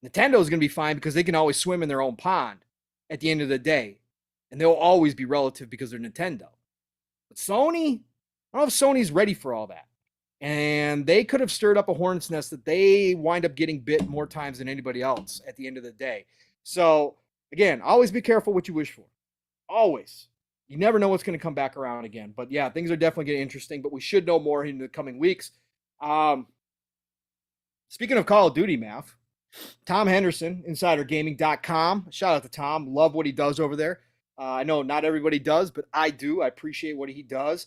Nintendo's going to be fine because they can always swim in their own pond at the end of the day. And they'll always be relative because they're Nintendo. But Sony, I don't know if Sony's ready for all that. And they could have stirred up a hornet's nest that they wind up getting bit more times than anybody else at the end of the day. So, again, always be careful what you wish for. Always. You never know what's going to come back around again. But, yeah, things are definitely getting interesting. But we should know more in the coming weeks. Speaking of Call of Duty, Math, Tom Henderson, InsiderGaming.com. Shout out to Tom. Love what he does over there. I know not everybody does, but I do. I appreciate what he does.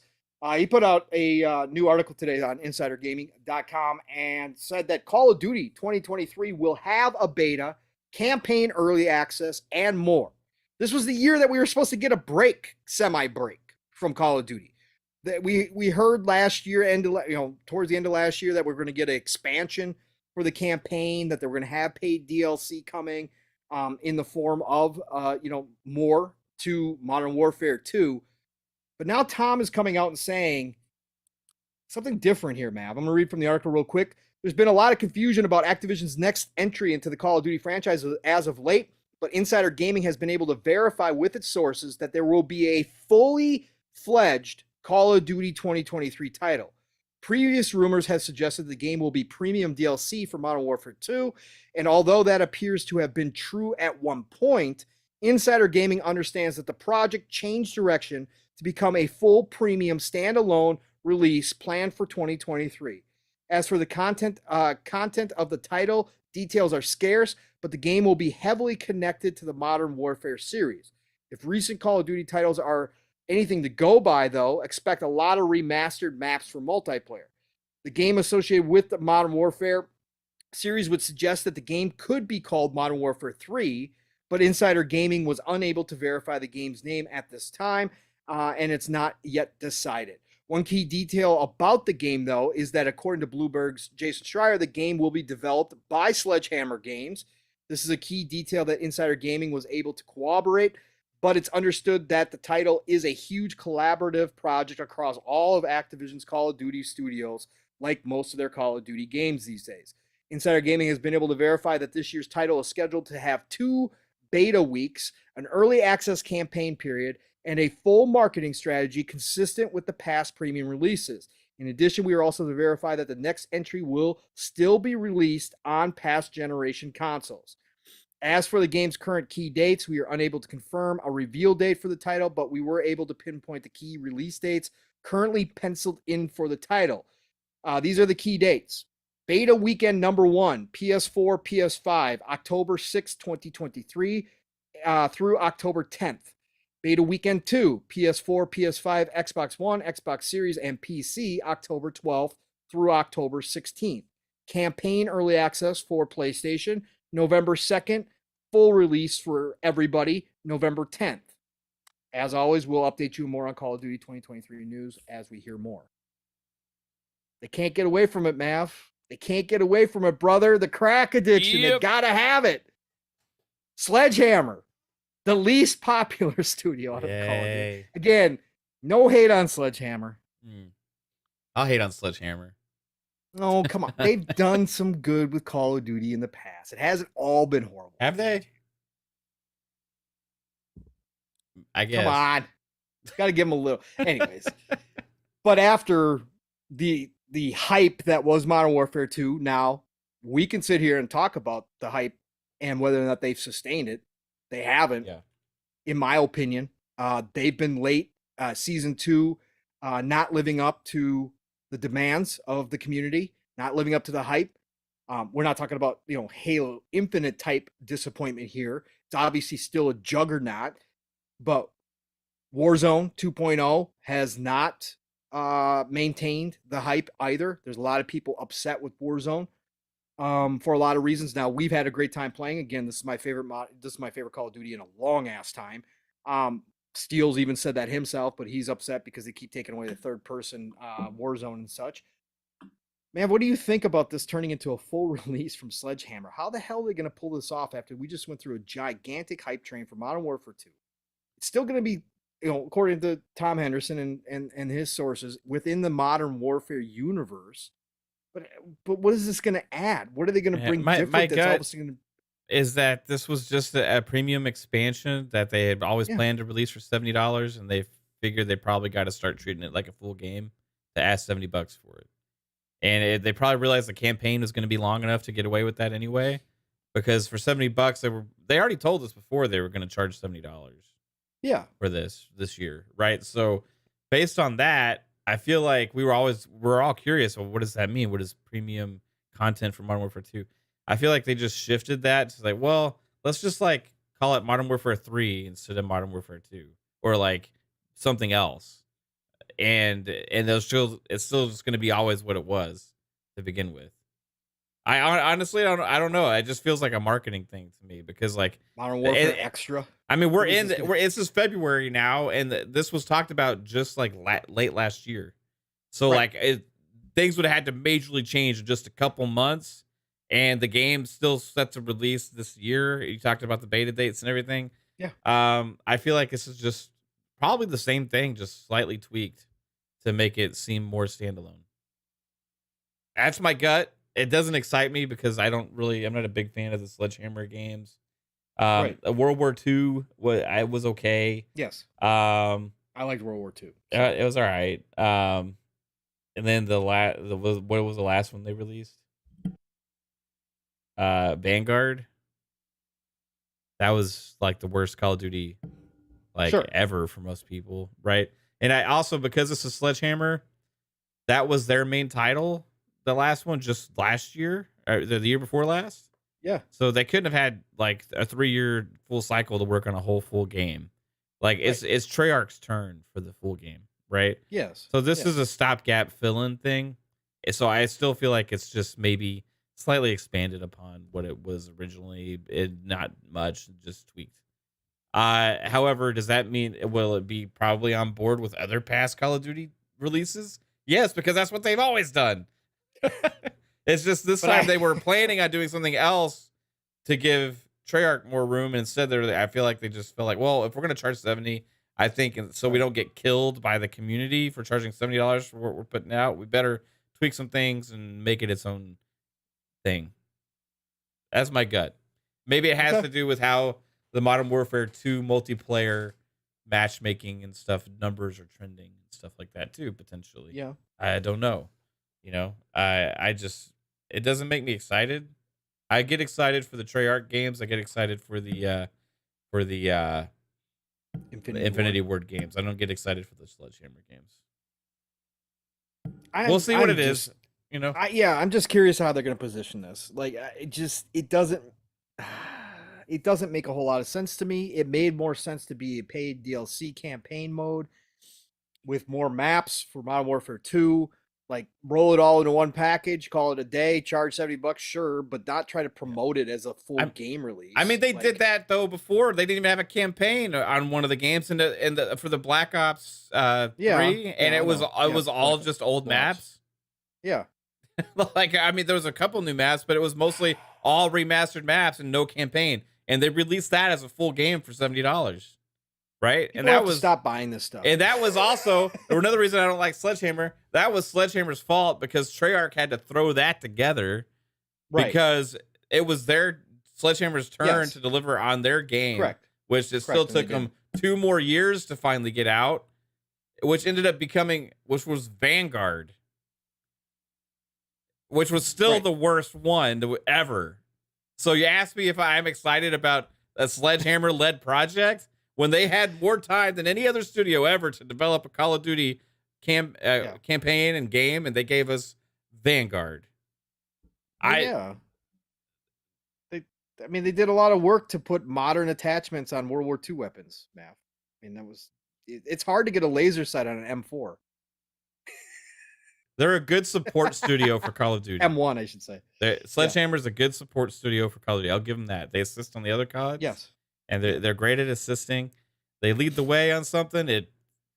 He put out a new article today on InsiderGaming.com and said that Call of Duty 2023 will have a beta, campaign early access, and more. This was the year that we were supposed to get a break, semi-break from Call of Duty. That we heard last year, towards the end of last year, that we're going to get an expansion for the campaign, that they were going to have paid DLC coming in the form of more to Modern Warfare 2. But now Tom is coming out and saying something different here, Mav. I'm going to read from the article real quick. There's been a lot of confusion about Activision's next entry into the Call of Duty franchise as of late, but Insider Gaming has been able to verify with its sources that there will be a fully fledged Call of Duty 2023 title. Previous rumors have suggested the game will be premium DLC for Modern Warfare 2, and although that appears to have been true at one point, Insider Gaming understands that the project changed direction to become a full premium standalone release planned for 2023. As for the content of the title, details are scarce, but the game will be heavily connected to the Modern Warfare series. If recent Call of Duty titles are anything to go by, though, expect a lot of remastered maps for multiplayer. The game associated with the Modern Warfare series would suggest that the game could be called Modern Warfare 3, but Insider Gaming was unable to verify the game's name at this time, and it's not yet decided. One key detail about the game, though, is that according to Bloomberg's Jason Schreier, the game will be developed by Sledgehammer Games. This is a key detail that Insider Gaming was able to corroborate, but it's understood that the title is a huge collaborative project across all of Activision's Call of Duty studios, like most of their Call of Duty games these days. Insider Gaming has been able to verify that this year's title is scheduled to have 2 beta weeks, an early access campaign period, and a full marketing strategy consistent with the past premium releases. In addition, we are also to verify that the next entry will still be released on past generation consoles. As for the game's current key dates, we are unable to confirm a reveal date for the title, but we were able to pinpoint the key release dates currently penciled in for the title. These are the key dates. Beta weekend number 1, PS4, PS5, October 6, 2023 through October 10th. Beta Weekend 2, PS4, PS5, Xbox One, Xbox Series, and PC, October 12th through October 16th. Campaign Early Access for PlayStation, November 2nd. Full release for everybody, November 10th. As always, we'll update you more on Call of Duty 2023 news as we hear more. They can't get away from it, Mav. They can't get away from it, brother. The crack addiction. Yep. They gotta have it. Sledgehammer. The least popular studio out of Call of Duty. Again, no hate on Sledgehammer. I'll hate on Sledgehammer. Oh, come on. They've done some good with Call of Duty in the past. It hasn't all been horrible. Have they? I guess. Come on. Got to give them a little. Anyways. But after the hype that was Modern Warfare 2, now we can sit here and talk about the hype and whether or not they've sustained it. They haven't, in my opinion. They've been late. Season 2, not living up to the demands of the community, not living up to the hype. We're not talking about Halo Infinite type disappointment here. It's obviously still a juggernaut, but Warzone 2.0 has not maintained the hype either. There's a lot of people upset with Warzone. For a lot of reasons. Now, we've had a great time playing. Again, this is my favorite Call of Duty in a long ass time. Steele's even said that himself, but he's upset because they keep taking away the third person Warzone and such. Man, what do you think about this turning into a full release from Sledgehammer? How the hell are they going to pull this off after we just went through a gigantic hype train for Modern Warfare 2? It's still going to be, according to Tom Henderson and his sources, within the Modern Warfare universe. But what is this going to add? What are they going to bring different? My gut is that this was just a premium expansion that they had always planned to release for $70, and they figured they probably got to start treating it like a full game to ask $70 for it. And they probably realized the campaign was going to be long enough to get away with that anyway, because for $70 they already told us before they were going to charge $70. Yeah, for this year, right? So based on that, I feel like we're all curious. Well, what does that mean? What is premium content for Modern Warfare 2? I feel like they just shifted that to like, well, let's just like call it Modern Warfare 3 instead of Modern Warfare 2, or like something else. And it's still just going to be always what it was to begin with. I honestly don't know. It just feels like a marketing thing to me because like Modern Warfare Extra. I mean, it's just February now, and this was talked about just like late last year. So like things would have had to majorly change in just a couple months, and the game's still set to release this year. You talked about the beta dates and everything. Yeah. I feel like this is just probably the same thing, just slightly tweaked to make it seem more standalone. That's my gut. It doesn't excite me because I'm not a big fan of the Sledgehammer games. World War II was okay. Yes. I liked World War II. So. It was all right. And then what was the last one they released? Vanguard. That was like the worst Call of Duty ever for most people, right? And I also, because it's a Sledgehammer, that was their main title. The last one just last year, or the year before last. Yeah. So they couldn't have had like a 3-year full cycle to work on a whole full game. Like it's Treyarch's turn for the full game, right? Yes. So this is a stopgap fill-in thing. So I still feel like it's just maybe slightly expanded upon what it was originally. Not much, just tweaked. However, does that mean will it be probably on board with other past Call of Duty releases? Yes, because that's what they've always done. It's just this time they were planning on doing something else to give Treyarch more room. And instead, I feel like they just feel like, well, if we're going to charge $70, I think, so we don't get killed by the community for charging $70 for what we're putting out, we better tweak some things and make it its own thing. That's my gut. Maybe it has to do with how the Modern Warfare 2 multiplayer matchmaking and stuff, numbers are trending and stuff like that too, potentially. Yeah. I don't know. You know, I just, it doesn't make me excited. I get excited for the Treyarch games. I get excited for the Infinity Ward games. I don't get excited for the Sledgehammer games. We'll see what it is. You know, I'm just curious how they're going to position this. Like, it doesn't make a whole lot of sense to me. It made more sense to be a paid DLC campaign mode with more maps for Modern Warfare 2. Like, roll it all into one package, call it a day, charge $70, sure, but not try to promote it as a full game release. I mean, they did that though before. They didn't even have a campaign on one of the games for the Black Ops 3, and it was all just old maps. Yeah. Like, I mean, there was a couple new maps, but it was mostly all remastered maps and no campaign. And they released that as a full game for $70. Right? People and that was stop buying this stuff. And that was also another reason I don't like Sledgehammer. That was Sledgehammer's fault because Treyarch had to throw that together because it was their Sledgehammer's turn to deliver on their game. Correct. Which it still took them 2 more years to finally get out, which ended up which was Vanguard, which was still the worst one ever. So you asked me if I'm excited about a Sledgehammer-led project when they had more time than any other studio ever to develop a Call of Duty campaign and game, and they gave us Vanguard. They did a lot of work to put modern attachments on World War II weapons, Matt. I mean, it's hard to get a laser sight on an M4. They're a good support studio for Call of Duty. M1, I should say. Sledgehammer's a good support studio for Call of Duty. I'll give them that. They assist on the other CODs. Yes. And they're great at assisting. They lead the way on something.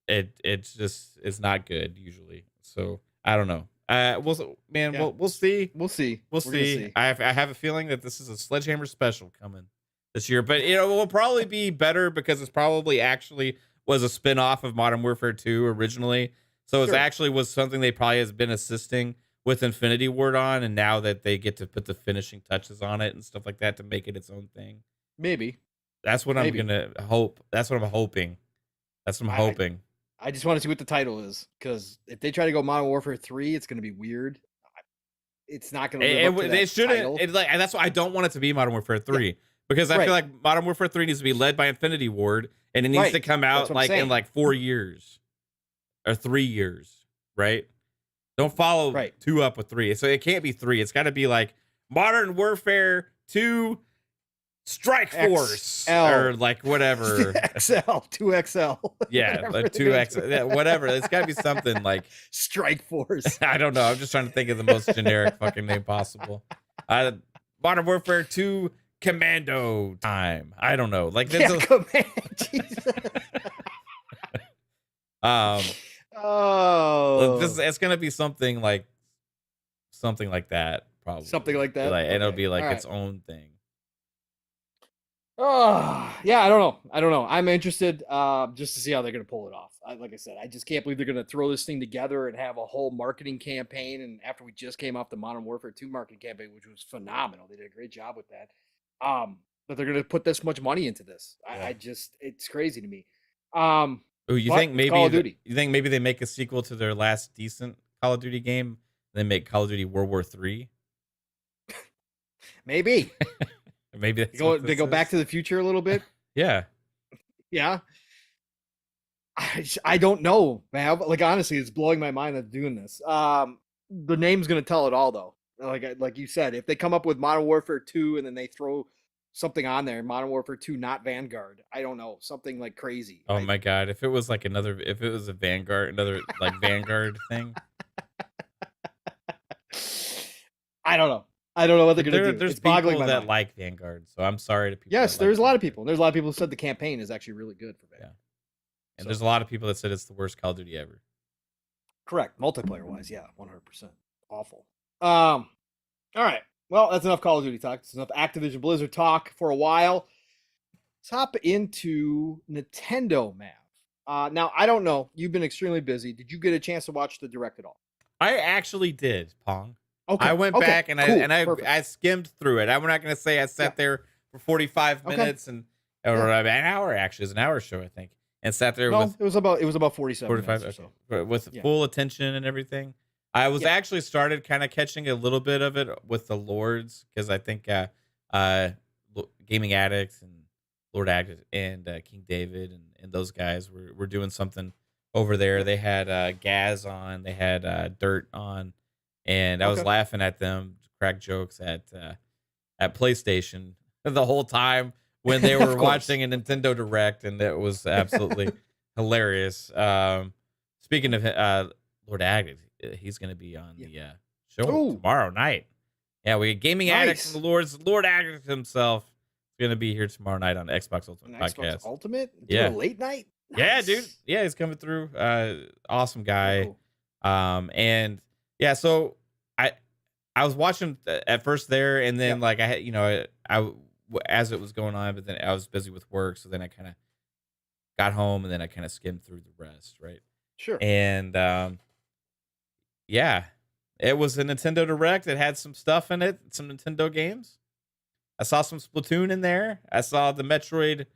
It's just it's not good usually. So I don't know. We'll see. We'll see. I have a feeling that this is a Sledgehammer special coming this year, but it will probably be better because it's probably actually was a spin-off of Modern Warfare 2 originally. So it actually was something they probably has been assisting with Infinity Ward on, and now that they get to put the finishing touches on it and stuff like that to make it its own thing. Maybe. That's what I'm gonna hope. That's what I'm hoping. I just want to see what the title is, because if they try to go Modern Warfare 3, it's gonna be weird. It's not gonna. They shouldn't. That's why I don't want it to be Modern Warfare 3 because I feel like Modern Warfare 3 needs to be led by Infinity Ward, and it needs to come out in 4 years or 3 years, right? Don't follow 2 up with 3. So it can't be 3. It's got to be like Modern Warfare 2. Strike Force or whatever. XL, 2XL. Yeah, like 2X, whatever. It's got to be something like Strike Force. I don't know. I'm just trying to think of the most generic fucking name possible. Modern Warfare 2 Commando Time. I don't know. Like this it's gonna be something like that probably. Something like that. And it'll be its own thing. Oh, yeah, I don't know. I'm interested just to see how they're going to pull it off. Like I said, I just can't believe they're going to throw this thing together and have a whole marketing campaign. And after we just came off the Modern Warfare 2 marketing campaign, which was phenomenal. They did a great job with that. But they're going to put this much money into this. It's crazy to me. You think maybe they make a sequel to their last decent Call of Duty game? They make Call of Duty World War 3? Maybe. Maybe they go back to the future a little bit. Yeah. I don't know, man. Like, honestly, it's blowing my mind that doing this. The name's gonna tell it all, though. Like you said, if they come up with Modern Warfare 2 and then they throw something on there, Modern Warfare 2, not Vanguard. I don't know, something like crazy. Oh my god, if it was like if it was a Vanguard, another like Vanguard thing. I don't know. I don't know what they're gonna do. There's it's boggling people my that mind. like Vanguard, so I'm sorry to people. Yes, that there's like a lot of Vanguard. people. There's a lot of people who said the campaign is actually really good for Vanguard. Yeah. And there's a lot of people that said it's the worst Call of Duty ever. Correct. Multiplayer wise, yeah, 100%. Awful. All right. Well, that's enough Call of Duty talk. That's enough Activision Blizzard talk for a while. Let's hop into Nintendo, Mav. Now, I don't know. You've been extremely busy. Did you get a chance to watch the Direct at all? I actually did, Pong. Okay. I went back and cool. I skimmed through it. I'm not going to say I sat there for 45 minutes or an hour. Actually, it was an hour show, I think, and sat there. No, it was about 47 45 minutes or so. But with full attention and everything. I was actually started kind of catching a little bit of it with the Lords because I think Gaming Addicts and Lord Addict and King David and those guys were doing something over there. They had Gaz on, they had Dirt on, and I was laughing at them, crack jokes at PlayStation the whole time when they were watching a Nintendo Direct, and it was absolutely hilarious. Speaking of Lord Addict, he's going to be on the show tomorrow night. Yeah, we got Gaming Addicts and the Lord Addict himself is going to be here tomorrow night on Xbox Ultimate Podcast. Xbox Ultimate? Yeah. Late night? Nice. Yeah, dude. Yeah, he's coming through. Awesome guy. Cool. And yeah, so I was watching at first there, and then like I had, I as it was going on, but then I was busy with work, so then I kind of got home, and then I kind of skimmed through the rest, right? Sure. And yeah, it was a Nintendo Direct. It had some stuff in it, some Nintendo games. I saw some Splatoon in there. I saw the Metroid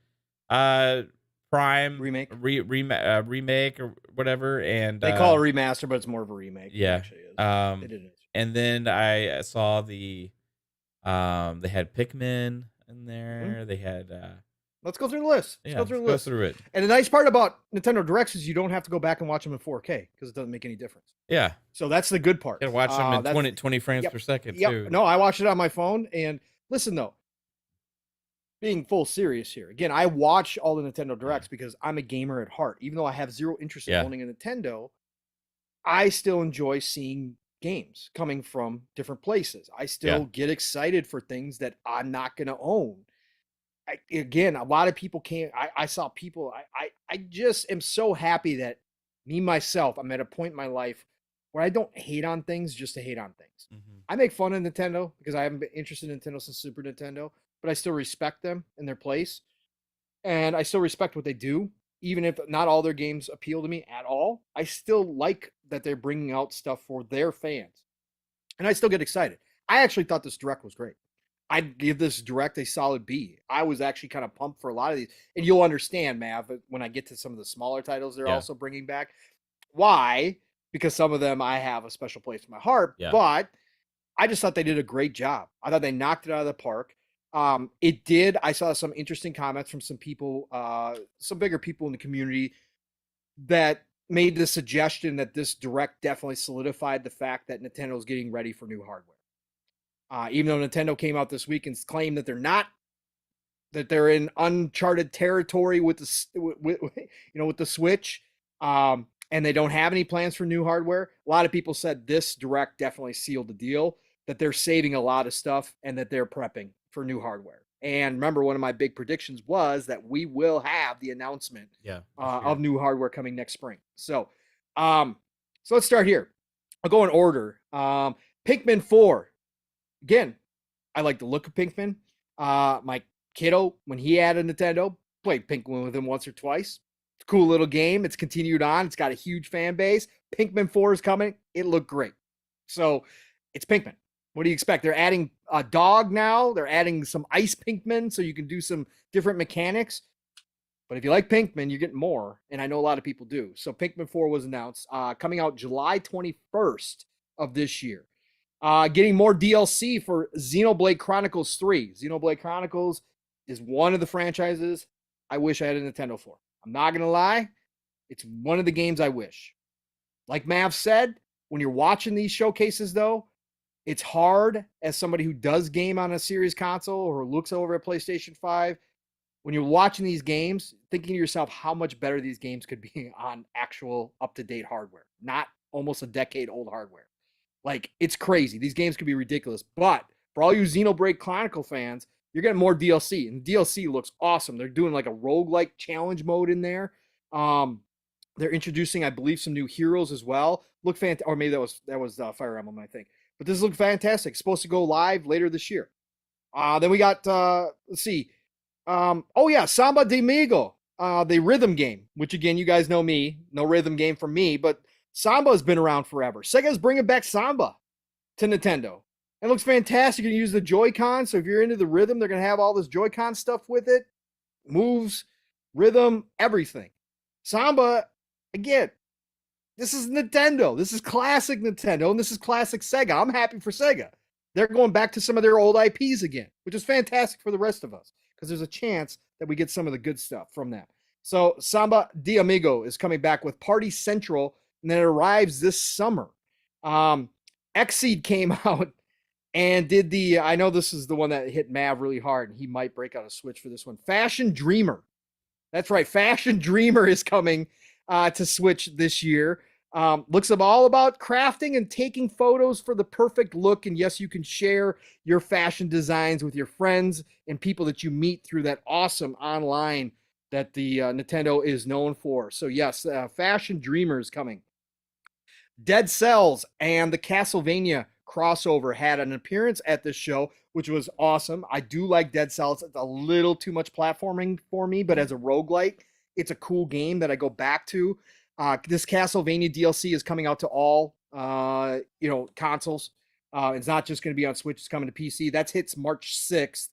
Prime remake, remake or whatever, and they call it remaster, but it's more of a remake. Yeah, actually is. It is. And then I saw the they had Pikmin in there. Mm-hmm. They had. Let's go through the list. Go through it. And the nice part about Nintendo Directs is you don't have to go back and watch them in 4K because it doesn't make any difference. Yeah. So that's the good part. You gotta watch them in 20 frames per second too. No, I watched it on my phone. And listen though, being full serious here. Again, I watch all the Nintendo Directs because I'm a gamer at heart. Even though I have zero interest in owning a Nintendo, I still enjoy seeing games coming from different places. I still get excited for things that I'm not going to own. Again, a lot of people can't. I saw people. I just am so happy that me myself, I'm at a point in my life where I don't hate on things just to hate on things. Mm-hmm. I make fun of Nintendo because I haven't been interested in Nintendo since Super Nintendo, but I still respect them in their place, and I still respect what they do, even if not all their games appeal to me at all. I still like that they're bringing out stuff for their fans, and I still get excited. I actually thought this Direct was great. I'd give this Direct a solid B. I was actually kind of pumped for a lot of these. And you'll understand, Mav, when I get to some of the smaller titles they're also bringing back. Why? Because some of them I have a special place in my heart. Yeah. But I just thought they did a great job. I thought they knocked it out of the park. It did. I saw some interesting comments from some people, some bigger people in the community that made the suggestion that this Direct definitely solidified the fact that Nintendo is getting ready for new hardware. Even though Nintendo came out this week and claimed that they're not, that they're in uncharted territory with the Switch, and they don't have any plans for new hardware. A lot of people said this Direct definitely sealed the deal, that they're saving a lot of stuff and that they're prepping for new hardware. And remember, one of my big predictions was that we will have the announcement of new hardware coming next spring. So let's start here. I'll go in order. Pikmin 4. Again, I like the look of Pikmin. My kiddo, when he had a Nintendo, played Pikmin with him once or twice. It's a cool little game. It's continued on. It's got a huge fan base. Pikmin 4 is coming. It looked great. So it's Pikmin. What do you expect? They're adding a dog now. They're adding some ice Pikmin so you can do some different mechanics. But if you like Pikmin, you're getting more. And I know a lot of people do. So Pikmin 4 was announced coming out July 21st of this year. Getting more DLC for Xenoblade Chronicles 3. Xenoblade Chronicles is one of the franchises I wish I had a Nintendo for. I'm not going to lie. It's one of the games I wish. Like Mav said, when you're watching these showcases, though, it's hard as somebody who does game on a series console or looks over at PlayStation 5. When you're watching these games, thinking to yourself how much better these games could be on actual up-to-date hardware, not almost a decade-old hardware. Like, it's crazy. These games could be ridiculous. But for all you Xenoblade Chronicle fans, you're getting more DLC, and DLC looks awesome. They're doing like a roguelike challenge mode in there. They're introducing, I believe, some new heroes as well. Look fantastic, or maybe that was Fire Emblem, I think. But this looks fantastic. It's supposed to go live later this year. Then we got let's see. Samba de Migo, the rhythm game, which again, you guys know me, no rhythm game for me, but Samba has been around forever. Sega's bringing back Samba to Nintendo. It looks fantastic. You can use the Joy-Con, so if you're into the rhythm, they're going to have all this Joy-Con stuff with it. Moves, rhythm, everything. Samba, again, this is Nintendo. This is classic Nintendo, and this is classic Sega. I'm happy for Sega. They're going back to some of their old IPs again, which is fantastic for the rest of us, because there's a chance that we get some of the good stuff from that. So Samba de Amigo is coming back with Party Central, and then it arrives this summer. Xseed came out and did I know this is the one that hit Mav really hard, and he might break out a Switch for this one. Fashion Dreamer. That's right. Fashion Dreamer is coming to Switch this year. Looks all about crafting and taking photos for the perfect look. And yes, you can share your fashion designs with your friends and people that you meet through that awesome online that the Nintendo is known for. So yes, Fashion Dreamer is coming. Dead Cells and the Castlevania crossover had an appearance at this show, which was awesome. I do like Dead Cells. It's a little too much platforming for me, but as a roguelike, it's a cool game that I go back to. This Castlevania DLC is coming out to all, consoles. It's not just going to be on Switch. It's coming to PC. That hits March 6th.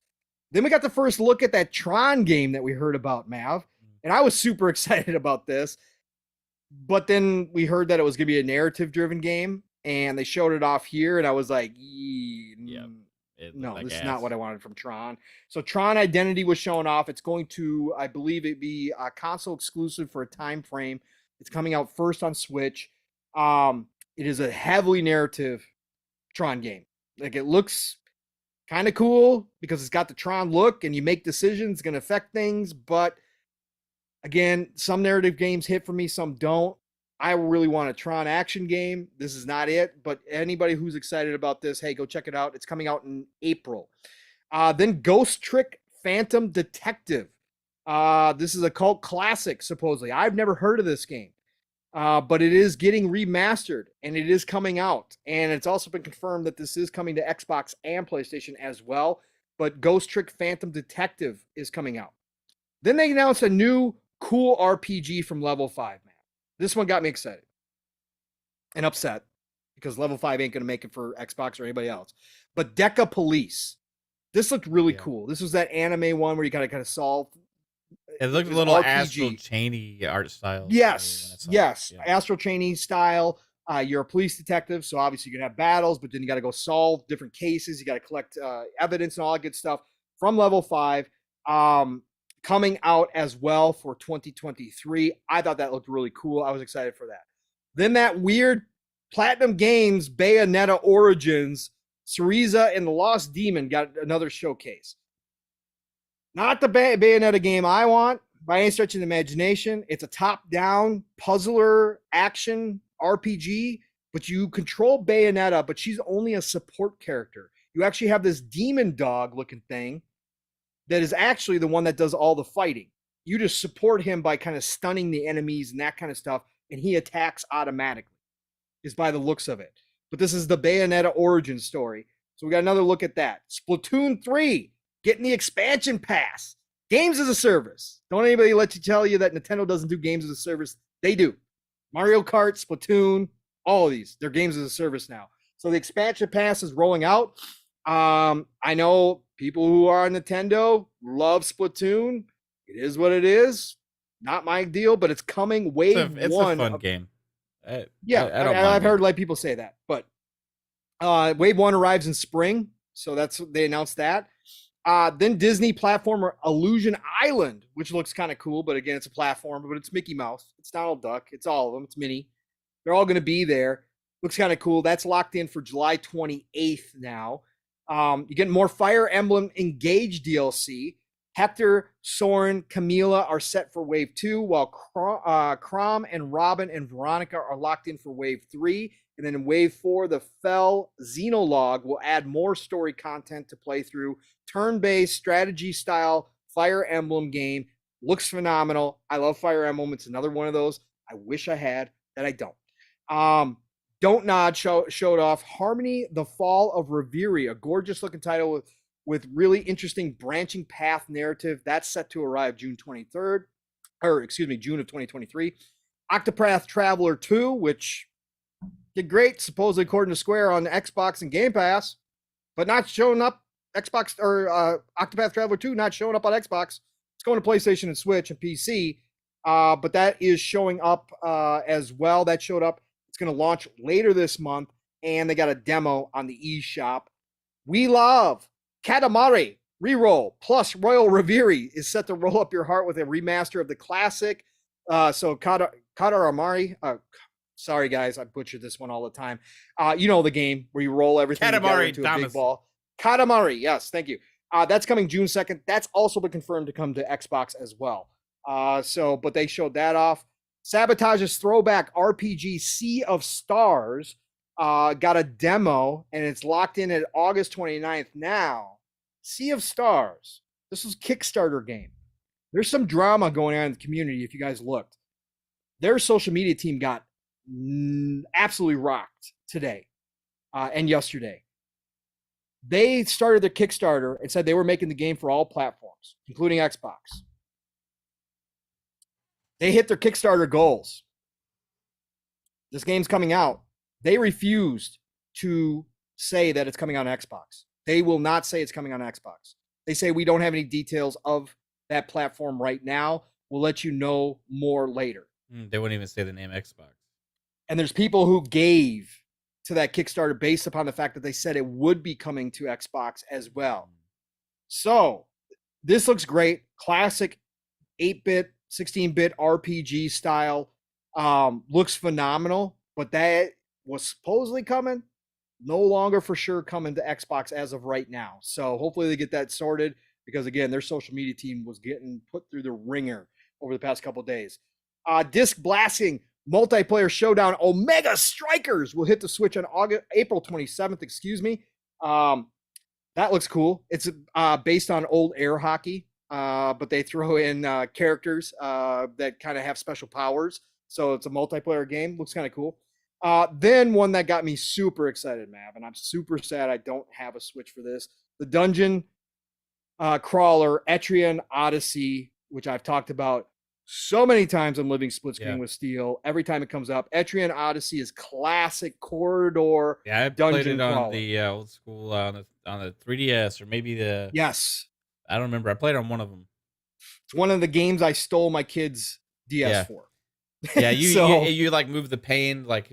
Then we got the first look at that Tron game that we heard about, Mav. And I was super excited about this. But then we heard that it was going to be a narrative-driven game. And they showed it off here. And I was like, no, this is not what I wanted from Tron. So Tron Identity was shown off. It's going to, I believe, it be a console exclusive for a time frame. It's coming out first on Switch. It is a heavily narrative Tron game. Like, it looks kind of cool because it's got the Tron look, and you make decisions, it's going to affect things. But again, some narrative games hit for me, some don't. I really want a Tron action game. This is not it, but anybody who's excited about this, hey, go check it out. It's coming out in April. Then Ghost Trick Phantom Detective. This is a cult classic, supposedly. I've never heard of this game, but it is getting remastered, and it is coming out. And it's also been confirmed that this is coming to Xbox and PlayStation as well. But Ghost Trick Phantom Detective is coming out. Then they announced a new cool RPG from Level 5, man. This one got me excited and upset because Level 5 ain't going to make it for Xbox or anybody else. But Deca Police. This looked really cool. This was that anime one where you got to kind of solve. It looked a little RPG. Astral Chainy art style. Yes. Yeah. Astral Chainy style. You're a police detective, so obviously you can have battles, but then you got to go solve different cases. You got to collect evidence and all that good stuff from Level 5. Coming out as well for 2023. I thought that looked really cool. I was excited for that. Then that weird Platinum Games Bayonetta Origins, Cereza and the Lost Demon got another showcase. Not the Bayonetta game I want by any stretch of the imagination. It's a top-down puzzler action RPG, but you control Bayonetta, but she's only a support character. You actually have this demon dog looking thing that is actually the one that does all the fighting. You just support him by kind of stunning the enemies and that kind of stuff, and he attacks automatically, is by the looks of it. But this is the Bayonetta origin story. So we got another look at that. Splatoon 3, getting the expansion pass. Games as a service. Don't anybody let you tell you that Nintendo doesn't do games as a service. They do. Mario Kart, Splatoon, all of these. They're games as a service now. So the expansion pass is rolling out. I know people who are on Nintendo love Splatoon. It is what it is. Not my deal, but it's coming. Wave one. It's a fun game. I've heard like people say that. But Wave 1 arrives in spring, so they announced that. Then Disney platformer Illusion Island, which looks kind of cool, but again, it's a platform, but it's Mickey Mouse. It's Donald Duck. It's all of them. It's Minnie. They're all going to be there. Looks kind of cool. That's locked in for July 28th now. You get more Fire Emblem Engage DLC. Hector, Soren, Camila are set for Wave 2, while Crom and Robin and Veronica are locked in for Wave 3. And then in Wave 4, the Fell Xenologue will add more story content to play through. Turn-based, strategy-style Fire Emblem game. Looks phenomenal. I love Fire Emblem. It's another one of those I wish I had that I don't. Don't Nod showed off Harmony, The Fall of Reverie, a gorgeous-looking title with really interesting branching path narrative. That's set to arrive June of 2023. Octopath Traveler 2, which did great, supposedly according to Square, on Xbox and Game Pass, but not showing up. Octopath Traveler 2 not showing up on Xbox. It's going to PlayStation and Switch and PC, but that is showing up as well. That showed up. It's going to launch later this month, and they got a demo on the eShop. We Love Katamari Reroll plus Royal Reverie is set to roll up your heart with a remaster of the classic. So Katamari, sorry guys, I butchered this one all the time. You know the game where you roll everything together into a big ball. Katamari, yes, thank you. That's coming June 2nd. That's also been confirmed to come to Xbox as well. But they showed that off. Sabotage's throwback RPG Sea of Stars got a demo, and it's locked in at August 29th now. Sea of Stars. This was a Kickstarter game. There's some drama going on in the community if you guys looked. Their social media team got absolutely rocked today and yesterday. They started their Kickstarter and said they were making the game for all platforms, including Xbox. They hit their Kickstarter goals. This game's coming out. They refused to say that it's coming on Xbox. They will not say it's coming on Xbox. They say we don't have any details of that platform right now. We'll let you know more later. They wouldn't even say the name Xbox. And there's people who gave to that Kickstarter based upon the fact that they said it would be coming to Xbox as well. So this looks great. Classic 8-bit, 16-bit RPG style. Looks phenomenal, but that was supposedly coming. No longer for sure coming to Xbox as of right now. So hopefully they get that sorted because, again, their social media team was getting put through the ringer over the past couple of days. Disc Blasting Multiplayer Showdown Omega Strikers will hit the Switch on April 27th. That looks cool. It's based on old air hockey, but they throw in characters that kind of have special powers. So it's a multiplayer game. Looks kind of cool. Then one that got me super excited, Mav, and I'm super sad I don't have a Switch for this. The Dungeon Crawler Etrian Odyssey, which I've talked about so many times on Living Split Screen with Steel. Every time it comes up, Etrian Odyssey is classic corridor. Yeah, I played it on the old school on the 3DS or maybe the I don't remember. I played it on one of them. It's one of the games I stole my kids' DS for. Yeah, you like move the pane like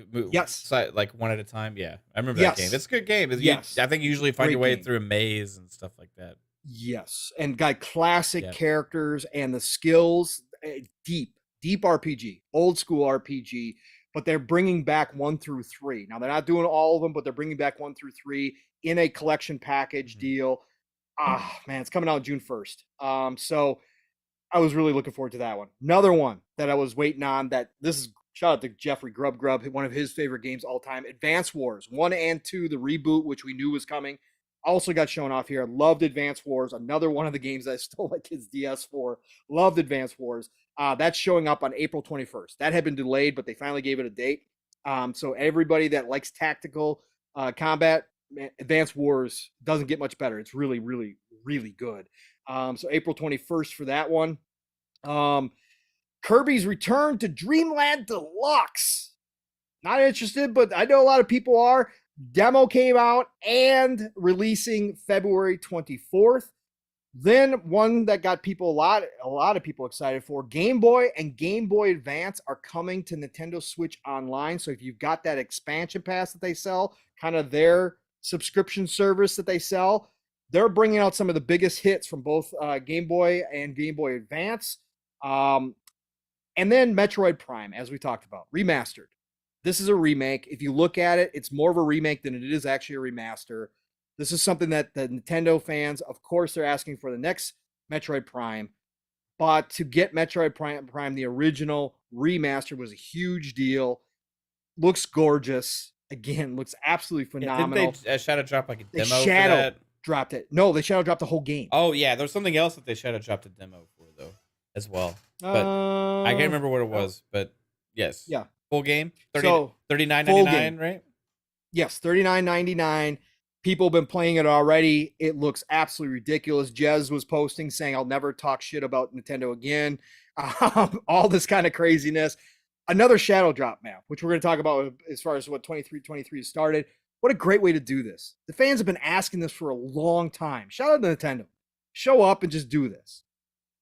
like one at a time. Yeah, I remember that game. It's a good game. I think you usually find your way through a maze and stuff like that. Yes, and got classic characters and the skills. Deep RPG, old school RPG, but they're bringing back 1 through 3. Now they're not doing all of them, but they're bringing back 1 through 3 in a collection package deal. Man, it's coming out June 1st. So I was really looking forward to that one. Another one that I was waiting on. This is shout out to Jeffrey Grub, one of his favorite games all time. Advance Wars 1 and 2, the reboot, which we knew was coming. Also got shown off here. Loved Advance Wars. Another one of the games I stole my kids' DS for. Loved Advance Wars. That's showing up on April 21st. That had been delayed, but they finally gave it a date. So everybody that likes tactical combat, Advance Wars doesn't get much better. It's really, really, really good. So April 21st for that one. Kirby's Return to Dreamland Deluxe. Not interested, but I know a lot of people are. Demo came out and releasing February 24th. Then one that got people a lot of people excited for, Game Boy and Game Boy Advance are coming to Nintendo Switch Online. So if you've got that expansion pass that they sell, kind of their subscription service that they sell, they're bringing out some of the biggest hits from both Game Boy and Game Boy Advance. And then Metroid Prime, as we talked about, remastered. This is a remake. If you look at it, it's more of a remake than it is actually a remaster. This is something that the Nintendo fans, of course, they're asking for the next Metroid Prime. But to get Metroid Prime, the original remaster, was a huge deal. Looks gorgeous. Again, looks absolutely phenomenal. Didn't they shadow drop like a demo for that? Dropped it. No, they shadow dropped the whole game. Oh, yeah. There's something else that they shadow dropped a demo for, though, as well. But I can't remember what it was. But yes. Yeah. Full game? $39.99, right? Yes, $39.99. People have been playing it already. It looks absolutely ridiculous. Jez was posting saying, I'll never talk shit about Nintendo again. All this kind of craziness. Another shadow drop map, which we're going to talk about as far as what 23 started. What a great way to do this. The fans have been asking this for a long time. Shout out to Nintendo. Show up and just do this.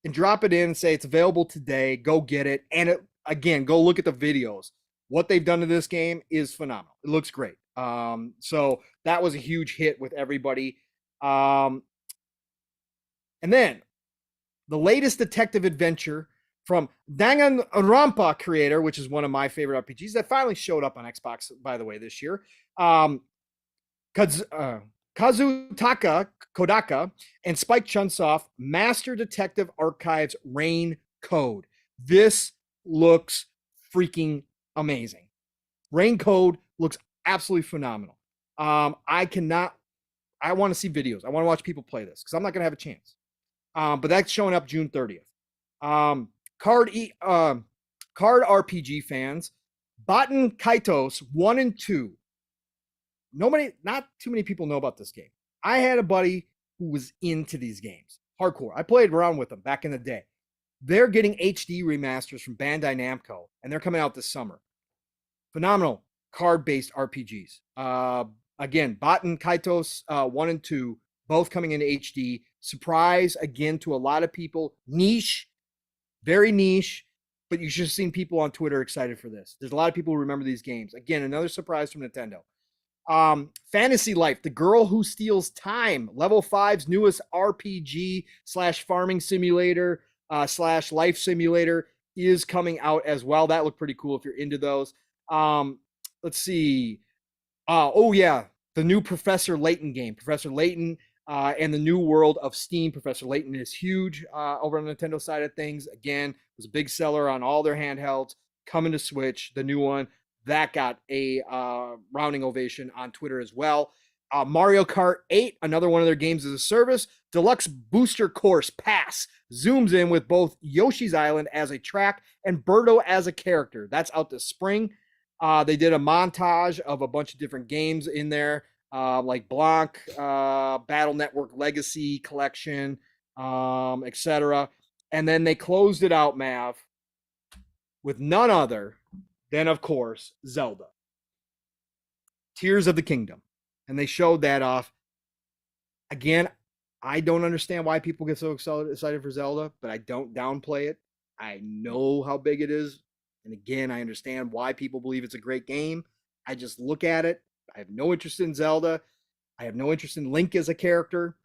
And drop it in and say it's available today. Go get it. And again, go look at the videos. What they've done to this game is phenomenal. It looks great. So that was a huge hit with everybody. And then the latest detective adventure from Danganronpa creator, which is one of my favorite RPGs that finally showed up on Xbox, by the way, this year. Kazutaka Kodaka and Spike Chunsoft, Master Detective Archives Rain Code. This looks freaking amazing. Rain Code looks absolutely phenomenal. I want to see videos. I want to watch people play this because I'm not going to have a chance. But that's showing up June 30th. Card RPG fans, Baten Kaitos 1 and 2. Not too many people know about this game. I had a buddy who was into these games, hardcore. I played around with them back in the day. They're getting HD remasters from Bandai Namco, and they're coming out this summer. Phenomenal card-based RPGs. Again, Baten Kaitos 1 and 2, both coming in HD. Surprise, again, to a lot of people. Niche, very niche, but you should have seen people on Twitter excited for this. There's a lot of people who remember these games. Again, another surprise from Nintendo. Fantasy Life, The Girl Who Steals Time, Level 5's newest RPG / farming simulator / life simulator is coming out as well. That looked pretty cool if you're into those. Let's see. The new Professor Layton game. Professor Layton and the new world of Steam. Professor Layton is huge over on the Nintendo side of things. Again, was a big seller on all their handhelds. Coming to Switch, the new one. That got a rounding ovation on Twitter as well. Mario Kart 8, another one of their games as a service. Deluxe Booster Course Pass zooms in with both Yoshi's Island as a track and Birdo as a character. That's out this spring. They did a montage of a bunch of different games in there, like Blanc, Battle Network Legacy Collection, etc. And then they closed it out, Mav, with none other than, of course, Zelda. Tears of the Kingdom. And they showed that off. Again, I don't understand why people get so excited for Zelda, but I don't downplay it. I know how big it is. And again, I understand why people believe it's a great game. I just look at it. I have no interest in Zelda. I have no interest in Link as a character.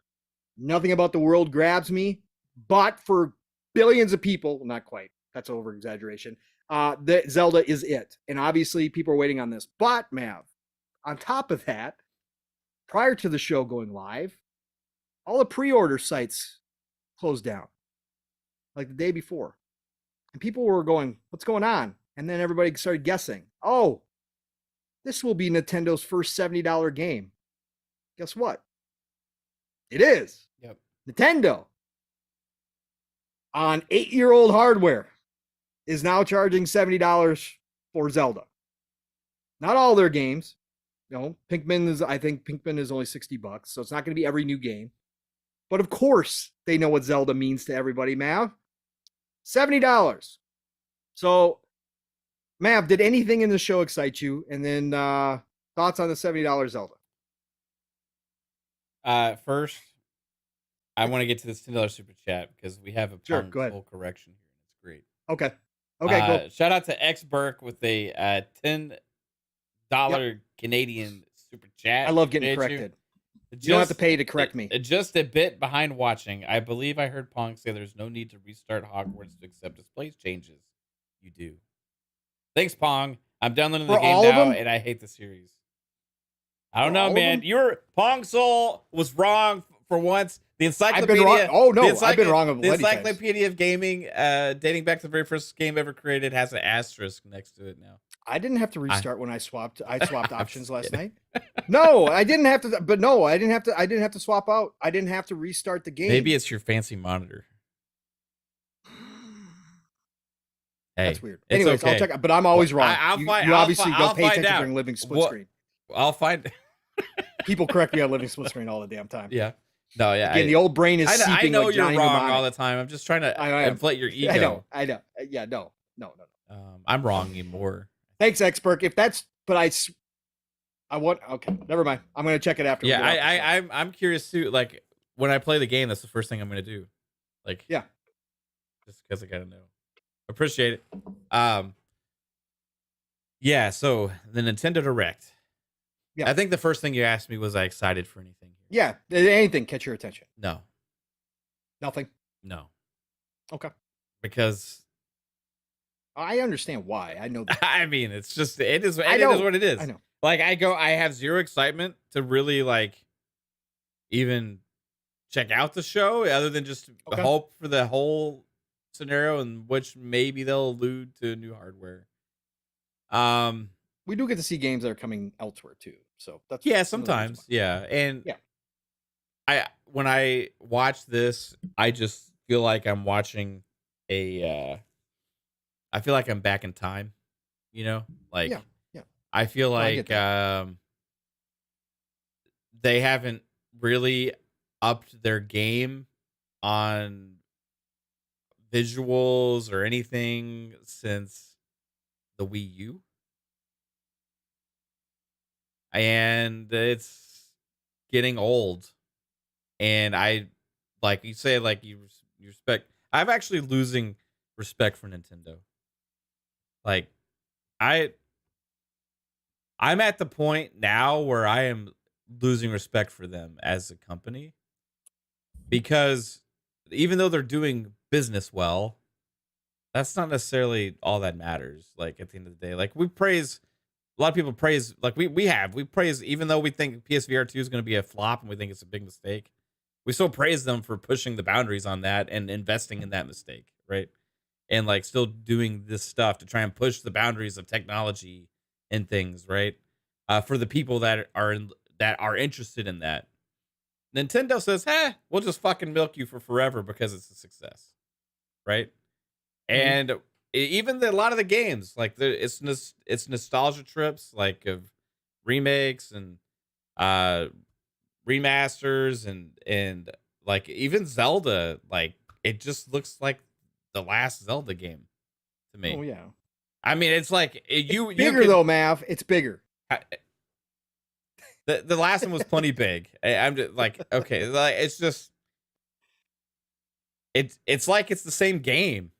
Nothing about the world grabs me. But for billions of people, not quite, that's over exaggeration, that Zelda is it. And obviously people are waiting on this. But Mav, on top of that, prior to the show going live, all the pre-order sites closed down like the day before. And people were going, what's going on? And then everybody started guessing, oh, this will be Nintendo's first $70 game. Guess what? It is. Yep. Nintendo on 8-year-old hardware is now charging $70 for Zelda. Not all their games. I think Pikmin is only $60, so it's not going to be every new game. But of course, they know what Zelda means to everybody, Mav. $70. So, Mav, did anything in the show excite you? And then thoughts on the $70 Zelda? First, I want to get to this $10 super chat because we have a full correction here. It's great. Okay, cool. Shout out to X Burke with a $10 Canadian super chat. I love getting corrected. You don't have to pay to correct me. Just a bit behind watching. I believe I heard Pong say there's no need to restart Hogwarts to accept display changes. You do. Thanks, Pong. I'm downloading the game now, and I hate the series. I don't know, man. Your Pong Soul was wrong for once. The encyclopedia. I've been wrong. Oh no, I've been wrong. The Encyclopedia of Gaming, dating back to the very first game ever created, has an asterisk next to it now. I didn't have to restart when I swapped. I swapped options last night. No, I didn't have to. But no, I didn't have to. I didn't have to swap out. I didn't have to restart the game. Maybe it's your fancy monitor. Hey, that's weird. Anyways, okay. I'll check. But I'm always wrong. You obviously don't pay attention during living split screen. I'll find. People correct me on living split screen all the damn time. Yeah. No, yeah. Again, the old brain is seeping. I know like you're Johnny wrong Mnemonic. all the time. I'm just trying to inflate your ego. I know. Yeah, no. I'm wrong anymore. Thanks, Expert. If that's, but I want. Okay, never mind. I'm gonna check it after. Yeah, I'm curious too. Like when I play the game, that's the first thing I'm gonna do. Like, yeah, just because I gotta know. Appreciate it. Yeah. So the Nintendo Direct. Yeah, I think the first thing you asked me was I excited for anything. Yeah, anything catch your attention? No. Nothing. No. Okay. Because I understand why. I know that. I mean, it's just it is what it is. I know. Like I have zero excitement to really like even check out the show other than just hope for the whole scenario in which maybe they'll allude to new hardware. We do get to see games that are coming elsewhere too. So that's sometimes. Yeah. And yeah. When I watch this, I just feel like I'm watching I feel like I'm back in time, you know? Like I feel like they haven't really upped their game on visuals or anything since the Wii U. And it's getting old. And I, like you say, like you respect. I'm actually losing respect for Nintendo. Like, I'm at the point now where I am losing respect for them as a company. Because even though they're doing business well, that's not necessarily all that matters. Like, at the end of the day, like, a lot of people praise, like we praise, even though we think PSVR 2 is going to be a flop and we think it's a big mistake, we still praise them for pushing the boundaries on that and investing in that mistake, right? And like still doing this stuff to try and push the boundaries of technology and things, right? For the people that are interested in that. Nintendo says, we'll just fucking milk you for forever because it's a success, right? Mm-hmm. And even a lot of the games, like it's nostalgia trips, like of remakes and remasters and like even Zelda, like it just looks like the last Zelda game to me. Oh yeah. I mean, it's like it's bigger though, Mav. It's bigger. The last one was plenty big. I'm just like, okay, like it's just it's like it's the same game.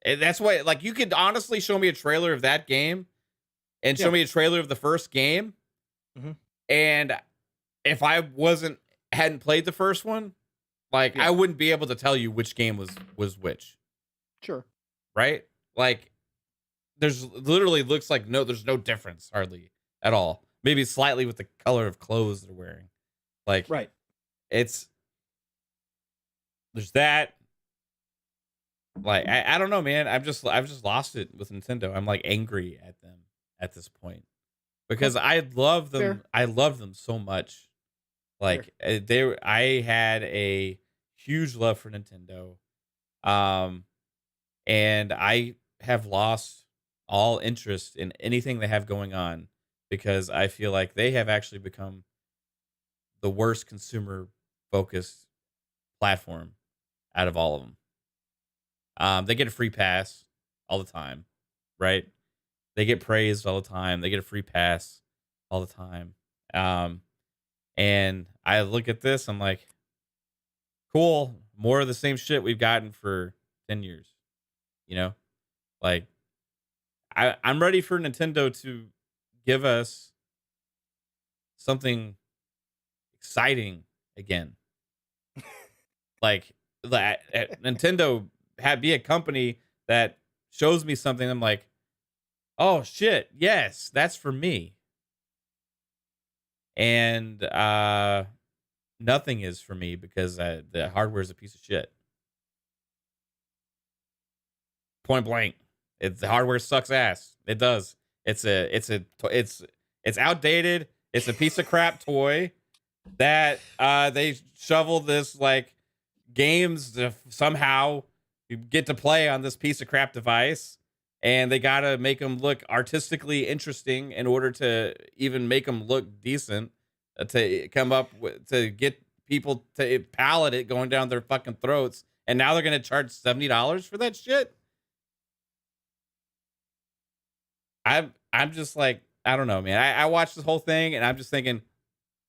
And that's why, like, you could honestly show me a trailer of that game and show me a trailer of the first game. Mm-hmm. And if I hadn't played the first one, like, I wouldn't be able to tell you which game was which. Sure. Right? Like, there's literally looks like there's no difference hardly at all. Maybe slightly with the color of clothes they're wearing. Like, right. There's that. Like, I don't know, man. I've just lost it with Nintendo. I'm like angry at them at this point because I love them. Fair. I love them so much. Like I had a huge love for Nintendo. And I have lost all interest in anything they have going on because I feel like they have actually become the worst consumer focused platform out of all of them. They get a free pass all the time, right? They get praised all the time. They get a free pass all the time. And I look at this, I'm like, cool, more of the same shit we've gotten for 10 years. You know? Like, I'm ready for Nintendo to give us something exciting again. Like Nintendo be a company that shows me something. I'm like, oh shit, yes, that's for me. And nothing is for me because the hardware is a piece of shit. Point blank, the hardware sucks ass. It does. It's outdated. It's a piece of crap toy that they shovel this like games to somehow you get to play on this piece of crap device, and they gotta make them look artistically interesting in order to even make them look decent, to come up with, to get people to palate it going down their fucking throats. And now they're gonna charge $70 for that shit. I'm just like, I don't know, man. I watched this whole thing and I'm just thinking,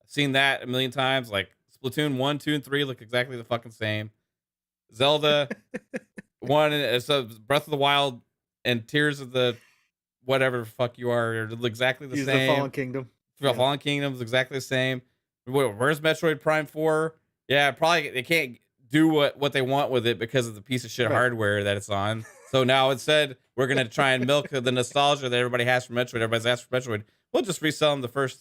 I've seen that a million times. Like Splatoon 1, 2, and 3 look exactly the fucking same. Zelda 1, so Breath of the Wild and Tears of the whatever the fuck you are exactly the same. The Fallen Kingdom. Fallen Kingdom is exactly the same. Where's Metroid Prime 4? Yeah, probably they can't do what they want with it because of the piece of shit hardware that it's on. So now instead, we're going to try and milk the nostalgia that everybody has for Metroid. Everybody's asked for Metroid. We'll just resell them the first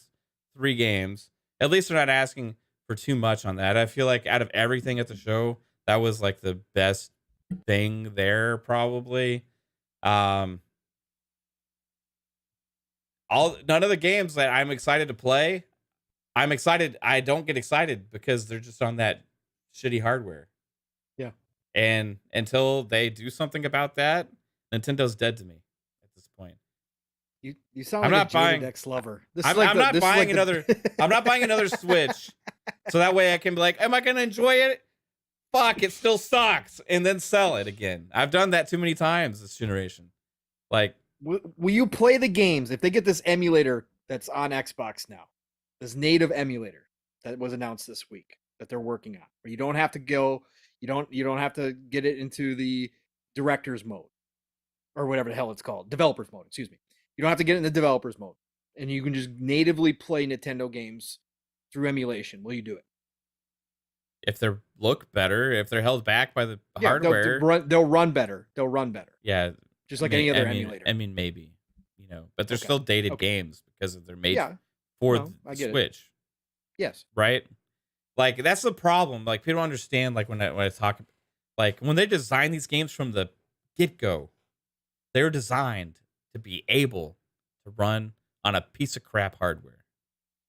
3 games. At least they're not asking for too much on that. I feel like out of everything at the show, that was like the best thing there, probably. None of the games that I'm excited to play, I'm excited. I don't get excited because they're just on that shitty hardware. Yeah. And until they do something about that, Nintendo's dead to me at this point. You sound like a Jigga J lover. I'm not buying another Switch. So that way I can be like, am I going to enjoy it? Fuck, it still sucks. And then sell it again. I've done that too many times this generation. Like, will you play the games if they get this emulator that's on Xbox now? This native emulator that was announced this week that they're working on, where you don't have to go, you don't have to get it into the director's mode or whatever the hell it's called, developer's mode. Excuse me. You don't have to get in the developer's mode, and you can just natively play Nintendo games through emulation. Will you do it? If they look better, if they're held back by the hardware, they'll run better. They'll run better. Yeah, just like any other emulator. I mean, maybe, but they're still dated games because they're made for the Switch. Yes, right. Like that's the problem. Like people don't understand. Like when I talk, like when they design these games from the get-go, they were designed to be able to run on a piece of crap hardware.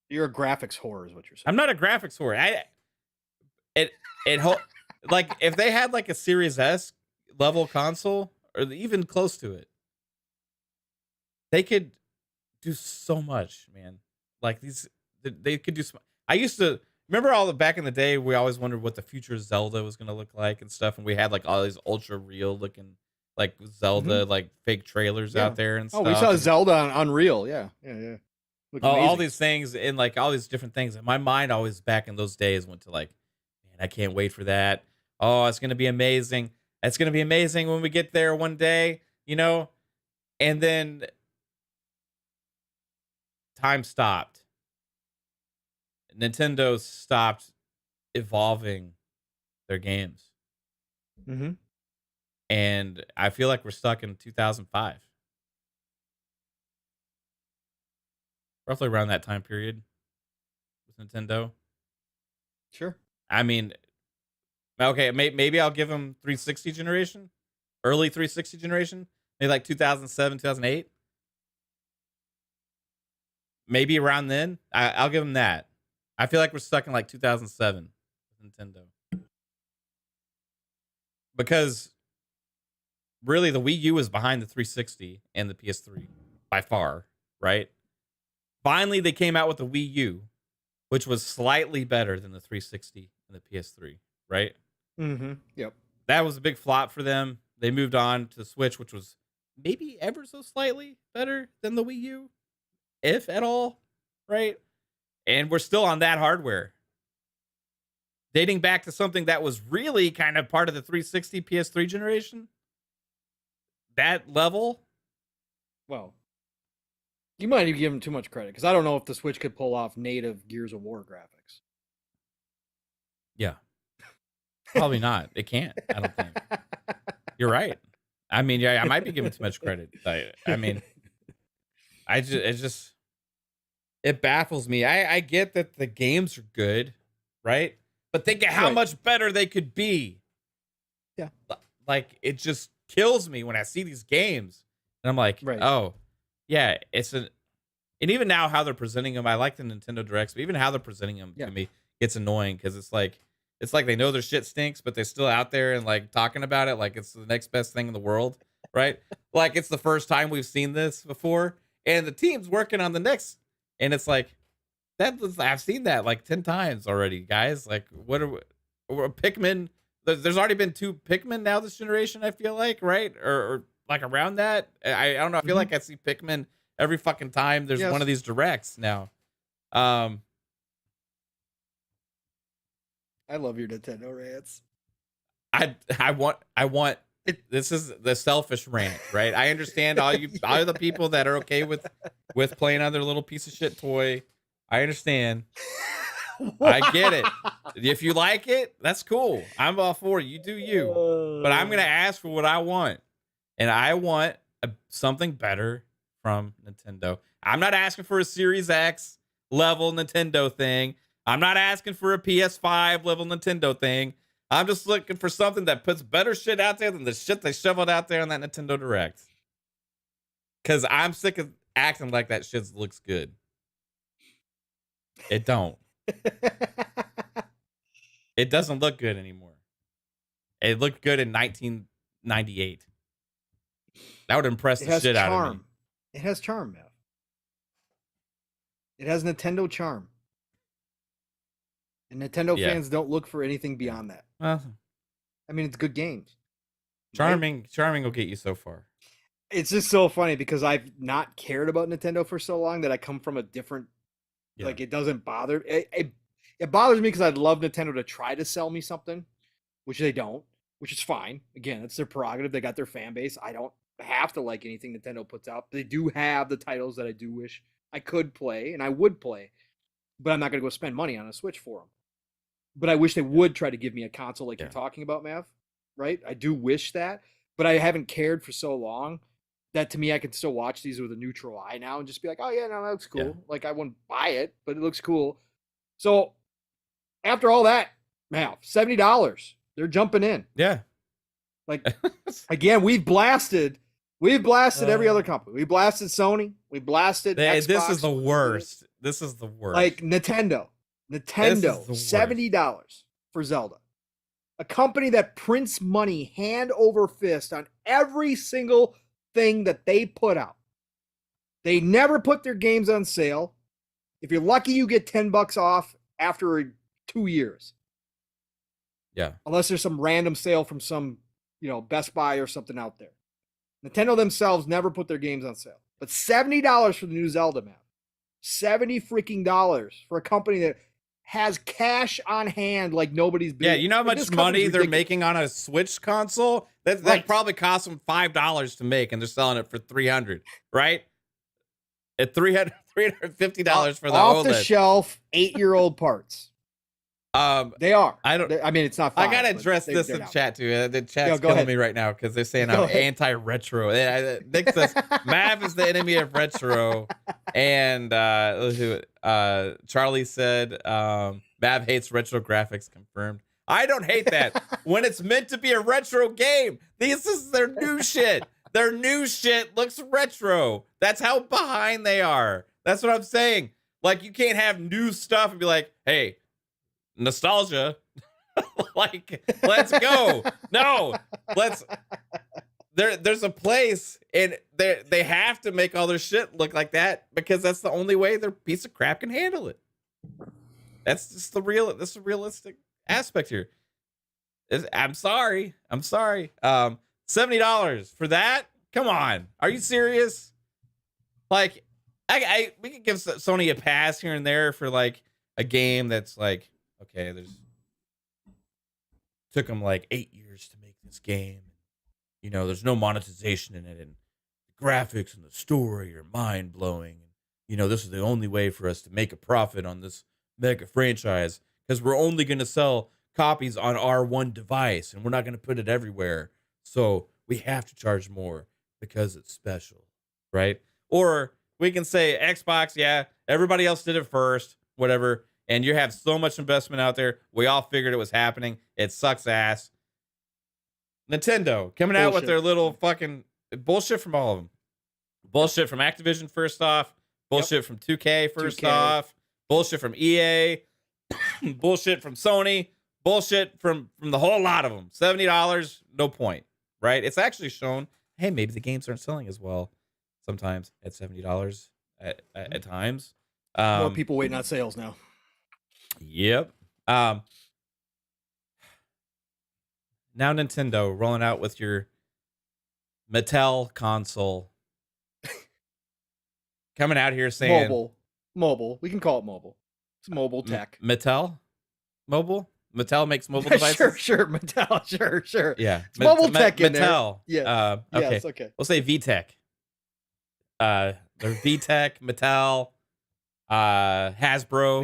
You're a graphics whore, is what you're saying. I'm not a graphics whore. Like if they had like a Series S level console or even close to it, they could do so much, man. Like they could do. I used to remember all the back in the day. We always wondered what the future Zelda was going to look like and stuff, and we had like all these ultra real looking like Zelda like fake trailers out there and stuff. Oh, we saw Zelda on Unreal. Yeah. All these things and like all these different things. And my mind always back in those days went to like, man, I can't wait for that. Oh, it's going to be amazing. It's going to be amazing when we get there one day, and then time stopped. Nintendo stopped evolving their games. Mm-hmm. And I feel like we're stuck in 2005. Roughly around that time period with Nintendo. Sure. I mean, okay, maybe I'll give them 360 generation. Early 360 generation. Maybe like 2007, 2008. Maybe around then. I'll give them that. I feel like we're stuck in like 2007 with Nintendo. Because really the Wii U was behind the 360 and the PS3 by far, right? Finally, they came out with the Wii U, which was slightly better than the 360 and the PS3, right? Mm-hmm. Yep. That was a big flop for them. They moved on to the Switch, which was maybe ever so slightly better than the Wii U, if at all, right? And we're still on that hardware. Dating back to something that was really kind of part of the 360 PS3 generation. That level. Well, you might even give them too much credit because I don't know if the Switch could pull off native Gears of War graphics. Yeah. Probably not. It can't. I don't think. You're right. I mean, yeah, I might be giving too much credit. I mean, it baffles me. I get that the games are good, right? But think of how much better they could be. Yeah. Like, it just kills me when I see these games. And I'm like, oh, yeah, and even now how they're presenting them, I like the Nintendo Directs, but even how they're presenting them to me gets annoying because it's like they know their shit stinks, but they're still out there and like talking about it like it's the next best thing in the world, right? Like it's the first time we've seen this before, and the team's working on the next, and it's like I've seen that like 10 times already, guys. Like, what are Pikmin? There's already been 2 Pikmin now this generation, I feel like, right? Or like around that. I don't know. I feel like I see Pikmin every fucking time there's one of these directs now. I love your Nintendo rants. I want this is the selfish rant, right? I understand all the people that are okay with playing on their little piece of shit toy. I understand. I get it. If you like it, that's cool. I'm all for it. You do you. But I'm going to ask for what I want. And I want something better from Nintendo. I'm not asking for a Series X level Nintendo thing. I'm not asking for a PS5 level Nintendo thing. I'm just looking for something that puts better shit out there than the shit they shoveled out there on that Nintendo Direct. Because I'm sick of acting like that shit looks good. It don't. It doesn't look good anymore. It looked good in 1998. That would impress the shit out of me. It has charm, man. It has Nintendo charm. And Nintendo fans don't look for anything beyond that. Well, I mean, it's good games. Charming will get you so far. It's just so funny because I've not cared about Nintendo for so long that I come from a different, like, it doesn't bother. It bothers me because I'd love Nintendo to try to sell me something, which they don't, which is fine. Again, it's their prerogative. They got their fan base. I don't have to like anything Nintendo puts out. They do have the titles that I do wish I could play and I would play, but I'm not going to go spend money on a Switch for them. But I wish they would try to give me a console like you're talking about, Mav, right? I do wish that, but I haven't cared for so long that to me, I can still watch these with a neutral eye now and just be like, oh yeah, no, that looks cool. Yeah. Like I wouldn't buy it, but it looks cool. So after all that, Mav, $70, they're jumping in. Yeah. Like, again, we've blasted every other company. We blasted Sony. We blasted Xbox. This is the worst. This is the worst. Like Nintendo, $70 for Zelda. A company that prints money hand over fist on every single thing that they put out. They never put their games on sale. If you're lucky, you get $10 off after 2 years. Yeah. Unless there's some random sale from some, Best Buy or something out there. Nintendo themselves never put their games on sale. But $70 for the new Zelda, man. $70 freaking dollars for a company that has cash on hand like nobody's business. Yeah, you know how much money they're making on a Switch console? That probably cost them $5 to make, and they're selling it for $300, right? At $350 for the off the shelf 8-year-old parts. They are. I mean, it's not. I gotta address this in chat too. The chat's killing me right now because they're saying I'm anti-retro. Nick says Mav is the enemy of retro, and Charlie said Mav hates retro graphics. Confirmed. I don't hate that when it's meant to be a retro game. This is their new shit. Their new shit looks retro. That's how behind they are. That's what I'm saying. Like, you can't have new stuff and be like, hey, nostalgia. Like, let's go. No, there's a place, and they have to make all their shit look like that because that's the only way their piece of crap can handle it. That's just the realistic aspect here. I'm sorry. $70 for that? Come on. Are you serious? Like, we could give Sony a pass here and there for like a game that's like, okay, took them like 8 years to make this game. There's no monetization in it, and the graphics and the story are mind blowing. This is the only way for us to make a profit on this mega franchise because we're only going to sell copies on our one device, and we're not going to put it everywhere. So we have to charge more because it's special, right? Or we can say Xbox, yeah, everybody else did it first, whatever. And you have so much investment out there. We all figured it was happening. It sucks ass. Nintendo coming out with their little fucking bullshit from all of them. Bullshit from Activision first off. Bullshit from 2K first off. Bullshit from EA. Bullshit from Sony. Bullshit from the whole lot of them. $70, no point, right? It's actually shown, hey, maybe the games aren't selling as well sometimes at $70 at times. More people waiting on sales now. Yep. Now Nintendo rolling out with your Mattel console. Coming out here saying mobile. We can call it mobile. It's mobile tech. Mattel? Mobile? Mattel makes mobile devices? Sure. Mattel, sure. Yeah. It's mobile tech in Mattel. There. Yeah. Okay. Yes, okay. We'll say VTech. They're VTech, Mattel, Hasbro.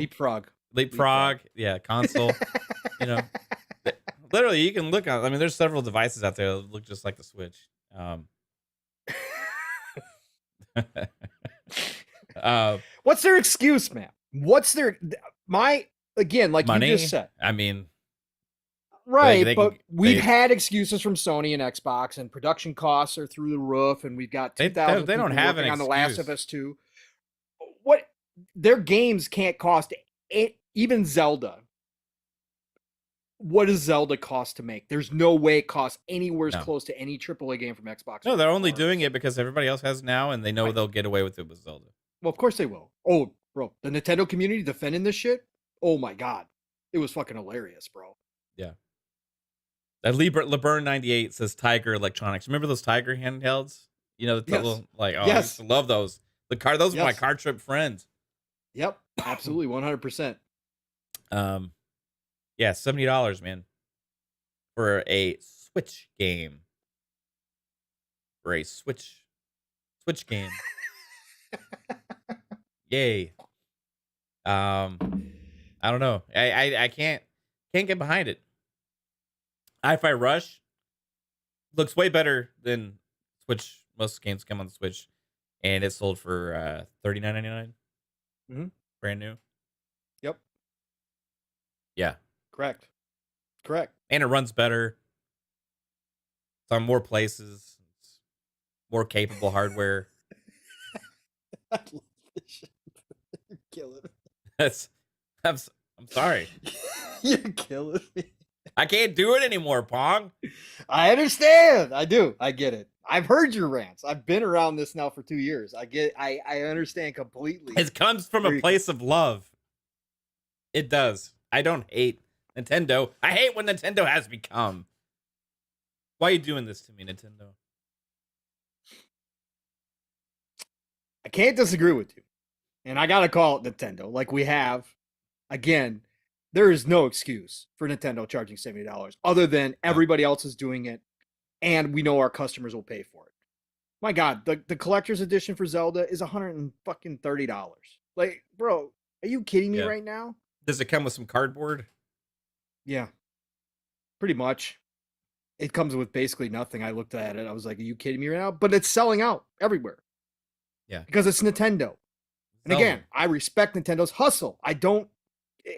Leapfrog. Yeah, console. You know, literally, you can look on. I mean, there's several devices out there that look just like the Switch. What's their excuse, man? What's their again, like money? You just said? I mean, right, but we've had excuses from Sony and Xbox, and production costs are through the roof, and we've got 2,000 they don't have an on excuse. The Last of Us 2. What their games can't cost it, even Zelda. What does Zelda cost to make? There's no way it costs anywhere close to any AAA game from Xbox. No, they're only doing it because everybody else has now, and they know they'll get away with it with Zelda. Well, of course they will. Oh, bro, the Nintendo community defending this shit. Oh my god, it was fucking hilarious, bro. Yeah. LeBurn 98 says Tiger Electronics. Remember those Tiger handhelds? You know, the little I used to love those. Those were my car trip friends. Yep, absolutely, 100%. Yeah, $70, man, for a Switch game. For a Switch game. Yay. I don't know. I can't get behind it. Hi-Fi Rush looks way better than Switch. Most games come on the Switch, and it sold for $39.99. Mm-hmm. Brand new. Yep. Yeah. Correct. And it runs better. It's on more places. It's more capable hardware. I love this shit. You're killing me. I'm sorry. You're killing me. I can't do it anymore, Pong. I understand. I do. I get it. I've heard your rants. I've been around this now for 2 years. I understand completely. It comes from a place of love. It does. I don't hate Nintendo. I hate what Nintendo has become. Why are you doing this to me, Nintendo? I can't disagree with you. And I got to call it Nintendo. Like we have. Again, there is no excuse for Nintendo charging $70 other than everybody else is doing it. And we know our customers will pay for it. My God, the collector's edition for Zelda is $130. Like, bro, are you kidding me right now? Does it come with some cardboard? Yeah, pretty much. It comes with basically nothing. I looked at it. I was like, are you kidding me right now? But it's selling out everywhere. Yeah. Because it's Nintendo. And again, I respect Nintendo's hustle. I don't,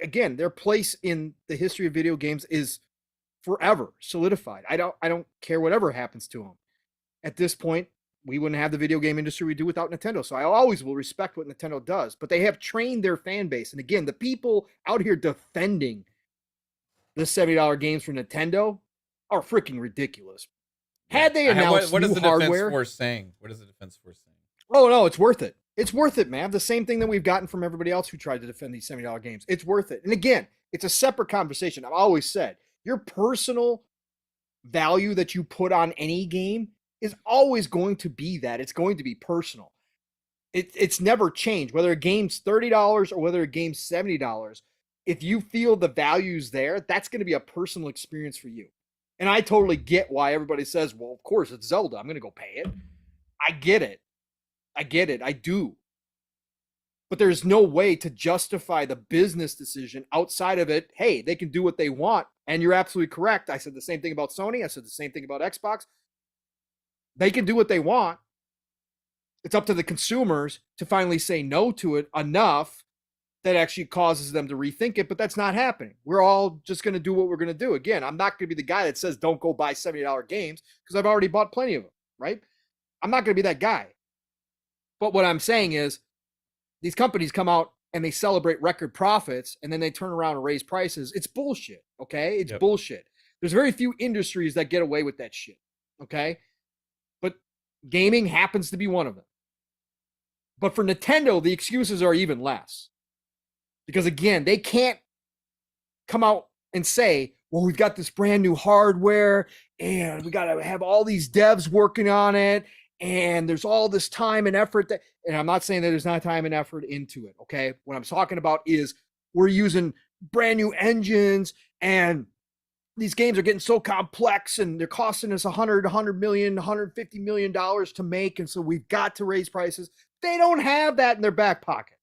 again, their place in the history of video games is forever solidified. I don't care whatever happens to them. At this point, we wouldn't have the video game industry we do without Nintendo. So I always will respect what Nintendo does. But they have trained their fan base. And again, the people out here defending the $70 games from Nintendo are freaking ridiculous. Had they announced what is the hardware, Defense Force saying? What is the Defense Force saying? Oh no, it's worth it. It's worth it, man. The same thing that we've gotten from everybody else who tried to defend these $70 games. It's worth it. And again, it's a separate conversation. I've always said your personal value that you put on any game is always going to be that. It's going to be personal. It's never changed. Whether a game's $30 or whether a game's $70, if you feel the value's there, that's going to be a personal experience for you. And I totally get why everybody says, well, of course, it's Zelda. I'm going to go pay it. I get it. I do. but there's no way to justify the business decision outside of it. Hey, they can do what they want. And you're absolutely correct. I said the same thing about Sony. I said the same thing about Xbox. They can do what they want. It's up to the consumers to finally say no to it enough that actually causes them to rethink it, but that's not happening. We're all just going to do what we're going to do. Again, I'm not going to be the guy that says don't go buy $70 games because I've already bought plenty of them, right? I'm not going to be that guy. But what I'm saying is these companies come out and they celebrate record profits and then they turn around and raise prices. It's bullshit, okay? It's bullshit. There's very few industries that get away with that shit, okay? But gaming happens to be one of them. But for Nintendo, the excuses are even less. Because again, they can't come out and say, well, we've got this brand new hardware and we got to have all these devs working on it. And there's all this time and effort that, and I'm not saying that there's not time and effort into it. Okay. What I'm talking about is we're using brand new engines and these games are getting so complex and they're costing us $100 million, $150 million to make. And so we've got to raise prices. They don't have that in their back pocket.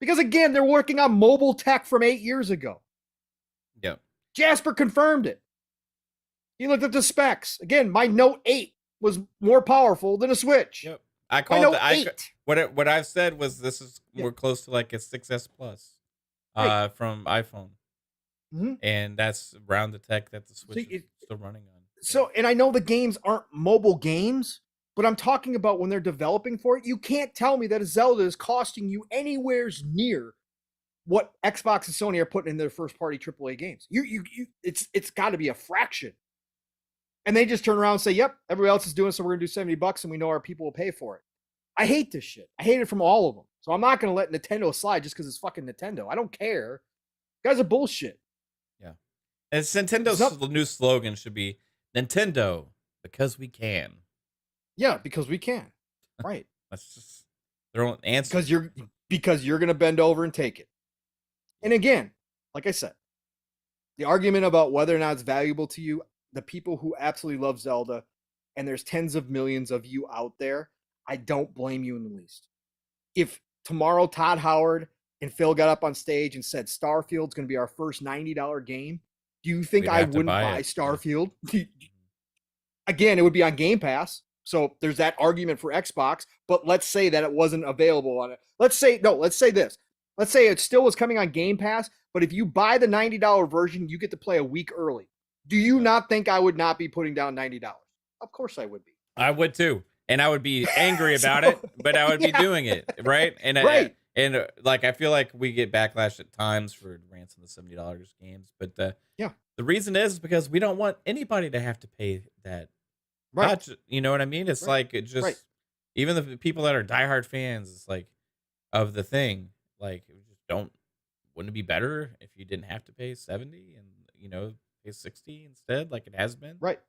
Because again, they're working on mobile tech from 8 years ago. Yep. Jasper confirmed it. He looked at the specs. Again, my Note 8 was more powerful than a Switch. Yep. I called it. What I've said was this is more close to like a 6S Plus from iPhone. Mm-hmm. And that's around the tech that the Switch is still running on. So, and I know the games aren't mobile games, but I'm talking about when they're developing for it. You can't tell me that a Zelda is costing you anywhere near what Xbox and Sony are putting in their first party AAA games. It's got to be a fraction. And they just turn around and say, yep, everybody else is doing it, so we're going to do $70 and we know our people will pay for it. I hate this shit. I hate it from all of them. So I'm not going to let Nintendo slide just because it's fucking Nintendo. I don't care. You guys are bullshit. Yeah. And Nintendo's new slogan should be Nintendo because we can. Yeah, because we can. Right. That's just their own answer. Because you're going to bend over and take it. And again, like I said, the argument about whether or not it's valuable to you, the people who absolutely love Zelda, and there's tens of millions of you out there, I don't blame you in the least. If tomorrow Todd Howard and Phil got up on stage and said Starfield's going to be our first $90 game, do you think I wouldn't buy Starfield? Again, it would be on Game Pass. So there's that argument for Xbox, but let's say that it wasn't available on it. Let's say this. Let's say it still was coming on Game Pass, but if you buy the $90 version, you get to play a week early. Do you not think I would not be putting down $90? Of course I would be. I would too. And I would be angry about it, but I would be doing it, right? And right. Like I feel like we get backlash at times for rants on the $70 games, but the reason is because we don't want anybody to have to pay that. Right. You know what I mean? It's like it just even the people that are diehard fans, it's like of the thing, like wouldn't it be better if you didn't have to pay 70 and pay 60 instead, like it has been? Right.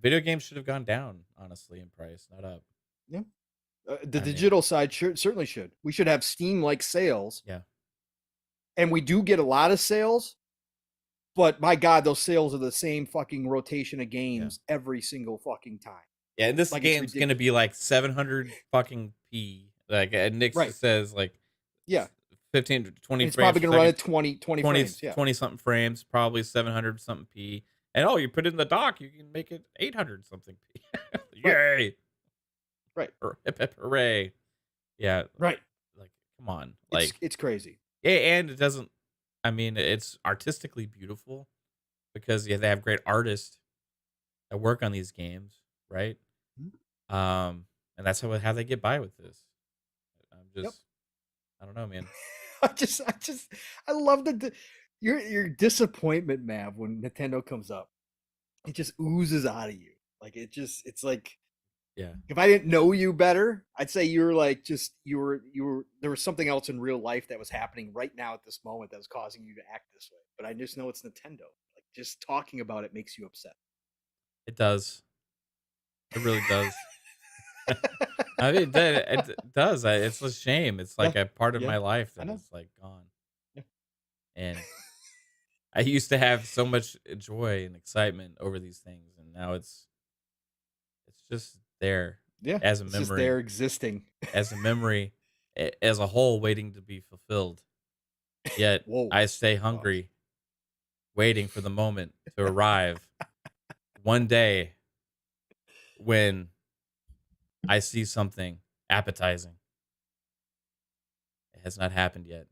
Video games should have gone down, honestly, in price, not up. Yeah. The digital side certainly should. We should have Steam-like sales. Yeah. And we do get a lot of sales, but my God, those sales are the same fucking rotation of games every single fucking time. Yeah, and this game's going to be like 700 fucking P. Like Nick says, like 15 to 20 frames. It's probably going to run at 20 frames. 20 something frames, probably 700 something P. And you put it in the dock, you can make it 800 something P. Yay! Right. Hip hip hooray! Yeah. Right. Like, come on. Like it's crazy. Yeah, and it doesn't. I mean, it's artistically beautiful because they have great artists that work on these games, right? Mm-hmm. And that's how they get by with this. I don't know, man. I love your disappointment, Mav, when Nintendo comes up. It just oozes out of you. Like it's like, yeah. If I didn't know you better, I'd say you were there was something else in real life that was happening right now at this moment that was causing you to act this way. But I just know it's Nintendo. Like just talking about it makes you upset. It does. It really does. I mean, it does. It's a shame. It's like a part of my life that is like gone. Yeah. And I used to have so much joy and excitement over these things, and now it's just there. Yeah, as a memory. Just there existing as a memory, as a whole waiting to be fulfilled. Yet Whoa. I stay hungry, waiting for the moment to arrive. One day when I see something appetizing. It has not happened yet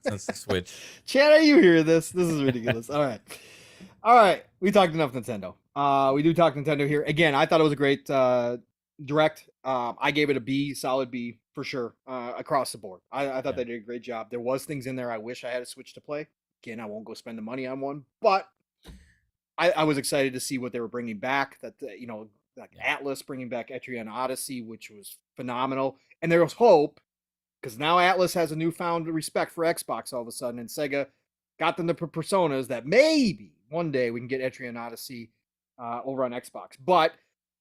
since the Switch. Chad, are you hear this? This is ridiculous. All right. All right. We talked enough Nintendo. We do talk Nintendo here. Again, I thought it was a great direct. I gave it a B, solid B for sure, across the board. I thought they did a great job. There was things in there I wish I had a Switch to play. Again, I won't go spend the money on one, but I was excited to see what they were bringing back. That like Atlas bringing back Etrian Odyssey, which was phenomenal, and there was hope because now Atlas has a newfound respect for Xbox all of a sudden, and Sega got them the personas that maybe one day we can get Etrian Odyssey over on Xbox. But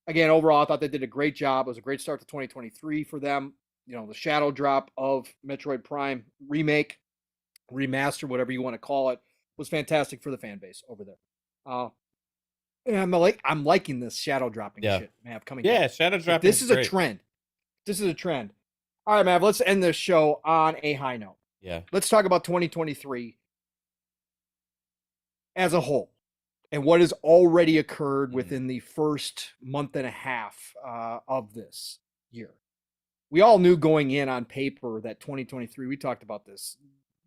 again, overall, I thought they did a great job. It was a great start to 2023 for them. The shadow drop of Metroid Prime remake, remaster, whatever you want to call it, was fantastic for the fan base over there. And I'm liking this shadow dropping shit, Mav, coming back. Shadow dropping. This is a trend. This is a trend. All right, Mav, let's end this show on a high note. Yeah. Let's talk about 2023 as a whole and what has already occurred within the first month and a half of this year. We all knew going in on paper that 2023, we talked about this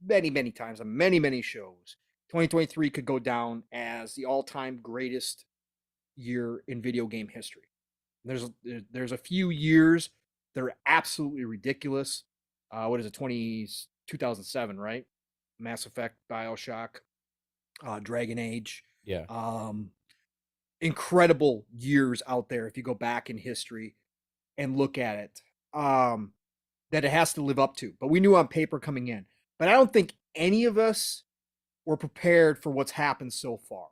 many, many times on many, many shows. 2023 could go down as the all-time greatest year in video game history. There's a few years that are absolutely ridiculous. What is it? 2007, right? Mass Effect, BioShock, Dragon Age. Yeah. Incredible years out there if you go back in history and look at it. That it has to live up to. But we knew on paper coming in. But I don't think any of us were prepared for what's happened so far.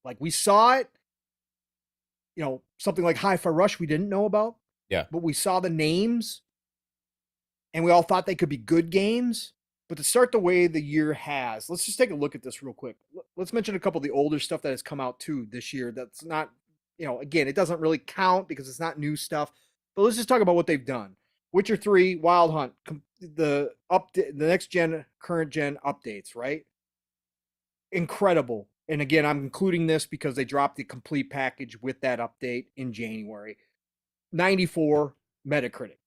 Like we saw it, something like Hi-Fi Rush we didn't know about. Yeah. But we saw the names and we all thought they could be good games. But to start the way the year has, let's just take a look at this real quick. Let's mention a couple of the older stuff that has come out too this year. That's not, again, it doesn't really count because it's not new stuff. But let's just talk about what they've done. Witcher 3, Wild Hunt, the next gen, current gen updates, right? Incredible. And again, I'm including this because they dropped the complete package with that update in January. 94 Metacritic.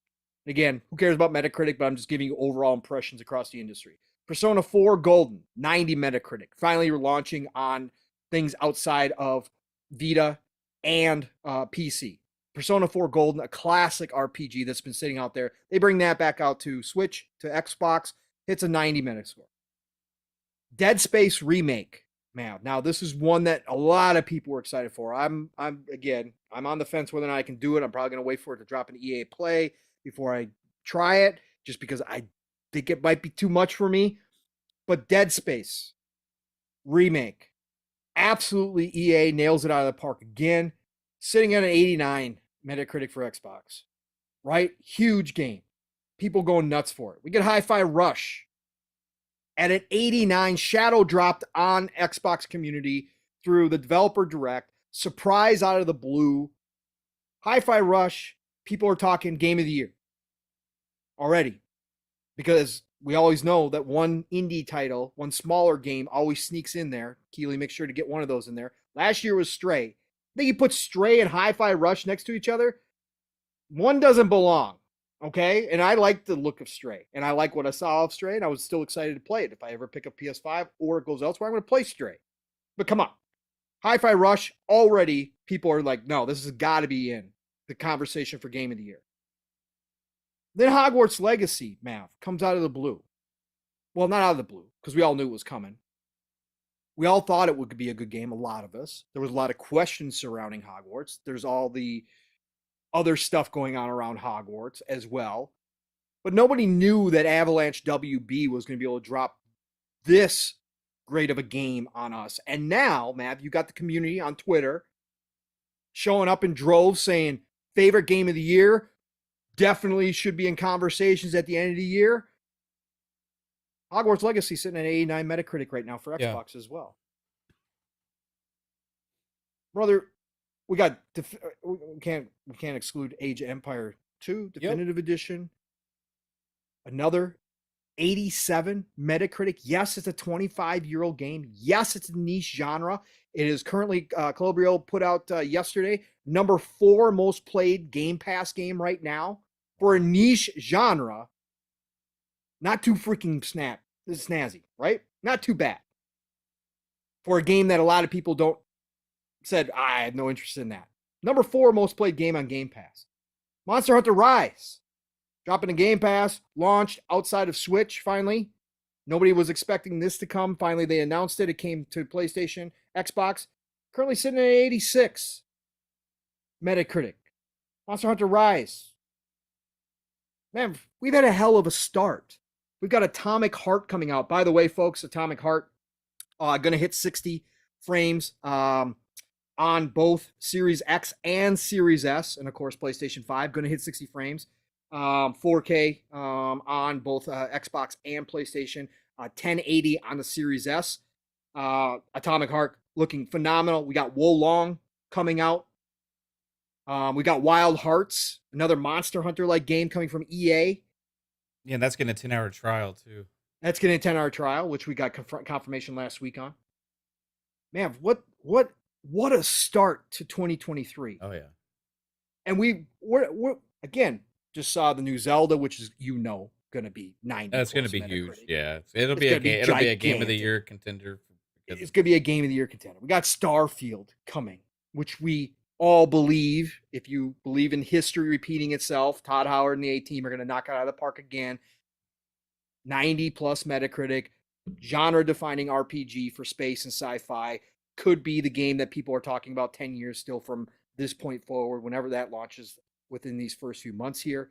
Again, who cares about Metacritic, but I'm just giving you overall impressions across the industry. Persona 4 Golden, 90 Metacritic. Finally, you're launching on things outside of Vita and PC. Persona 4 Golden, a classic RPG that's been sitting out there. They bring that back out to Switch, to Xbox. Hits a 90 Metascore. Dead Space Remake. Man, now this is one that a lot of people were excited for. I'm on the fence whether or not I can do it. I'm probably going to wait for it to drop an EA Play before I try it, just because I think it might be too much for me. But Dead Space Remake. Absolutely, EA nails it out of the park again. Sitting at an 89 Metacritic for Xbox, right? Huge game. People going nuts for it. We get Hi-Fi Rush at an 89, shadow dropped on Xbox community through the developer direct. Surprise out of the blue. Hi-Fi Rush, people are talking game of the year already because we always know that one indie title, one smaller game always sneaks in there. Keely, make sure to get one of those in there. Last year was Stray. I think you put Stray and Hi-Fi Rush next to each other. One doesn't belong, okay? And I like the look of Stray, and I like what I saw of Stray, and I was still excited to play it. If I ever pick up PS5 or it goes elsewhere, I'm going to play Stray. But come on. Hi-Fi Rush, already people are like, no, this has got to be in the conversation for Game of the Year. Then Hogwarts Legacy, Mav, comes out of the blue. Well, not out of the blue, because we all knew it was coming. We all thought it would be a good game, a lot of us. There was a lot of questions surrounding Hogwarts. There's all the other stuff going on around Hogwarts as well. But nobody knew that Avalanche WB was going to be able to drop this great of a game on us. And now, Mav, you got the community on Twitter showing up in droves saying, favorite game of the year, definitely should be in conversations at the end of the year. Hogwarts Legacy sitting at 89 Metacritic right now for Xbox as well. Brother, we got we can't exclude Age of Empire 2 Definitive Edition. another 87 Metacritic. Yes, it's a 25-year-old game. Yes, it's a niche genre. It is currently, Calabrio put out yesterday, number 4 most played Game Pass game right now for a niche genre. Not too freaking snazzy, right? Not too bad for a game that a lot of people said, I have no interest in that. Number 4 most played game on Game Pass. Monster Hunter Rise, dropping a Game Pass, launched outside of Switch finally. Nobody was expecting this to come. Finally, they announced it. It came to PlayStation, Xbox. Currently sitting at 86 Metacritic. Monster Hunter Rise. Man, we've had a hell of a start. We've got Atomic Heart coming out. By the way, folks, Atomic Heart going to hit 60 frames on both Series X and Series S. And, of course, PlayStation 5 going to hit 60 frames. 4K on both Xbox and PlayStation. 1080 on the Series S. Atomic Heart looking phenomenal. We got Wolong coming out. We got Wild Hearts, another Monster Hunter-like game coming from EA. Yeah, and that's getting a 10-hour trial, too. That's getting a 10-hour trial, which we got confirmation last week on. Man, what a start to 2023. Oh, yeah. And we're again, just saw the new Zelda, which is, going to be 90. That's going to be huge. Yeah. It'll be a game of the year contender. It's going to be a game of the year contender. We got Starfield coming, which we all believe, if you believe in history repeating itself, Todd Howard and the A-Team are going to knock it out of the park again. 90 plus Metacritic, genre defining RPG for space and sci-fi. Could be the game that people are talking about 10 years still from this point forward, whenever that launches within these first few months here.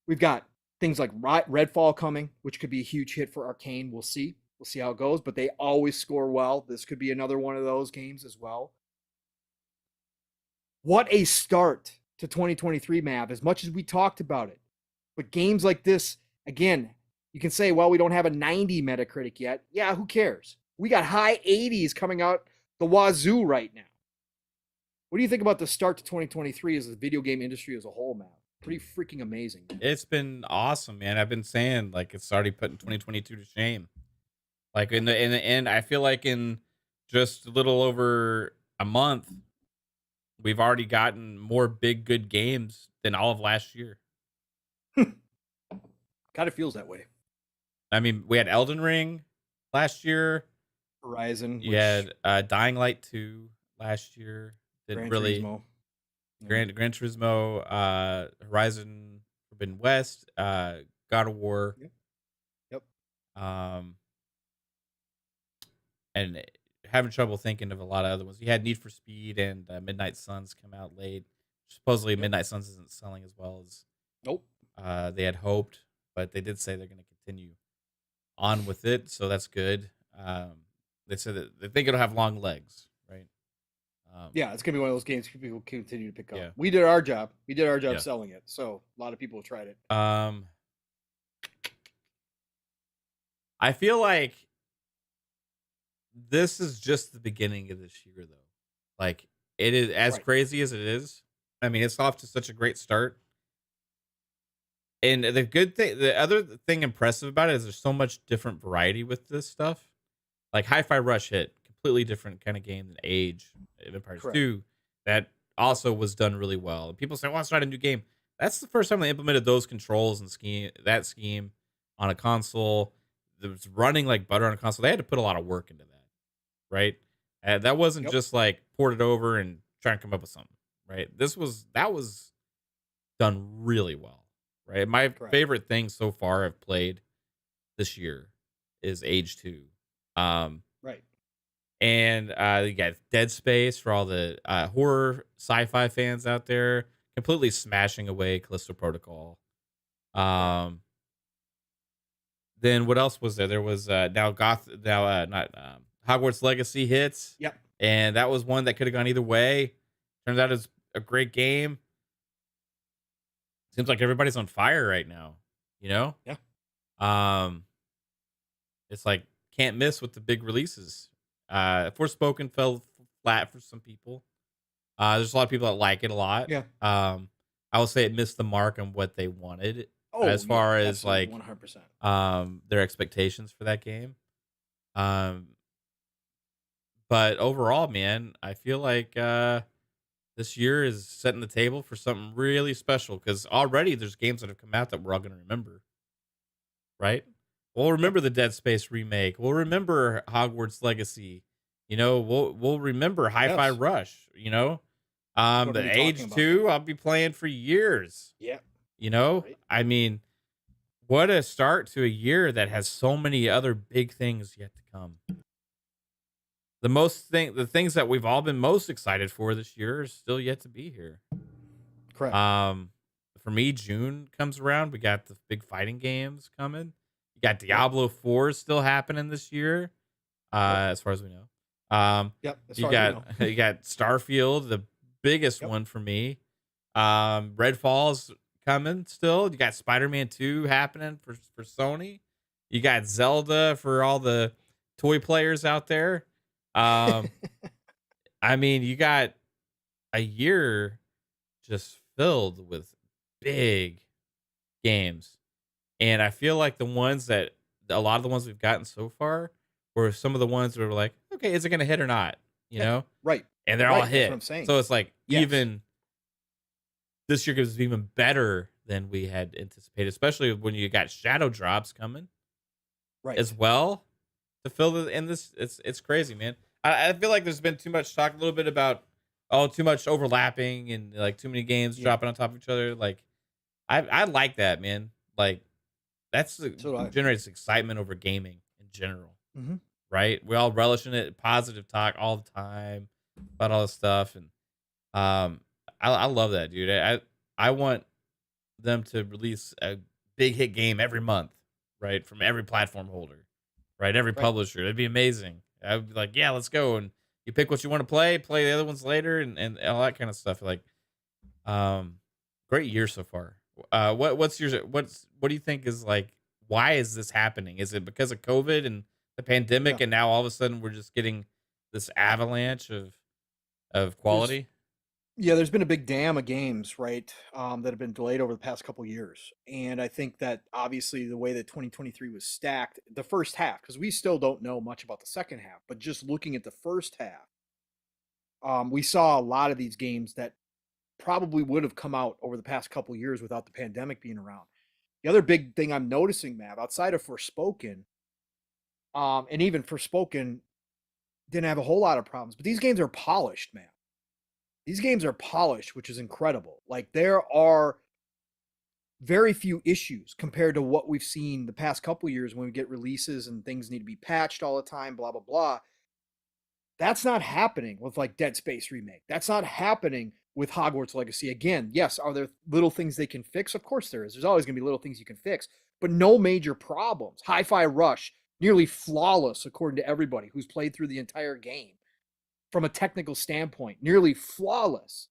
We've got things like Redfall coming, which could be a huge hit for Arcane. We'll see. We'll see how it goes, but they always score well. This could be another one of those games as well. What a start to 2023, Mav, as much as we talked about it. But games like this, again, you can say, well, we don't have a 90 Metacritic yet. Yeah, who cares? We got high 80s coming out the wazoo right now. What do you think about the start to 2023 as the video game industry as a whole, Mav? Pretty freaking amazing. Man. It's been awesome, man. I've been saying, like, it's already putting 2022 to shame. Like, in the end, I feel like in just a little over a month, we've already gotten more big, good games than all of last year. Kind of feels that way. I mean, we had Elden Ring last year. Horizon. You had Dying Light 2 last year. Gran Turismo. Gran Turismo, Horizon Forbidden West, God of War. Yep. And having trouble thinking of a lot of other ones. You had Need for Speed and Midnight Suns come out late. Supposedly, Midnight Suns isn't selling as well as they had hoped, but they did say they're going to continue on with it, so that's good. They said that they think it'll have long legs, right? Yeah, it's going to be one of those games people continue to pick up. Yeah. We did our job. We did our job selling it, so a lot of people have tried it. I feel like this is just the beginning of this year, though. Like, it is as crazy as it is. I mean, it's off to such a great start. And the other thing impressive about it is there's so much different variety with this stuff. Like Hi-Fi Rush hit, completely different kind of game than Age, Empires 2. That also was done really well. And people say, well, it's not a new game. That's the first time they implemented those controls and that scheme on a console. That was running like butter on a console. They had to put a lot of work into that. Right? That wasn't just like port it over and try and come up with something, right? That was done really well, right? My favorite thing so far I've played this year is Age 2. Right. And you got Dead Space for all the horror sci-fi fans out there, completely smashing away Callisto Protocol. Then what else was there? There was Hogwarts Legacy hits. Yep. And that was one that could have gone either way. Turns out it's a great game. Seems like everybody's on fire right now, you know? Yeah. It's like can't miss with the big releases. Forspoken fell flat for some people. There's a lot of people that like it a lot. Yeah. I will say it missed the mark on what they wanted. as far as like 100%. their expectations for that game. But overall, man, I feel like this year is setting the table for something really special because already there's games that have come out that we're all going to remember, right? We'll remember the Dead Space remake. We'll remember Hogwarts Legacy. You know, we'll remember Hi-Fi Rush. You know, the Age 2 I'll be playing for years. Yeah, you know, I mean, what a start to a year that has so many other big things yet to come. The things that we've all been most excited for this year are still yet to be here. Correct. For me, June comes around. We got the big fighting games coming. You got Diablo 4 still happening this year, as far as we know. You got Starfield, the biggest one for me. Redfall's coming still. You got Spider-Man 2 happening for Sony. You got Zelda for all the toy players out there. I mean, you got a year just filled with big games. And I feel like a lot of the ones we've gotten so far were some of the ones that were like, okay, is it going to hit or not? You know? Right. And they're all hit. That's what I'm saying. So it's like, even this year was even better than we had anticipated, especially when you got shadow drops coming as well to fill in this. It's crazy, man. I feel like there's been too much talk a little bit about, too much overlapping and like too many games dropping on top of each other. Like, I like that, man. Like, that's generates excitement over gaming in general, right? We all relish in it, positive talk all the time about all this stuff, and I love that, dude. I want them to release a big hit game every month, right, from every platform holder, right, every publisher. It'd be amazing. I'd be like, yeah, let's go, and you pick what you want to play the other ones later, and all that kind of stuff. Like, great year so far. What do you think is like, why is this happening? Is it because of COVID and the pandemic, and now all of a sudden we're just getting this avalanche of quality? There's been a big dam of games, right, that have been delayed over the past couple years. And I think that obviously the way that 2023 was stacked, the first half, because we still don't know much about the second half, but just looking at the first half, we saw a lot of these games that probably would have come out over the past couple years without the pandemic being around. The other big thing I'm noticing, Mav, outside of Forspoken, and even Forspoken didn't have a whole lot of problems, but these games are polished, man. These games are polished, which is incredible. Like, there are very few issues compared to what we've seen the past couple years when we get releases and things need to be patched all the time, blah, blah, blah. That's not happening with like Dead Space Remake. That's not happening with Hogwarts Legacy. Again, yes, are there little things they can fix? Of course there is. There's always going to be little things you can fix, but no major problems. Hi-Fi Rush, nearly flawless according to everybody who's played through the entire game. From a technical standpoint, nearly flawless.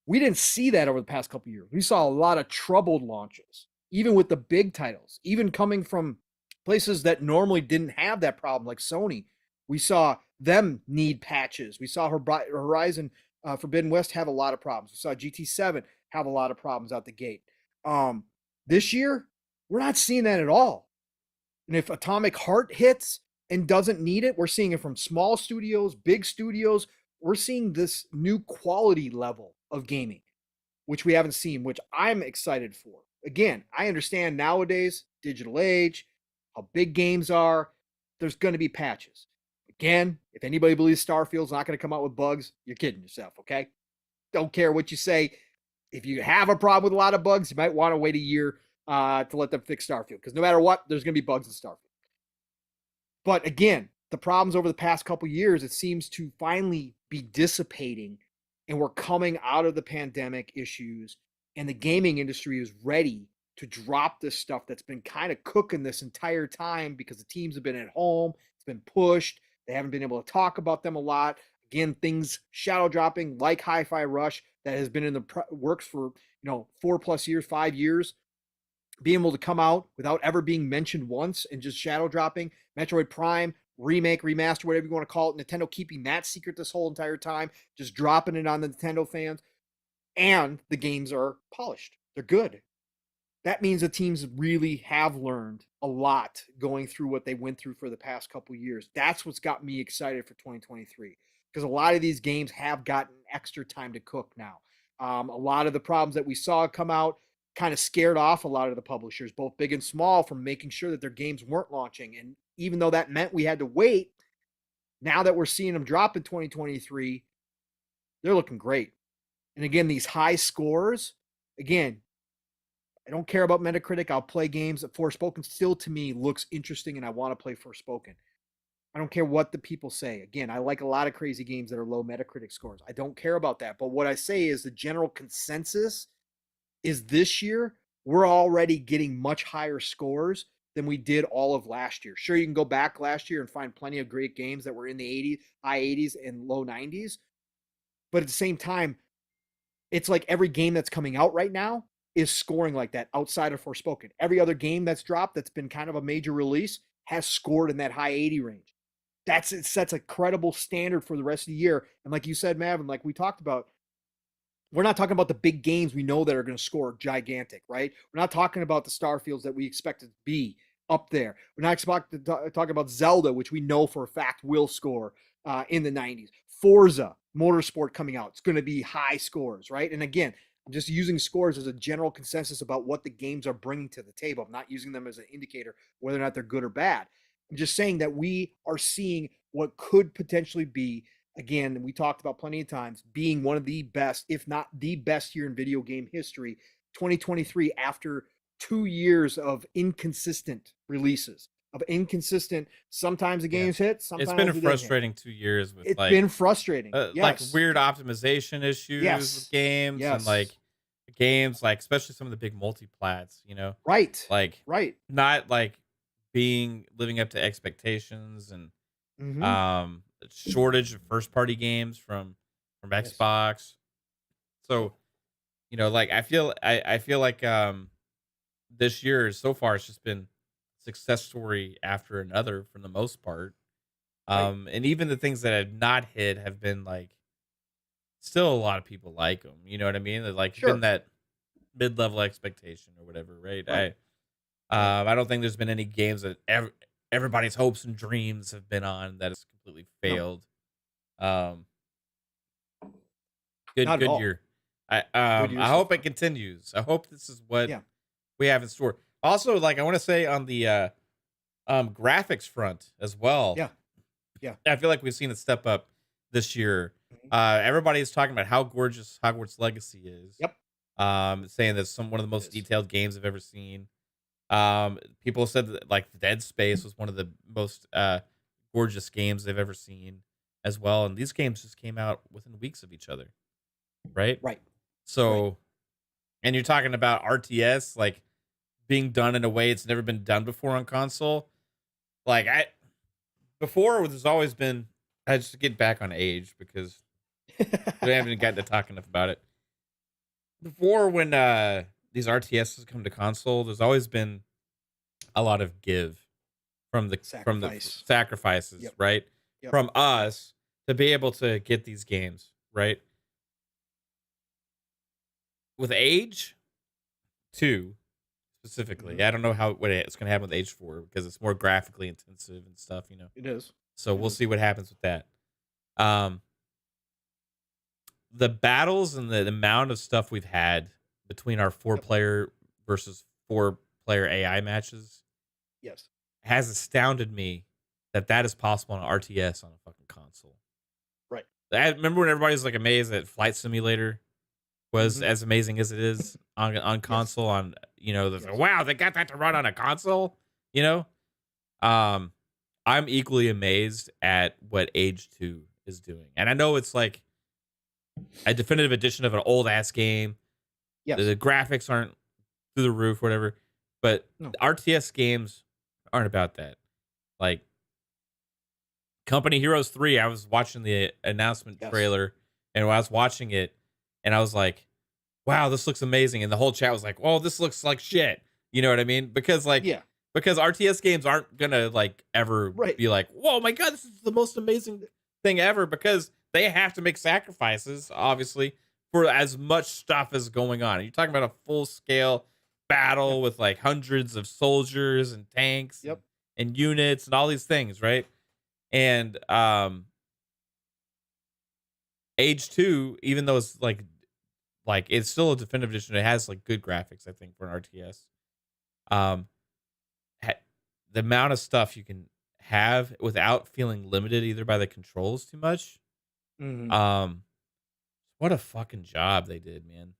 We didn't see that over the past couple of years. We saw a lot of troubled launches, even with the big titles, even coming from places that normally didn't have that problem, like Sony. We saw them need patches. We saw Horizon Forbidden West have a lot of problems. We saw GT7 have a lot of problems out the gate. This year, we're not seeing that at all. And if Atomic Heart hits and doesn't need it, we're seeing it from small studios, big studios. We're seeing this new quality level of gaming, which we haven't seen, which I'm excited for. Again, I understand nowadays, digital age, how big games are, there's going to be patches. Again, if anybody believes Starfield's not going to come out with bugs, you're kidding yourself, okay? Don't care what you say. If you have a problem with a lot of bugs, you might want to wait a year to let them fix Starfield, because no matter what, there's going to be bugs in Starfield. But again, the problems over the past couple years, it seems to finally be dissipating, and we're coming out of the pandemic issues, and the gaming industry is ready to drop this stuff that's been kind of cooking this entire time because the teams have been at home. It's been pushed. They haven't been able to talk about them a lot. Again, things shadow dropping like Hi-Fi Rush that has been in the works for 4+ years, 5 years. Being able to come out without ever being mentioned once and just shadow dropping. Metroid Prime, remake, remaster, whatever you want to call it. Nintendo keeping that secret this whole entire time, just dropping it on the Nintendo fans. And the games are polished. They're good. that means the teams really have learned a lot going through what they went through for the past couple years. That's what's got me excited for 2023, because a lot of these games have gotten extra time to cook now. A lot of the problems that we saw come out kind of scared off a lot of the publishers, both big and small, from making sure that their games weren't launching. And even though that meant we had to wait, now that we're seeing them drop in 2023, they're looking great. And again, these high scores, again, I don't care about Metacritic. I'll play games. Forspoken still, to me, looks interesting, and I want to play Forspoken. I don't care what the people say. Again, I like a lot of crazy games that are low Metacritic scores. I don't care about that. But what I say is the general consensus is this year, we're already getting much higher scores than we did all of last year. Sure, you can go back last year and find plenty of great games that were in the 80s, high 80s and low 90s. But at the same time, it's like every game that's coming out right now is scoring like that outside of Forspoken. Every other game that's dropped that's been kind of a major release has scored in that high 80 range. It sets a credible standard for the rest of the year. And like you said, Mav, and like we talked about, we're not talking about the big games we know that are going to score gigantic, right? We're not talking about the Starfields that we expect it to be up there. We're not talking about Zelda, which we know for a fact will score in the 90s. Forza Motorsport coming out. It's going to be high scores, right? And again, I'm just using scores as a general consensus about what the games are bringing to the table. I'm not using them as an indicator whether or not they're good or bad. I'm just saying that we are seeing what could potentially be, again, we talked about plenty of times, being one of the best, if not the best year in video game history, 2023, after 2 years of inconsistent releases. Sometimes the games hit, sometimes it's been a frustrating 2 years with it's been frustrating. Yes. Like weird optimization issues with games and like games, like especially some of the big multi-plats, you know? Right. Like not like living up to expectations and shortage of first party games from Xbox. So, you know, like I feel like this year so far it's just been success story after another for the most part. And even the things that have not hit have been like still a lot of people like them, you know what I mean? They're like been that mid-level expectation or whatever, right? I don't think there's been any games that everybody's hopes and dreams have been on that has completely failed. Good year. I hope it continues. I hope this is what we have in store. Also, like I want to say on the graphics front as well. Yeah. I feel like we've seen it step up this year. Everybody's talking about how gorgeous Hogwarts Legacy is. Saying that's one of the most detailed games I've ever seen. People said that like Dead Space was one of the most gorgeous games they've ever seen as well. And these games just came out within weeks of each other. Right. So, and you're talking about RTS like being done in a way it's never been done before on console. Like before there's always been, I just get back on age because we haven't gotten to talk enough about it. Before, when these RTSs come to console, there's always been a lot of give from the sacrifices, right? From us to be able to get these games, right? With Age 2 specifically, I don't know what it's going to happen with Age 4 because it's more graphically intensive and stuff, you know. It is. So we'll see what happens with that. The battles and the amount of stuff we've had between our 4-player versus 4-player AI matches has astounded me that is possible on an RTS on a fucking console. Right. I remember when everybody was like amazed that Flight Simulator was as amazing as it is on console. On, you know, wow, they got that to run on a console, you know. I'm equally amazed at what Age 2 is doing, and I know it's like a definitive edition of an old ass game. The graphics aren't through the roof, whatever, but RTS games aren't about that. Like Company Heroes 3, I was watching the announcement trailer, and when I was watching it, and I was like, wow, this looks amazing. And the whole chat was like, oh, this looks like shit. You know what I mean? Because like, because RTS games aren't gonna like ever be like, whoa, my God, this is the most amazing thing ever, because they have to make sacrifices, obviously, for as much stuff as going on. And you're talking about a full scale battle with like hundreds of soldiers and tanks and units and all these things, right? And Age 2, even though it's like it's still a definitive edition, it has like good graphics, I think, for an RTS. The amount of stuff you can have without feeling limited either by the controls too much. What a fucking job they did, man.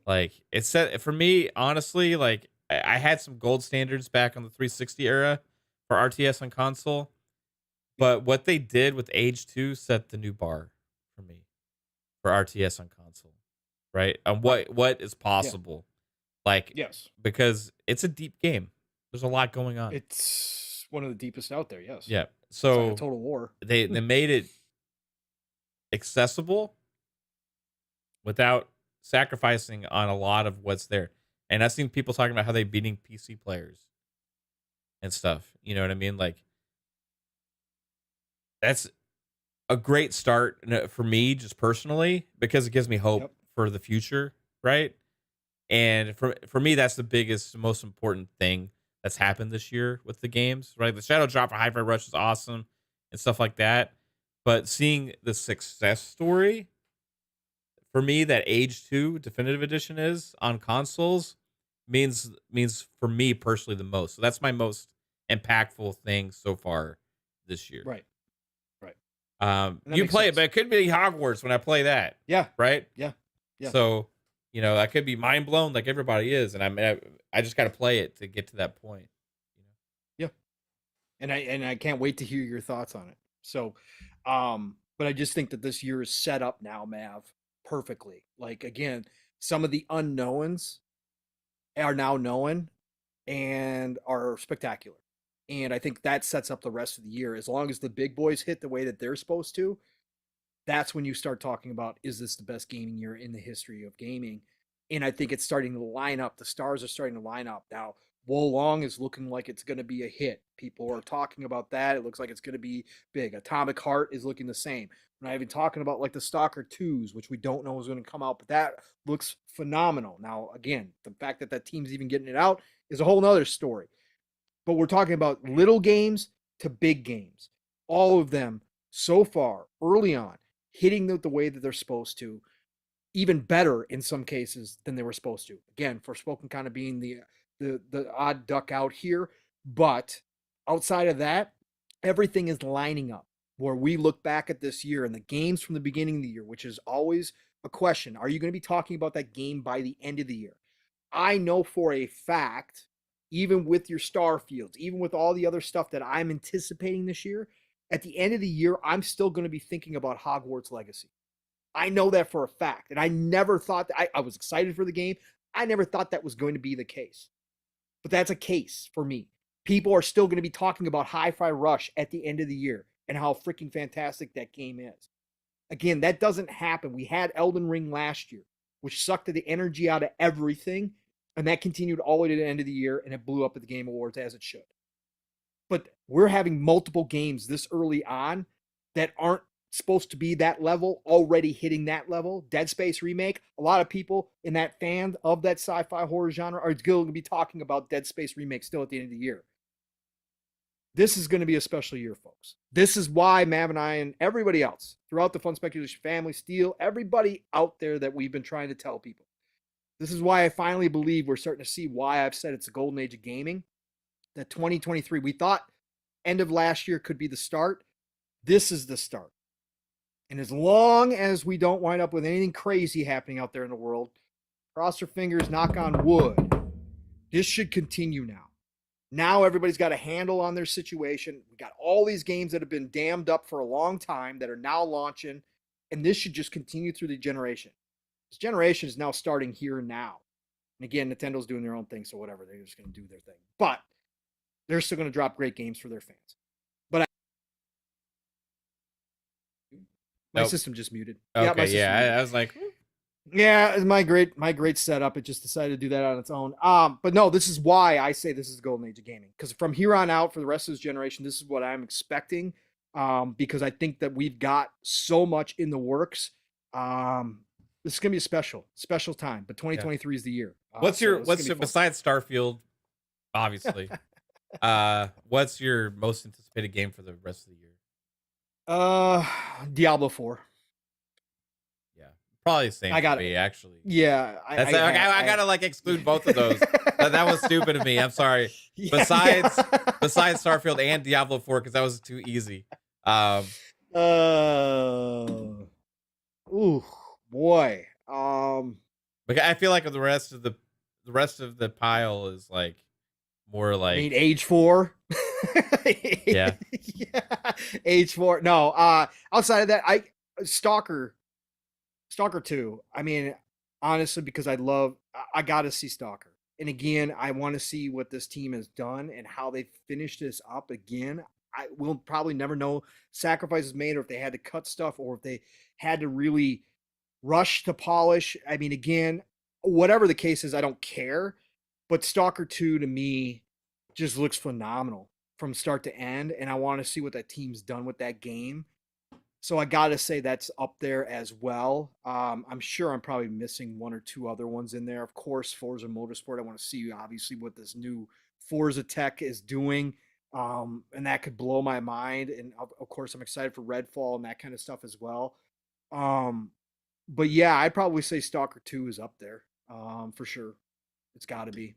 Like, it said, for me, honestly, like, I had some gold standards back on the 360 era for RTS on console, but what they did with Age 2 set the new bar for me for RTS on console, right? What is possible. Like, because it's a deep game. There's a lot going on. It's one of the deepest out there, yes. Yeah. So it's like a Total War. They made it accessible without sacrificing on a lot of what's there. And I've seen people talking about how they're beating PC players and stuff. You know what I mean? Like, that's a great start for me, just personally, because it gives me hope for the future, right? And for me, that's the biggest, most important thing that's happened this year with the games, right? The Shadow Drop for Hi-Fi Rush is awesome and stuff like that. But seeing the success story, for me, that Age 2 Definitive Edition is on consoles means for me personally the most. So that's my most impactful thing so far this year. Right. You play it, but it could be Hogwarts when I play that. Yeah. Right? Yeah. So, you know, I could be mind blown like everybody is, and I just got to play it to get to that point. You know? Yeah. And I can't wait to hear your thoughts on it. So, but I just think that this year is set up now, Mav, perfectly. Like, again, some of the unknowns are now known and are spectacular. And I think that sets up the rest of the year. As long as the big boys hit the way that they're supposed to, that's when you start talking about, is this the best gaming year in the history of gaming? And I think it's starting to line up. The stars are starting to line up. Now, Wo Long is looking like it's going to be a hit. People are talking about that. It looks like it's going to be big. Atomic Heart is looking the same. We're not even talking about like the Stalker 2s, which we don't know is going to come out, but that looks phenomenal. Now, again, the fact that that team's even getting it out is a whole nother story. But we're talking about little games to big games. All of them so far, early on, hitting the way that they're supposed to, even better in some cases than they were supposed to. Again, Forspoken kind of being the odd duck out here. But outside of that, everything is lining up where we look back at this year and the games from the beginning of the year, which is always a question. Are you going to be talking about that game by the end of the year? I know for a fact, even with your Starfields, even with all the other stuff that I'm anticipating this year, at the end of the year, I'm still going to be thinking about Hogwarts Legacy. I know that for a fact. And I never thought that I was excited for the game. I never thought that was going to be the case. But that's a case for me. People are still going to be talking about Hi-Fi Rush at the end of the year and how freaking fantastic that game is. Again, that doesn't happen. We had Elden Ring last year, which sucked the energy out of everything. And that continued all the way to the end of the year, and it blew up at the Game Awards as it should. But we're having multiple games this early on that aren't supposed to be that level, already hitting that level. Dead Space Remake, a lot of people in that fan of that sci-fi horror genre are going to be talking about Dead Space Remake still at the end of the year. This is going to be a special year, folks. This is why Mav and I and everybody else throughout the Fun Speculation family, Steel, everybody out there that we've been trying to tell people. This is why I finally believe we're starting to see why I've said it's a golden age of gaming. That 2023, we thought end of last year could be the start. This is the start. And as long as we don't wind up with anything crazy happening out there in the world, cross your fingers, knock on wood, this should continue now. Now everybody's got a handle on their situation. We got all these games that have been dammed up for a long time that are now launching, and this should just continue through the generation. This generation is now starting here now. And again, Nintendo's doing their own thing, so whatever, they're just going to do their thing. But they're still going to drop great games for their fans. But my system just muted. Okay, yeah, I was like, yeah, my great setup. It just decided to do that on its own. But no, this is why I say this is the golden age of gaming. Because from here on out, for the rest of this generation, this is what I'm expecting. Because I think that we've got so much in the works. This is gonna be a special time. But 2023 is the year. What's besides Starfield, obviously? What's your most anticipated game for the rest of the year? Diablo 4. Yeah, probably the same for me, actually. Yeah, I gotta like exclude both of those. That was stupid of me. I'm sorry. Yeah, besides Starfield and Diablo 4, because that was too easy. Ooh, boy. But I feel like the rest of the pile is like more like. I mean, Age 4. Yeah. Yeah. Age 4. No. Outside of that, Stalker 2. I mean, honestly, because I gotta see Stalker. And again, I want to see what this team has done and how they finish this up again. I will probably never know sacrifices made, or if they had to cut stuff, or if they had to really rush to polish. I mean, again, whatever the case is, I don't care. But Stalker 2 to me just looks phenomenal from start to end. And I want to see what that team's done with that game. So I got to say that's up there as well. I'm sure I'm probably missing one or two other ones in there. Of course, Forza Motorsport. I want to see obviously what this new Forza tech is doing. And that could blow my mind. And of course, I'm excited for Redfall and that kind of stuff as well. But yeah, I'd probably say Stalker 2 is up there for sure. It's got to be.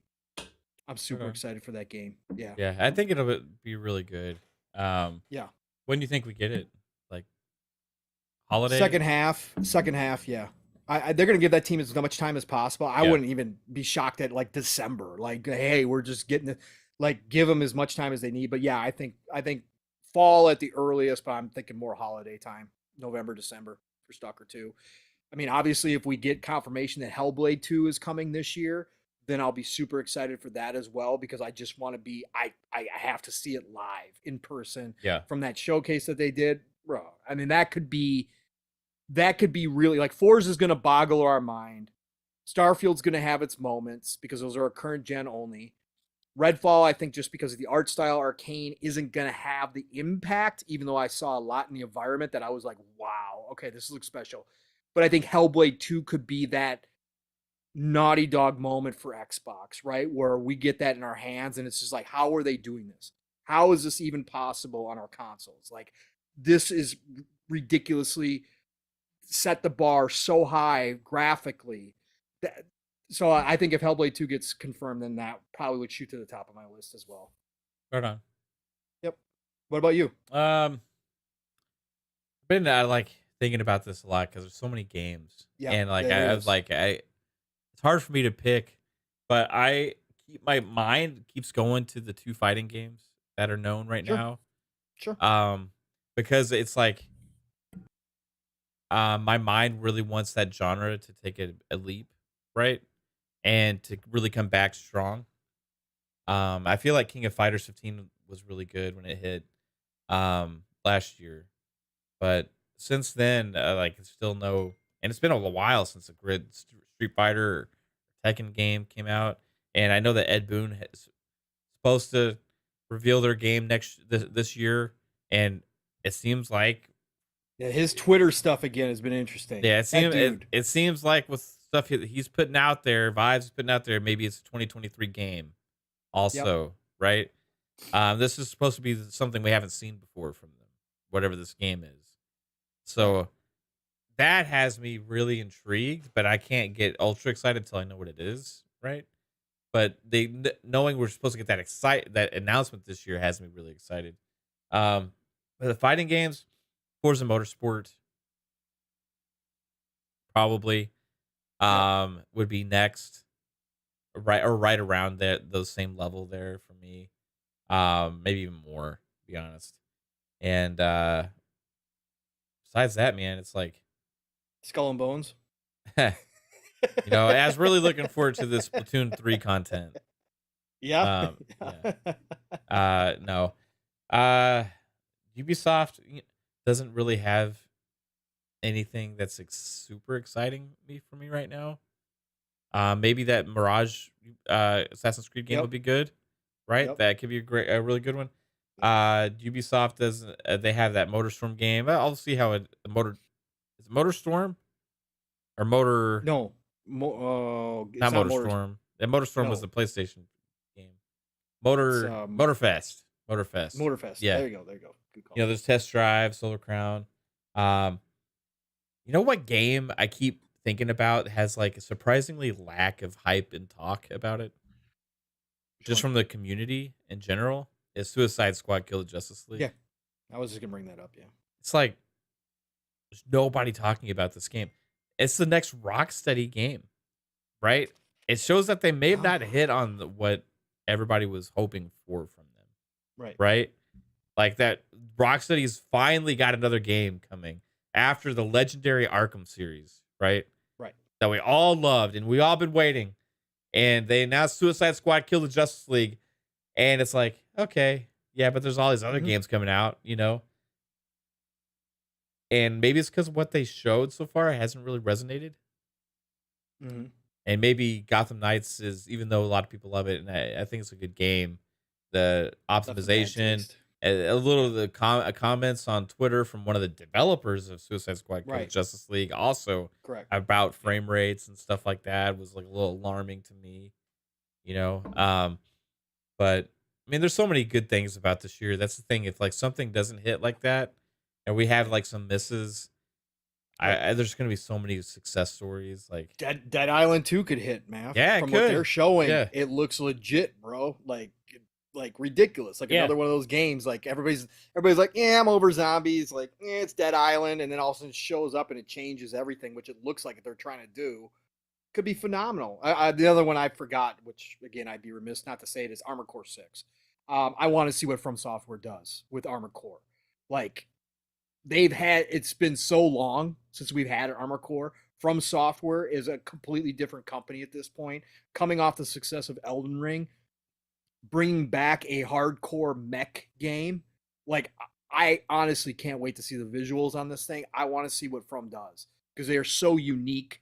I'm super excited for that game. Yeah. Yeah, I think it'll be really good. Yeah. When do you think we get it? Like holiday? Second half. Yeah. They're going to give that team as much time as possible. I wouldn't even be shocked at like December. Like, hey, we're just getting it. Like, give them as much time as they need. But yeah, I think fall at the earliest, but I'm thinking more holiday time, November, December for Stalker 2. I mean, obviously, if we get confirmation that Hellblade 2 is coming this year, then I'll be super excited for that as well, because I just want to be, I have to see it live in person from that showcase that they did. Bro, I mean, that could be really, like, Forza is going to boggle our mind. Starfield's going to have its moments because those are current gen only. Redfall, I think just because of the art style, Arcane isn't going to have the impact, even though I saw a lot in the environment that I was like, wow, okay, this looks special. But I think Hellblade 2 could be that Naughty Dog moment for Xbox, right? Where we get that in our hands and it's just like, how are they doing this? How is this even possible on our consoles? Like, this is ridiculously set the bar so high graphically. So I think if Hellblade 2 gets confirmed, then that probably would shoot to the top of my list as well. Right on. Yep. What about you? Been like thinking about this a lot because there's so many games. Yeah. And like I was like, it's hard for me to pick, but my mind keeps going to the 2 fighting games that are known right now. Sure. Because it's like my mind really wants that genre to take a leap, right? And to really come back strong. I feel like King of Fighters 15 was really good when it hit last year. But since then, like, it's still no, and it's been a while since a Grid Street Fighter or Tekken game came out. And I know that Ed Boon is supposed to reveal their game this year, and it seems like his Twitter stuff again has been interesting. Yeah, it seems like with stuff he's putting out there, Vives is putting out there, maybe it's a 2023 game, also, right? This is supposed to be something we haven't seen before from them, whatever this game is. So that has me really intrigued, but I can't get ultra excited until I know what it is, right? But knowing we're supposed to get that announcement this year has me really excited. But the fighting games, Forza Motorsport, probably would be next, right around those same level there for me. Maybe even more, to be honest. And besides that, man, it's like Skull and Bones. I was really looking forward to this Splatoon 3 content. Yeah. No. Ubisoft doesn't really have anything that's super exciting for me right now. Maybe that Mirage Assassin's Creed game would be good, right? That could be a really good one. Ubisoft doesn't. They have that MotorStorm game. I'll see how is it MotorStorm? or Motor. No, it's not not MotorStorm. Yeah, MotorStorm was No. the PlayStation game. It's, Motorfest. Motorfest. Motorfest. Yeah. There you go. Good call. You know, there's Test Drive, Solar Crown. You know what game I keep thinking about has like a surprisingly lack of hype and talk about it, just from the community in general, is Suicide Squad: Kill the Justice League. Yeah, I was just gonna bring that up. Yeah, it's like there's nobody talking about this game. It's the next Rocksteady game, right? It shows that they may have not hit on what everybody was hoping for from them. Right. Right? Like that Rocksteady's finally got another game coming after the legendary Arkham series, right? Right. That we all loved and we all been waiting. And they announced Suicide Squad Kill the Justice League. And it's like, okay, yeah, but there's all these other games coming out, you know? And maybe it's because of what they showed so far, it hasn't really resonated. Mm-hmm. And maybe Gotham Knights is, even though a lot of people love it, and I think it's a good game, the optimization, a little of the comments on Twitter from one of the developers of Suicide Squad Kill the Justice League also about frame rates and stuff like that was like a little alarming to me, you know? But I mean, there's so many good things about this year. That's the thing. If like something doesn't hit like that and we have like some misses, there's going to be so many success stories. Like Dead Island 2 could hit, man. Yeah, from what they're showing, it looks legit, bro. Like ridiculous. Like another one of those games. Like everybody's like, yeah, I'm over zombies. Like, yeah, it's Dead Island, and then all of a sudden it shows up and it changes everything, which it looks like they're trying to do. Could be phenomenal. The other one I forgot, which again I'd be remiss not to say it, is Armored Core 6. I want to see what From Software does with Armored Core. Like it's been so long since we've had an Armored Core. From Software is a completely different company at this point, coming off the success of Elden Ring, bringing back a hardcore mech game. Like, I honestly can't wait to see the visuals on this thing. I want to see what From does because they are so unique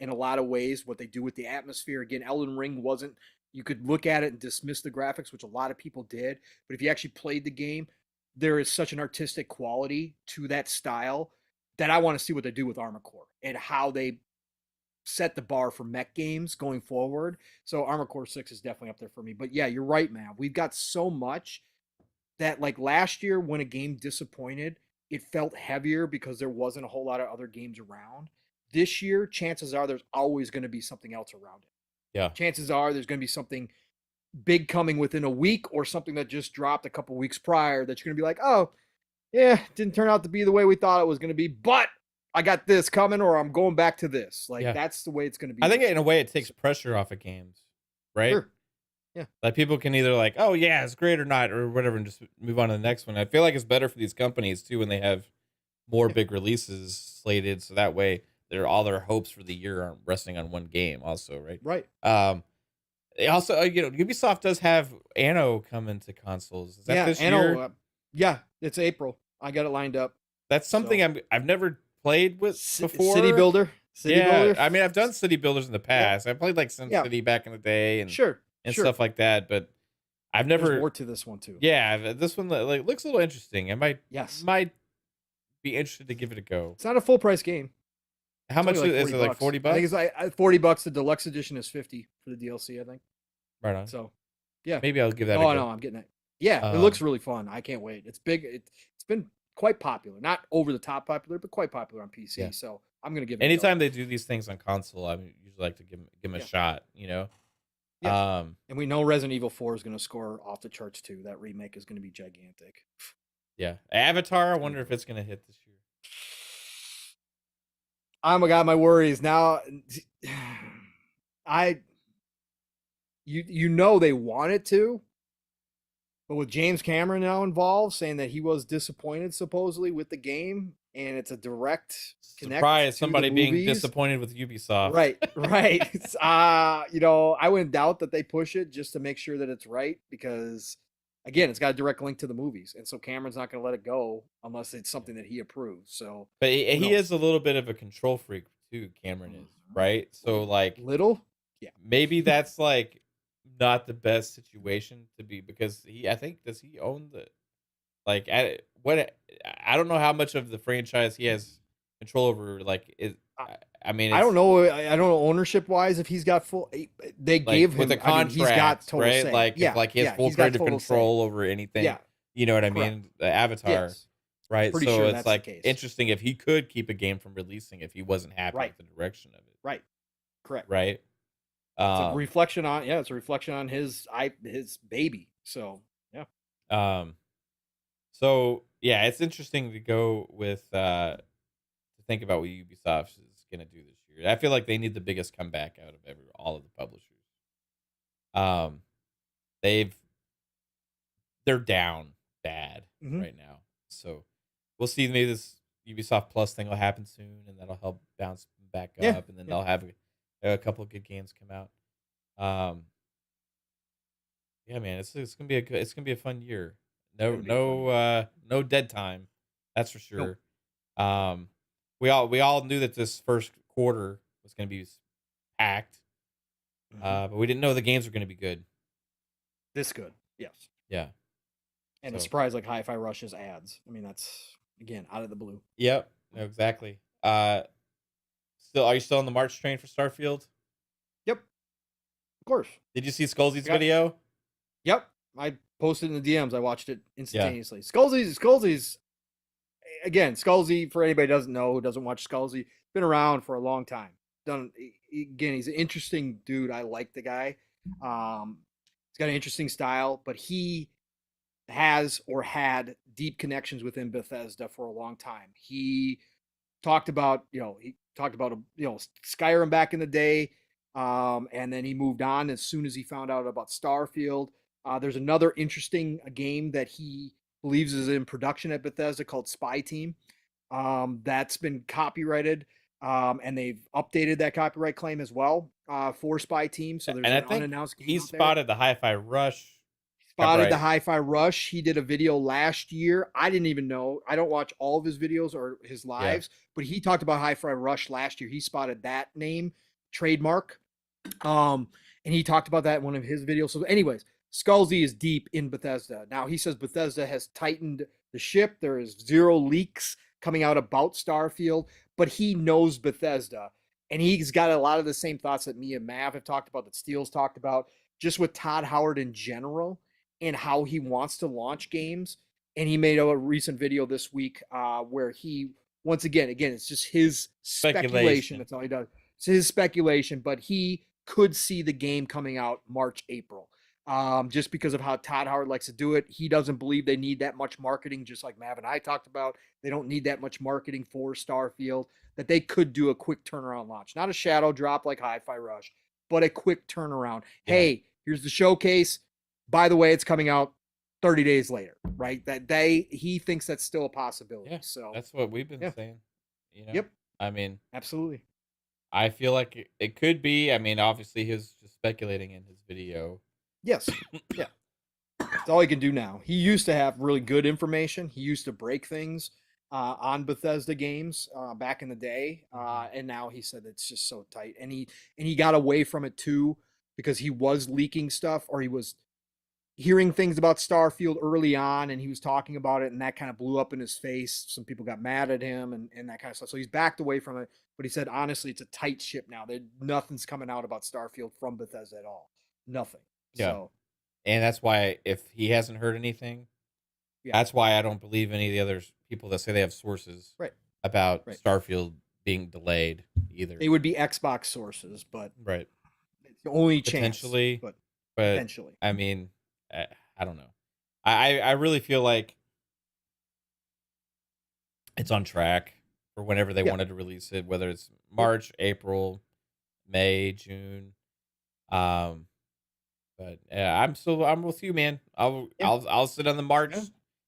in a lot of ways. What they do with the atmosphere. Again, Elden Ring wasn't, you could look at it and dismiss the graphics, which a lot of people did. But if you actually played the game, there is such an artistic quality to that style that I want to see what they do with Armored Core and how they set the bar for mech games going forward. So Armored Core 6 is definitely up there for me. But yeah, you're right, man. We've got so much that, like last year when a game disappointed, it felt heavier because there wasn't a whole lot of other games around. This year, chances are there's always going to be something else around it. Yeah. Chances are there's going to be something big coming within a week or something that just dropped a couple weeks prior that you're going to be like, oh, yeah, didn't turn out to be the way we thought it was going to be, but I got this coming, or I'm going back to this. Like, that's the way it's going to be. I think in a way it takes pressure off of games, right? Sure. Yeah. Like people can either like, oh yeah, it's great or not, or whatever, and just move on to the next one. I feel like it's better for these companies too when they have more big releases slated, so that way all their hopes for the year aren't resting on one game. Also, right? Right. They also, Ubisoft does have Anno coming to consoles. Is that this year? Yeah, it's April. I got it lined up. That's something I've never played with before. City Builder. Builder. I mean, I've done City Builders in the past. I played like SimCity back in the day and stuff like that, but I've never. There's more to this one too. Yeah, this one like looks a little interesting. I might be interested to give it a go. It's not a full price game. How much is it? Like $40? I think it's like $40. The deluxe edition is $50 for the DLC. I think. Right on. So, yeah, maybe I'll give that. Oh no, I'm getting it. Yeah, it looks really fun. I can't wait. It's big. It's been quite popular, not over the top popular, but quite popular on PC. Yeah. So I'm gonna give it. Anytime they do these things on console, I usually like to give them a shot. You know. Yeah. And we know Resident Evil 4 is gonna score off the charts too. That remake is gonna be gigantic. Yeah, Avatar. I wonder if it's gonna hit this year. I got my worries now. You know they want it to, but with James Cameron now involved, saying that he was disappointed supposedly with the game, and it's a direct connect. Surprise! Somebody being disappointed with Ubisoft. Right. I wouldn't doubt that they push it just to make sure that it's right, because again, it's got a direct link to the movies, and so Cameron's not going to let it go unless it's something that he approves. So, but he is a little bit of a control freak too. Cameron is, right? So like maybe that's like not the best situation to be, because does he own the I don't know how much of the franchise he has control over. Like I mean, I don't know. I don't know ownership wise if he's got full. They gave him with the contract, he's got total right? say. Like if like he has full creative control over anything. Yeah, you know what I correct. mean? The Avatar, Yes. right? Pretty so sure it's that's like the case. interesting if he could keep a game from releasing if he wasn't happy Right. with the direction of it. Right. Correct. Right. It's a reflection on it's a reflection on his baby. So yeah. So yeah, it's interesting to go with to think about what Ubisoft is gonna do this year. I feel like they need the biggest comeback out of all of the publishers. They're down bad right now. So we'll see. Maybe this Ubisoft Plus thing will happen soon, and that'll help bounce back up, and then they'll have a couple of good games come out. Yeah, man, it's gonna be it's gonna be a fun year. No dead time, that's for sure. Nope. We all knew that this first quarter was gonna be packed, but we didn't know the games were gonna be good. This good, yes. Yeah. And a surprise like Hi-Fi Rush's ads. I mean, that's again out of the blue. Yep. No, exactly. Are you still on the March train for Starfield? Yep. Of course. Did you see Skullsy's video? Yep. I posted in the DMs. I watched it instantaneously. Yeah. Skullsy's again, Skullsy, for anybody who doesn't know, who doesn't watch Skullsy, been around for a long time. Again, he's an interesting dude. I like the guy. He's got an interesting style, but he has or had deep connections within Bethesda for a long time. He talked about, Skyrim back in the day, and then he moved on as soon as he found out about Starfield. There's another interesting game that he believes is in production at Bethesda called Spy Team. That's been copyrighted, and they've updated that copyright claim as well for Spy Team. So there's an unannounced game. He spotted the Hi-Fi Rush. The Hi-Fi Rush. He did a video last year. I didn't even know. I don't watch all of his videos or his lives, but he talked about Hi-Fi Rush last year. He spotted that name trademark. And he talked about that in one of his videos. So anyways, Skullsy is deep in Bethesda. Now he says Bethesda has tightened the ship. There is 0 leaks coming out about Starfield, but he knows Bethesda. And he's got a lot of the same thoughts that me and Mav have talked about, that Steele's talked about, just with Todd Howard in general and how he wants to launch games. And he made a recent video this week where he, once again, it's just his speculation. That's all he does. It's his speculation, but he could see the game coming out March, April. Just because of how Todd Howard likes to do it. He doesn't believe they need that much marketing, just like Mav and I talked about. They don't need that much marketing for Starfield, that they could do a quick turnaround launch. Not a shadow drop like Hi-Fi Rush, but a quick turnaround. Yeah. Hey, here's the showcase. By the way, it's coming out 30 days later, right? He thinks that's still a possibility. Yeah, so that's what we've been saying. Yep. I mean, absolutely. I feel like it could be. I mean, obviously, he was just speculating in his video. Yes. Yeah. That's all he can do now. He used to have really good information. He used to break things on Bethesda games back in the day. And now he said it's just so tight. And he got away from it too, because he was leaking stuff, or he was hearing things about Starfield early on, and he was talking about it, and that kind of blew up in his face. Some people got mad at him and that kind of stuff. So he's backed away from it. But he said, honestly, it's a tight ship now. Nothing's coming out about Starfield from Bethesda at all. Nothing. Yeah. So, and that's why, if he hasn't heard anything, that's why I don't believe any of the other people that say they have sources about Starfield being delayed either. They would be Xbox sources, but it's the only chance. But potentially. I mean, I don't know. I really feel like it's on track for whenever they wanted to release it, whether it's March, April, May, June. But I'm with you, man. I'll sit on the March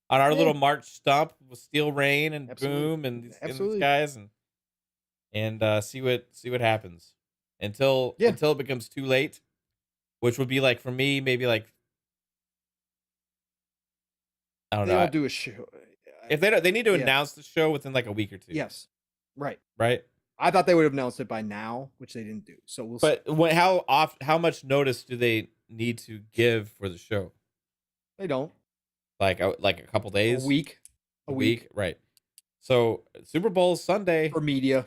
on our little March stump with Steel Rain and Boom and these guys and see what happens until it becomes too late, which would be like, for me, maybe like, I don't know. They don't do a show. If they need to announce the show within like a week or two. Yes. Right. I thought they would have announced it by now, which they didn't do. So we'll see. But how much notice do they need to give for the show? They don't. Like a couple days? A week. A week, right. So Super Bowl Sunday. For media.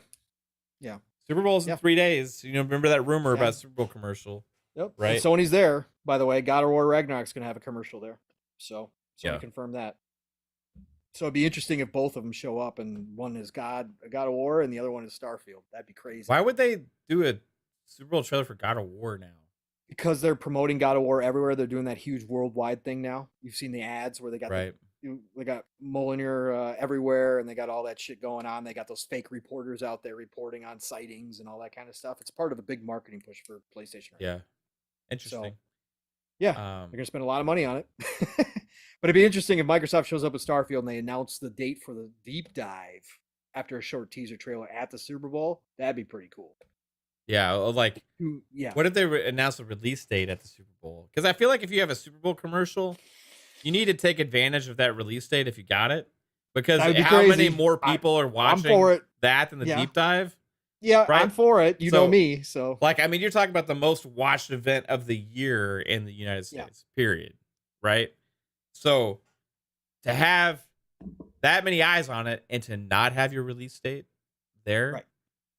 Yeah. Super Bowl's in 3 days. You know, remember that rumor about Super Bowl commercial? Yep. Right. And Sony's there, by the way. God of War Ragnarok's going to have a commercial there. So Sony confirmed that. So it'd be interesting if both of them show up and one is God of War and the other one is Starfield. That'd be crazy. Why would they do a Super Bowl trailer for God of War now? Because they're promoting God of War everywhere. They're doing that huge worldwide thing now. You've seen the ads where they got they got Mjolnir everywhere, and they got all that shit going on. They got those fake reporters out there reporting on sightings and all that kind of stuff. It's part of a big marketing push for PlayStation. Right? Yeah, interesting. So, yeah, they're gonna spend a lot of money on it. But it'd be interesting if Microsoft shows up with Starfield and they announce the date for the deep dive after a short teaser trailer at the Super Bowl. That'd be pretty cool. Yeah, like, what if they announce a release date at the Super Bowl? Because I feel like if you have a Super Bowl commercial, you need to take advantage of that release date if you got it. Because how many more people are watching that than the deep dive? Yeah, right? I'm for it. You know me, so. Like, I mean, you're talking about the most watched event of the year in the United States, period. Right? So, to have that many eyes on it and to not have your release date there,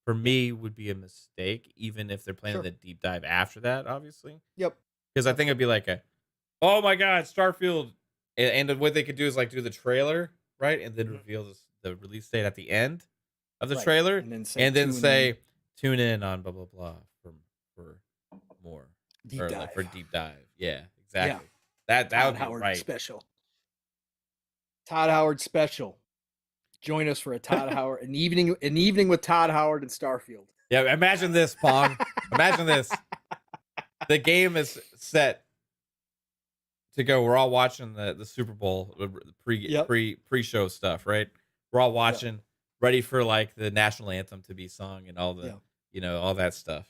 for me, would be a mistake, even if they're planning the deep dive after that, obviously. Yep. Because I think it'd be like oh my God, Starfield. And what they could do is like do the trailer, right? And then reveal the release date at the end of the trailer. And then say, tune in on blah, blah, blah for more. Deep dive. Like for deep dive. Yeah, exactly. Yeah. That would be Howard special. Todd Howard special. Join us for an evening with Todd Howard and Starfield. Yeah, imagine this, Pong. Imagine this. The game is set to go. We're all watching the Super Bowl pre-show stuff, right? We're all watching, ready for like the national anthem to be sung and all the all that stuff.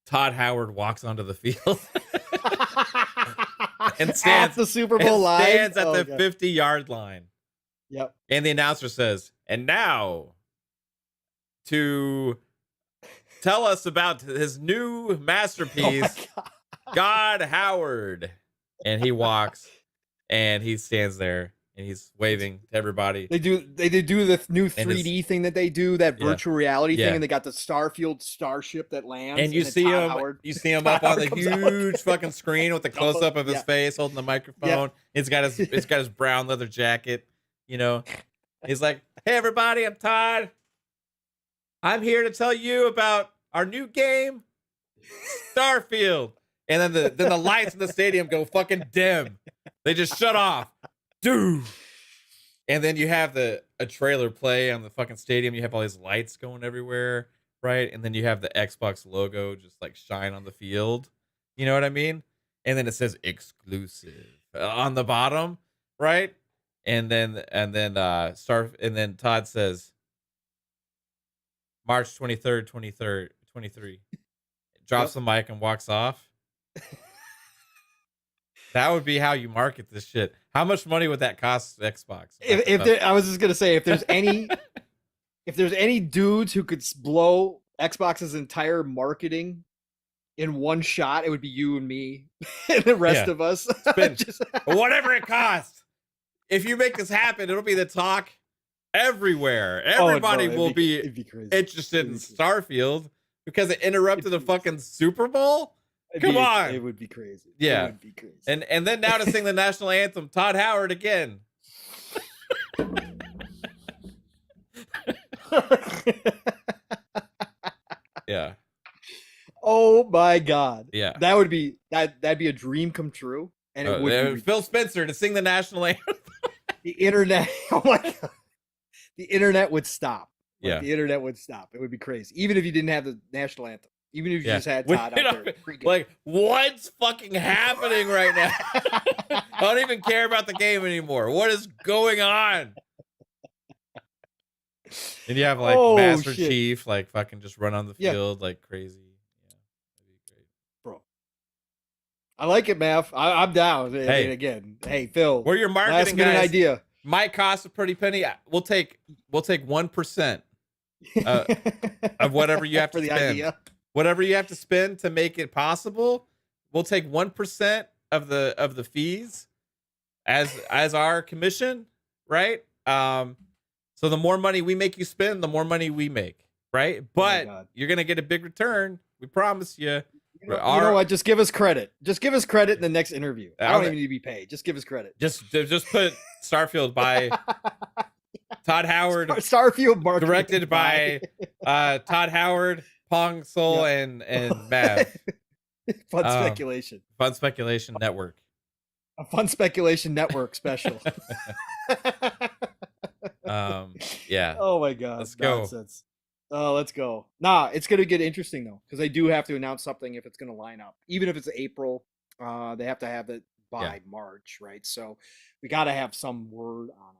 Todd Howard walks onto the field and stands at the Super Bowl line. Stands at the 50-yard line. Yep. And the announcer says, and now to tell us about his new masterpiece, God Howard. And he walks and he stands there and he's waving to everybody. They do the new 3D thing that they do, that virtual reality thing, and they got the Starfield starship that lands. And you see him up on the huge fucking screen with the close up of his face holding the microphone. It's got his brown leather jacket. You know, he's like, hey, everybody, I'm Todd. I'm here to tell you about our new game, Starfield. And then the lights in the stadium go fucking dim. They just shut off. Dude. And then you have a trailer play on the fucking stadium. You have all these lights going everywhere, right? And then you have the Xbox logo just like shine on the field. You know what I mean? And then it says exclusive on the bottom, right? And then Todd says March 23rd, 23. Drops the mic and walks off. That would be how you market this shit. How much money would that cost Xbox? I was just gonna say, if there's any dudes who could blow Xbox's entire marketing in one shot, it would be you and me and the rest of us. Whatever it costs. If you make this happen, it'll be the talk everywhere. Everybody will be interested in Starfield because it interrupted the fucking Super Bowl. Come on. It would be crazy. Yeah. It would be crazy. And then now to sing the national anthem, Todd Howard again. Yeah. Oh my God. Yeah. That'd be a dream come true. And it would be Phil Spencer to sing the national anthem. The internet. Oh my God. The internet would stop. Yeah. The internet would stop. It would be crazy. Even if you didn't have the national anthem. Even if you just had Todd out there. Like, what's fucking happening right now? I don't even care about the game anymore. What is going on? And you have like Master Chief, like fucking just run on the field like crazy. Yeah, that'd be great, bro. I like it, Mav. I'm down. Hey, again, Phil. We're your marketing guys. Idea. Might cost a pretty penny. We'll take 1% of whatever you have to spend. Idea. Whatever you have to spend to make it possible, we'll take 1% of the fees as our commission, right? So the more money we make you spend, the more money we make. right? But you're gonna get a big return. We promise you. You know what? Just give us credit. Just give us credit in the next interview. I don't even need to be paid. Just give us credit. Just put Starfield by Todd Howard. Starfield marketing directed by Todd Howard, Pong Soul, and Mav. Fun Speculation. Fun Speculation Network. A Fun Speculation Network special. Yeah. Oh my God. Let's Nonsense. Oh, let's go. Nah, it's gonna get interesting though, because they do have to announce something if it's gonna line up. Even if it's April, they have to have it by March, right? So we gotta have some word on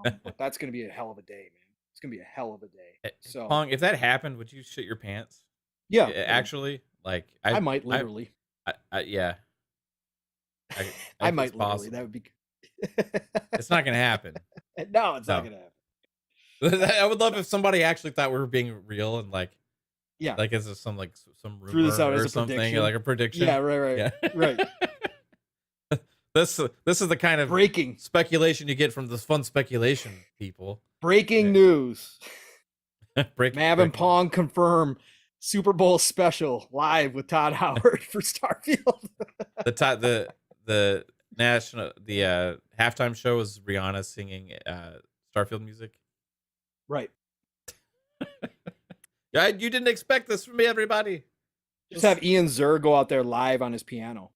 it. But that's gonna be a hell of a day, man. It's gonna be a hell of a day. So Pong, if that happened, would you shit your pants? Yeah. Actually, like I might literally. Yeah. I might literally. That would be. It's not gonna happen. No, it's not gonna happen. I would love if somebody actually thought we were being real and like is this some rumor this out or as something prediction. like a prediction? Yeah, right, yeah. Right. This is the kind of breaking speculation you get from this Fun Speculation people. Breaking news. Mav and Pong confirm Super Bowl special live with Todd Howard for Starfield. the halftime show is Rihanna singing Starfield music. Right. Yeah, you didn't expect this from me, everybody. Just have Ian Zur go out there live on his piano.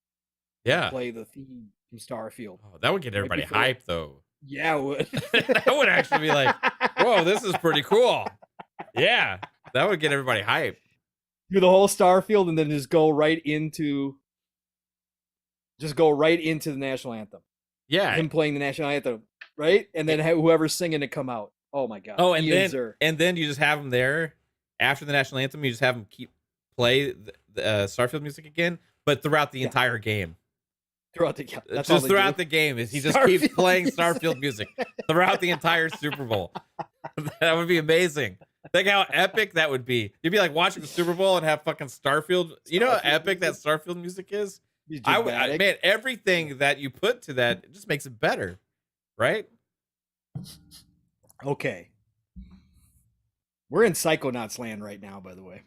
Yeah. Play the theme from Starfield. Oh, that would get everybody hyped, though. Yeah, it would. That would actually be like, whoa, this is pretty cool. Yeah, that would get everybody hyped. Do the whole Starfield and then just go right into the national anthem. Yeah. Him playing the national anthem, right? And then whoever's singing it come out. Oh my God. Oh, and then you just have them there after the national anthem. You just have them play the Starfield music again, but throughout the entire game. Throughout the game, he just keeps playing Starfield music throughout the entire Super Bowl. That would be amazing. Think how epic that would be. You'd be like watching the Super Bowl and have fucking Starfield. You know how epic that Starfield music is? Man, everything that you put to that, it just makes it better, right? Okay. We're in Psychonauts land right now, by the way.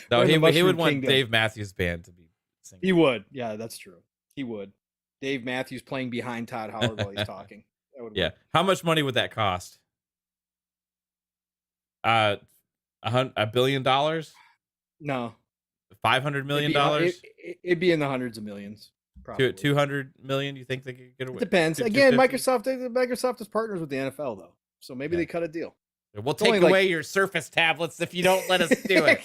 No, he would want Dave Matthews Band to be singing. He would. Yeah, that's true. He would. Dave Matthews playing behind Todd Howard while he's talking. Yeah. Work. How much money would that cost? $1 billion? No. $500 million? It'd be in the hundreds of millions. Probably. 200 million. You think they could get away? It depends. Again, Microsoft is partners with the NFL though, so maybe they cut a deal. We'll take away your Surface tablets if you don't let us do it.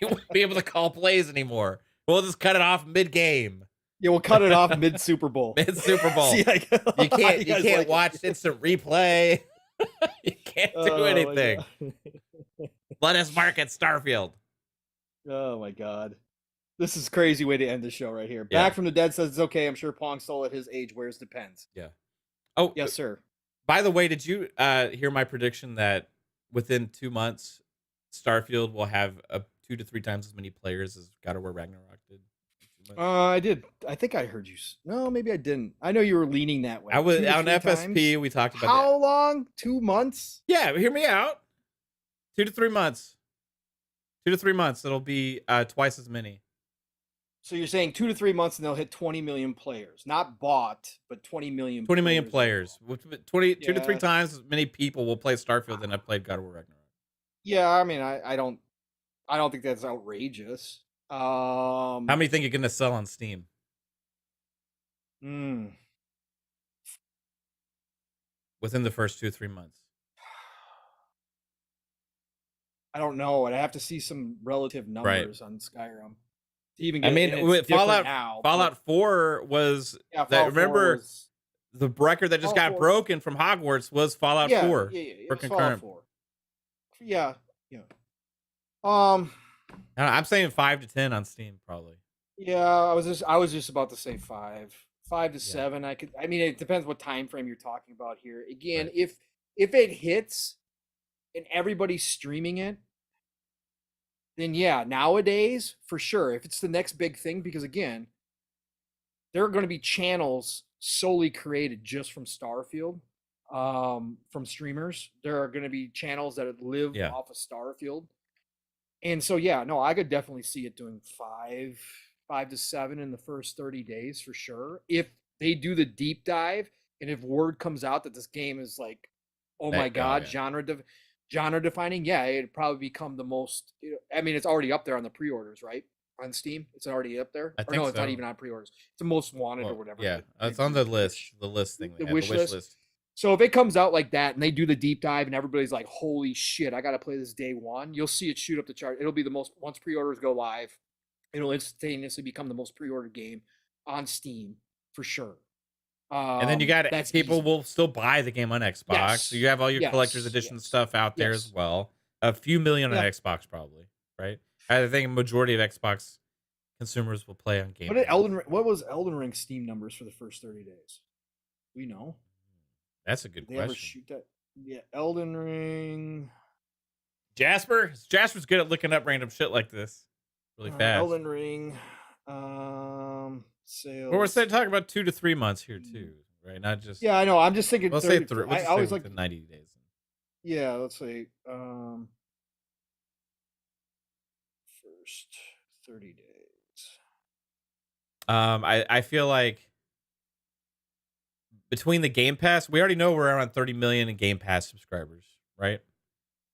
You won't be able to call plays anymore. We'll just cut it off mid-game. Yeah, we'll cut it off mid-Super Bowl. Mid-Super Bowl. See, you can't watch instant replay. You can't do anything. Let us market Starfield. Oh my God. This is a crazy way to end the show right here. Back from the Dead says it's okay. I'm sure Pong Soul at his age wears Depends. Yeah. Oh, yes, sir. By the way, did you hear my prediction that within 2 months, Starfield will have 2 to 3 times as many players as God of War Ragnarok did? I did. I think I heard you. No, maybe I didn't. I know you were leaning that way. I was on FSP. We talked about how long? 2 months? Yeah, hear me out. 2 to 3 months. 2 to 3 months. It'll be twice as many. So you're saying 2 to 3 months and they'll hit 20 million players, not bought, but 20 million. 20 million players. 2 to 3 times as many people will play Starfield than have played God of War Ragnarok. Yeah, I mean, I don't think that's outrageous. How many think you're gonna sell on Steam? Within the first 2 or 3 months. I don't know. I'd have to see some relative numbers on Skyrim. Even I mean, Fallout 4 was remember the record that just got broken from Hogwarts was Fallout 4 for concurrent. Yeah. I'm saying 5 to 10 on Steam probably. Yeah, I was just about to say 5 to 7. I mean, it depends what time frame you're talking about here. Again, if it hits and everybody's streaming it, then yeah, nowadays, for sure, if it's the next big thing, because again, there are going to be channels solely created just from Starfield. from streamers. There are going to be channels that live Yeah. off of Starfield. And so, yeah, no, I could definitely see it doing 5 to 7 in the first 30 days for sure. If they do the deep dive and if word comes out that this game is like, oh my God, genre defining, yeah, it'd probably become the most, I mean, it's already up there on the pre-orders, right? On Steam, it's already up there. I or think no, it's so. not even on pre-orders. It's the most wanted or whatever. Yeah, it's on the list. The list thing. The wish list. So if it comes out like that and they do the deep dive and everybody's like, holy shit, I got to play this day one, you'll see it shoot up the chart. It'll be the most, once pre-orders go live, it'll instantaneously become the most pre-ordered game on Steam for sure. And then you got people will still buy the game on Xbox. Yes. So you have all your collector's edition stuff out there as well. A few million on Xbox probably, right? I think a majority of Xbox consumers will play on Game Pass. What was Elden Ring Steam numbers for the first 30 days? We know. That's a good question. Ever shoot that? Yeah, Elden Ring. Jasper's good at looking up random shit like this really fast. Elden Ring sales. Well, we're talking about 2 to 3 months here too, right? Not just. Yeah, I know. I'm just thinking. Let's say 3. I always like 90 days. Yeah, let's say first 30 days. I feel like between the Game Pass, we already know we're around 30 million in Game Pass subscribers, right?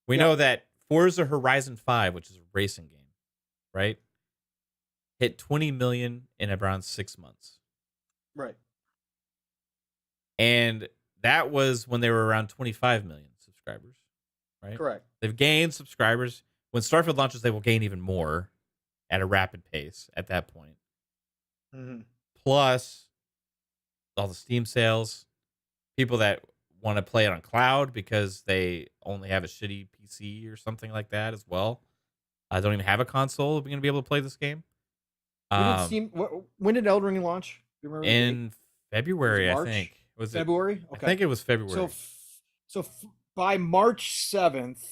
We know that Forza Horizon 5, which is a racing game, right, hit 20 million in around 6 months. Right. And that was when they were around 25 million subscribers, right? Correct. They've gained subscribers. When Starfield launches, they will gain even more at a rapid pace at that point. Mm-hmm. Plus all the Steam sales, people that want to play it on cloud because they only have a shitty PC or something like that as well. I don't even have a console. We're going to be able to play this game. When did Elden Ring launch? You remember in February, I think. Was it February? Okay. I think it was February. So by March 7th,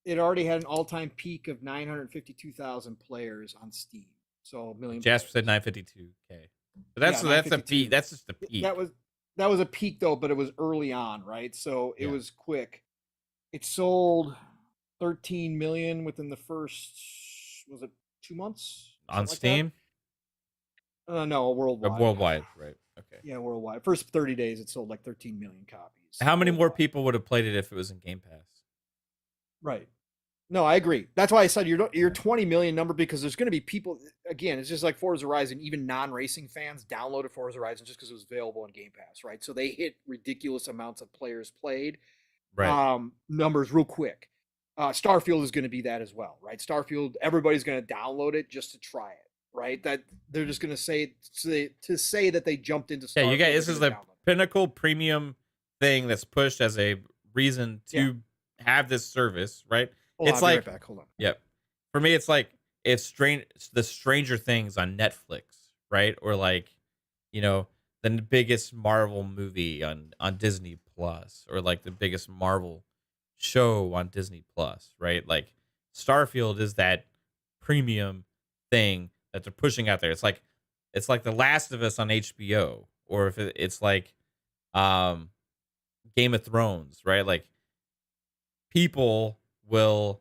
it already had an all-time peak of 952,000 players on Steam. So a million. Jasper said 952K. But that's a peak. That's just the peak. That was a peak though, but it was early on, right? So it was quick. It sold 13 million within the first, was it 2 months on Steam? No, worldwide. Worldwide, right? Okay. Yeah, worldwide. First 30 days, it sold like 13 million copies. How many more people would have played it if it was in Game Pass? Right. No, I agree. That's why I said your 20 million number, because there's going to be people, again, it's just like Forza Horizon, even non-racing fans downloaded Forza Horizon just because it was available on Game Pass, right? So they hit ridiculous amounts of players played, numbers real quick. Starfield is going to be that as well, right? Starfield, everybody's going to download it just to try it, right? That they're just going to say that they jumped into Starfield. Yeah, you guys, this is the pinnacle premium thing that's pushed as a reason to have this service, right? It's like, right back. Hold on. Yep. For me, it's like the Stranger Things on Netflix, right? Or like, the biggest Marvel movie on Disney Plus, or like the biggest Marvel show on Disney Plus, right? Like Starfield is that premium thing that they're pushing out there. It's like The Last of Us on HBO, or if it's like Game of Thrones, right? Like people will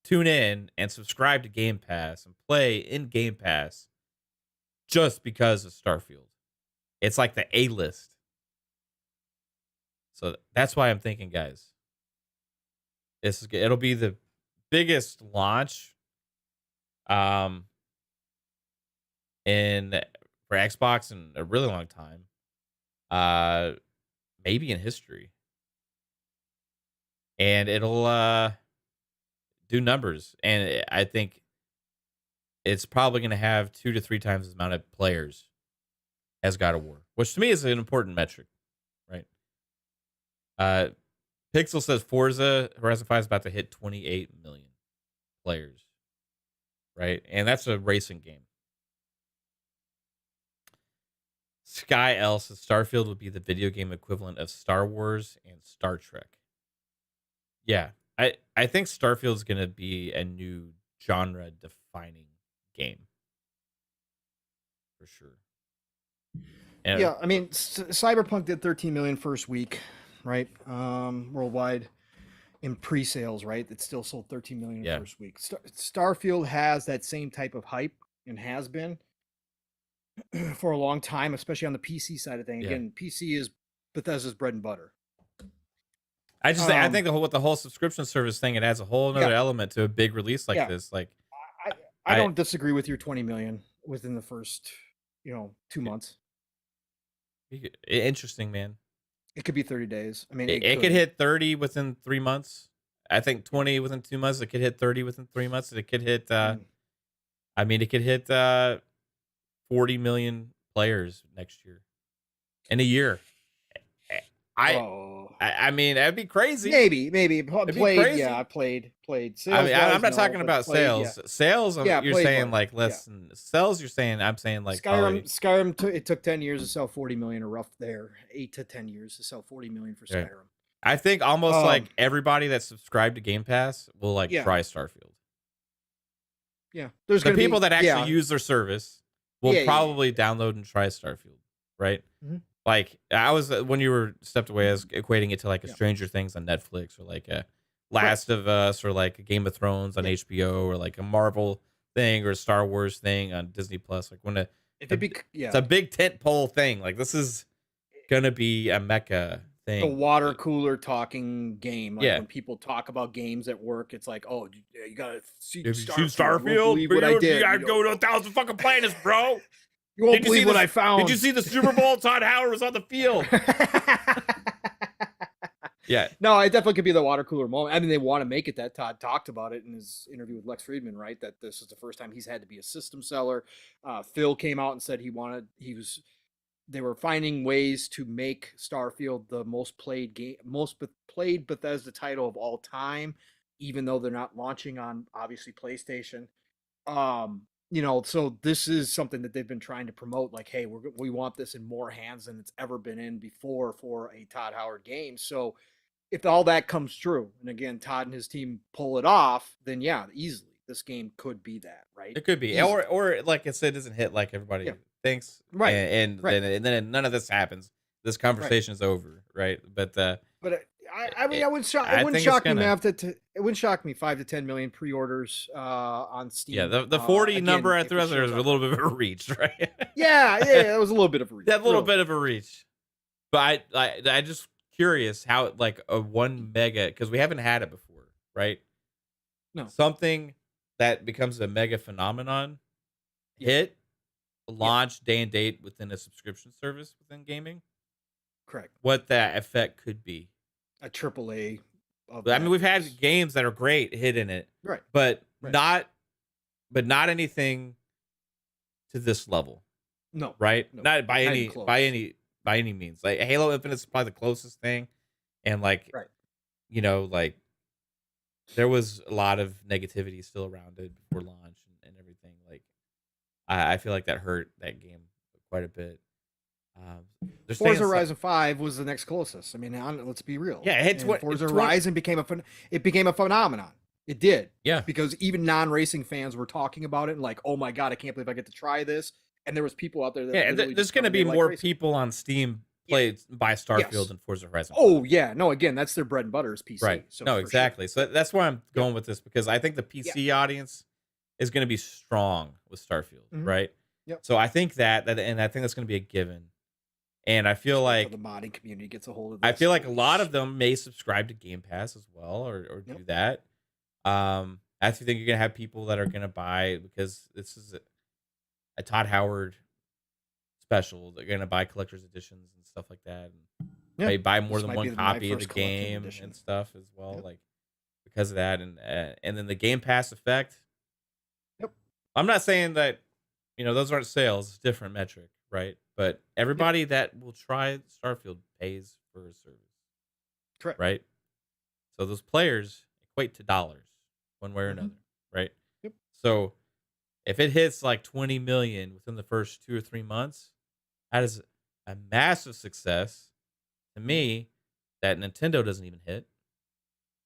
tune in and subscribe to Game Pass and play in Game Pass just because of Starfield. It's like the A-list. So that's why I'm thinking, guys, it'll be the biggest launch for Xbox in a really long time. Maybe in history. And it'll do numbers. And I think it's probably going to have 2 to 3 times the amount of players as God of War, which to me is an important metric, right? Pixel says Forza Horizon 5 is about to hit 28 million players, right? And that's a racing game. Sky L says Starfield would be the video game equivalent of Star Wars and Star Trek. Yeah, I think Starfield is going to be a new genre-defining game. For sure. Yeah, I mean, Cyberpunk did 13 million first week, right? Worldwide in pre-sales, right? It still sold 13 million first week. Starfield has that same type of hype and has been for a long time, especially on the PC side of things. Again, PC is Bethesda's bread and butter. I think with the whole subscription service thing, it adds a whole another element to a big release like this. Like, I don't disagree with your 20 million within the first, 2 months. Interesting, man. It could be 30 days. I mean, it could hit 30 within 3 months. I think 20 within 2 months. It could hit 30 within 3 months. It could hit. It could hit 40 million players next year, in a year. I mean, that'd be crazy. Maybe. Played. Yeah, I played. Sales, I'm not talking about sales. Yeah. Sales, you're saying like less than sales. You're saying I'm saying like Skyrim. It took 10 years to sell 40 million. A rough there, 8 to 10 years to sell 40 million for Skyrim. Right. I think almost like everybody that's subscribed to Game Pass will try Starfield. Yeah, there's the people that actually use their service will probably download and try Starfield, right? Mm-hmm. Like I was when you were stepped away, I was equating it to like a Stranger Things on Netflix, or like a Last of Us, or like a Game of Thrones on HBO, or like a Marvel thing or a Star Wars thing on Disney Plus. Like when it's a big tentpole thing. Like this is gonna be a mecca thing. The water cooler talking game. Like when people talk about games at work, it's like, oh, you gotta see Starfield. You gotta go to 1,000 fucking planets, bro. You won't believe what I found. Did you see the Super Bowl? Todd Howard was on the field. Yeah. No, it definitely could be the water cooler moment. I mean, they want to make it that. Todd talked about it in his interview with Lex Friedman, right? That this is the first time he's had to be a system seller. Phil came out and said they were finding ways to make Starfield the most played Bethesda title of all time, even though they're not launching on obviously PlayStation. So this is something that they've been trying to promote. Like, hey, we want this in more hands than it's ever been in before for a Todd Howard game. So if all that comes true, and again, Todd and his team pull it off, then easily this game could be that, right? It could be, or like I said, it doesn't hit like everybody thinks, right? And then none of this happens. This conversation is over, right? But I mean, it wouldn't shock me, Mav. It wouldn't shock me 5 to 10 million pre-orders on Steam. Yeah, the 40 number I threw out there was a little bit of a reach, right? yeah, it was a little bit of a reach. That little bit of a reach. But I just curious how like a 1 mega, because we haven't had it before, right? No, something that becomes a mega phenomenon, hit, launch, day and date within a subscription service within gaming. Correct. What that effect could be. A AAA. I mean, we've had games that are great hit in it, right? But not anything to this level. No, right? No. Not by any means. Like Halo Infinite is probably the closest thing, and like, like there was a lot of negativity still around it before launch and everything. Like, I feel like that hurt that game quite a bit. Forza Horizon 5 was the next closest. I mean, let's be real. Yeah, Forza Horizon became a phenomenon. It did. Yeah, because even non-racing fans were talking about it and like, oh my god, I can't believe I get to try this. And there was people out there that there's going to be more people on Steam played by Starfield and Forza Horizon 5. Oh yeah, no, again, that's their bread and butter is PC. Right. So no, exactly. Sure. So that's where I'm going with this, because I think the PC audience is going to be strong with Starfield, right? Yep. So I think that and I think that's going to be a given. And I feel like the modding community gets a hold of this. I feel like a lot of them may subscribe to Game Pass as well, or do that. I actually think you're going to have people that are going to buy, because this is a Todd Howard special. They're going to buy collector's editions and stuff like that. And they buy more than one copy of the game and stuff as well, like because of that. And then the Game Pass effect. Yep. I'm not saying that, those aren't sales. It's a different metric, right? But everybody that will try Starfield pays for a service. Correct. Right? So those players equate to dollars one way or another, right? Yep. So if it hits like 20 million within the first 2 or 3 months, that is a massive success to me that Nintendo doesn't even hit.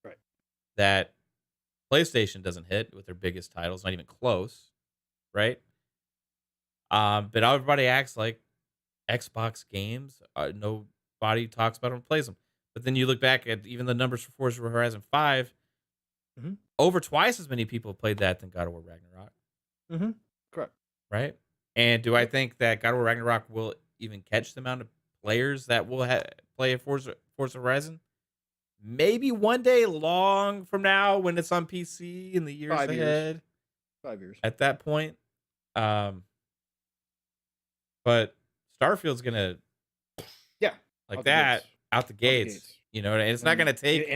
Right. That PlayStation doesn't hit with their biggest titles, not even close, right? But everybody acts like Xbox games. Nobody talks about them, plays them. But then you look back at even the numbers for Forza Horizon 5. Mm-hmm. Over twice as many people have played that than God of War Ragnarok. Mm-hmm. Correct. Right? And do I think that God of War Ragnarok will even catch the amount of players that will play a Forza Horizon? Maybe one day long from now when it's on PC in the years 5 years. ahead. 5 years. At that point. But Starfield's going to, like that, out the gates. You know, and it's not going to take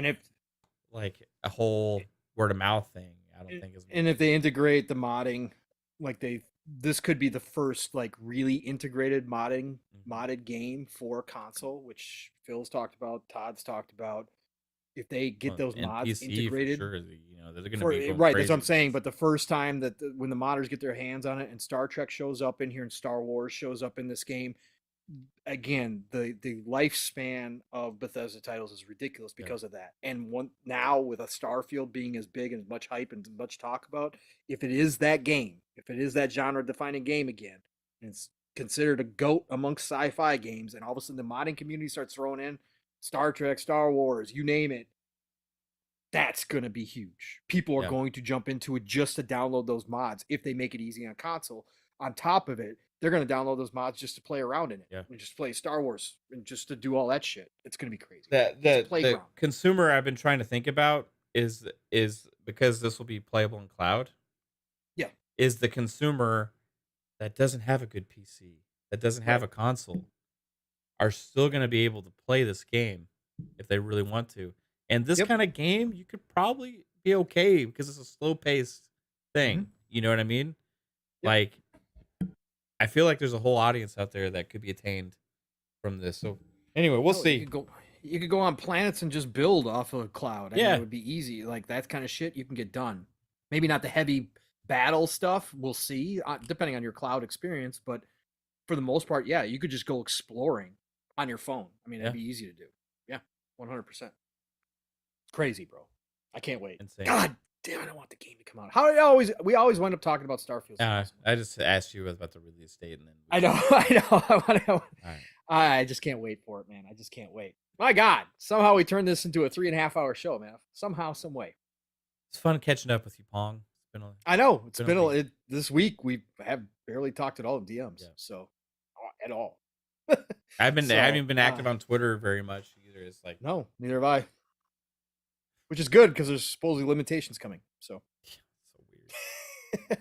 like a whole word of mouth thing. I don't think. And if they integrate the modding, like this could be the first like really integrated modded game for console, which Phil's talked about, Todd's talked about. If they get those mods PC integrated, for sure, they're going to be right. That's what I'm saying. But the first time that when the modders get their hands on it, and Star Trek shows up in here, and Star Wars shows up in this game, again, the lifespan of Bethesda titles is ridiculous because of that. And now with a Starfield being as big and as much hype and much talk about, if it is that game, if it is that genre-defining game again, and it's considered a GOAT amongst sci-fi games, and all of a sudden the modding community starts throwing in Star Trek, Star Wars, you name it, that's going to be huge. People are going to jump into it just to download those mods if they make it easy on console. On top of it, they're going to download those mods just to play around in it and just play Star Wars and just to do all that shit. It's going to be crazy. The consumer I've been trying to think about is because this will be playable in cloud. Yeah. Is the consumer that doesn't have a good PC, that doesn't have a console, are still going to be able to play this game if they really want to. And this kind of game, you could probably be okay because it's a slow-paced thing. Mm-hmm. You know what I mean? Yep. Like, I feel like there's a whole audience out there that could be attained from this. So anyway, we'll see. You could go on planets and just build off of a cloud. I mean, it would be easy. Like, that kind of shit you can get done. Maybe not the heavy battle stuff. We'll see, depending on your cloud experience. But for the most part, you could just go exploring on your phone. I mean, it'd be easy to do. Yeah, 100%. Crazy, bro. I can't wait. Insane. God damn it, I want the game to come out. We always wind up talking about Starfield. I just asked you about the release date, and then I know. I just can't wait for it, man. I just can't wait. My God, somehow we turned this into a 3.5 hour show, man. Somehow, some way. It's fun catching up with you, Pong. I know it's been this week. We have barely talked at all in DMs, so at all. I haven't been active on Twitter very much either. It's like no, neither have I. Which is good because there's supposedly limitations coming. So weird.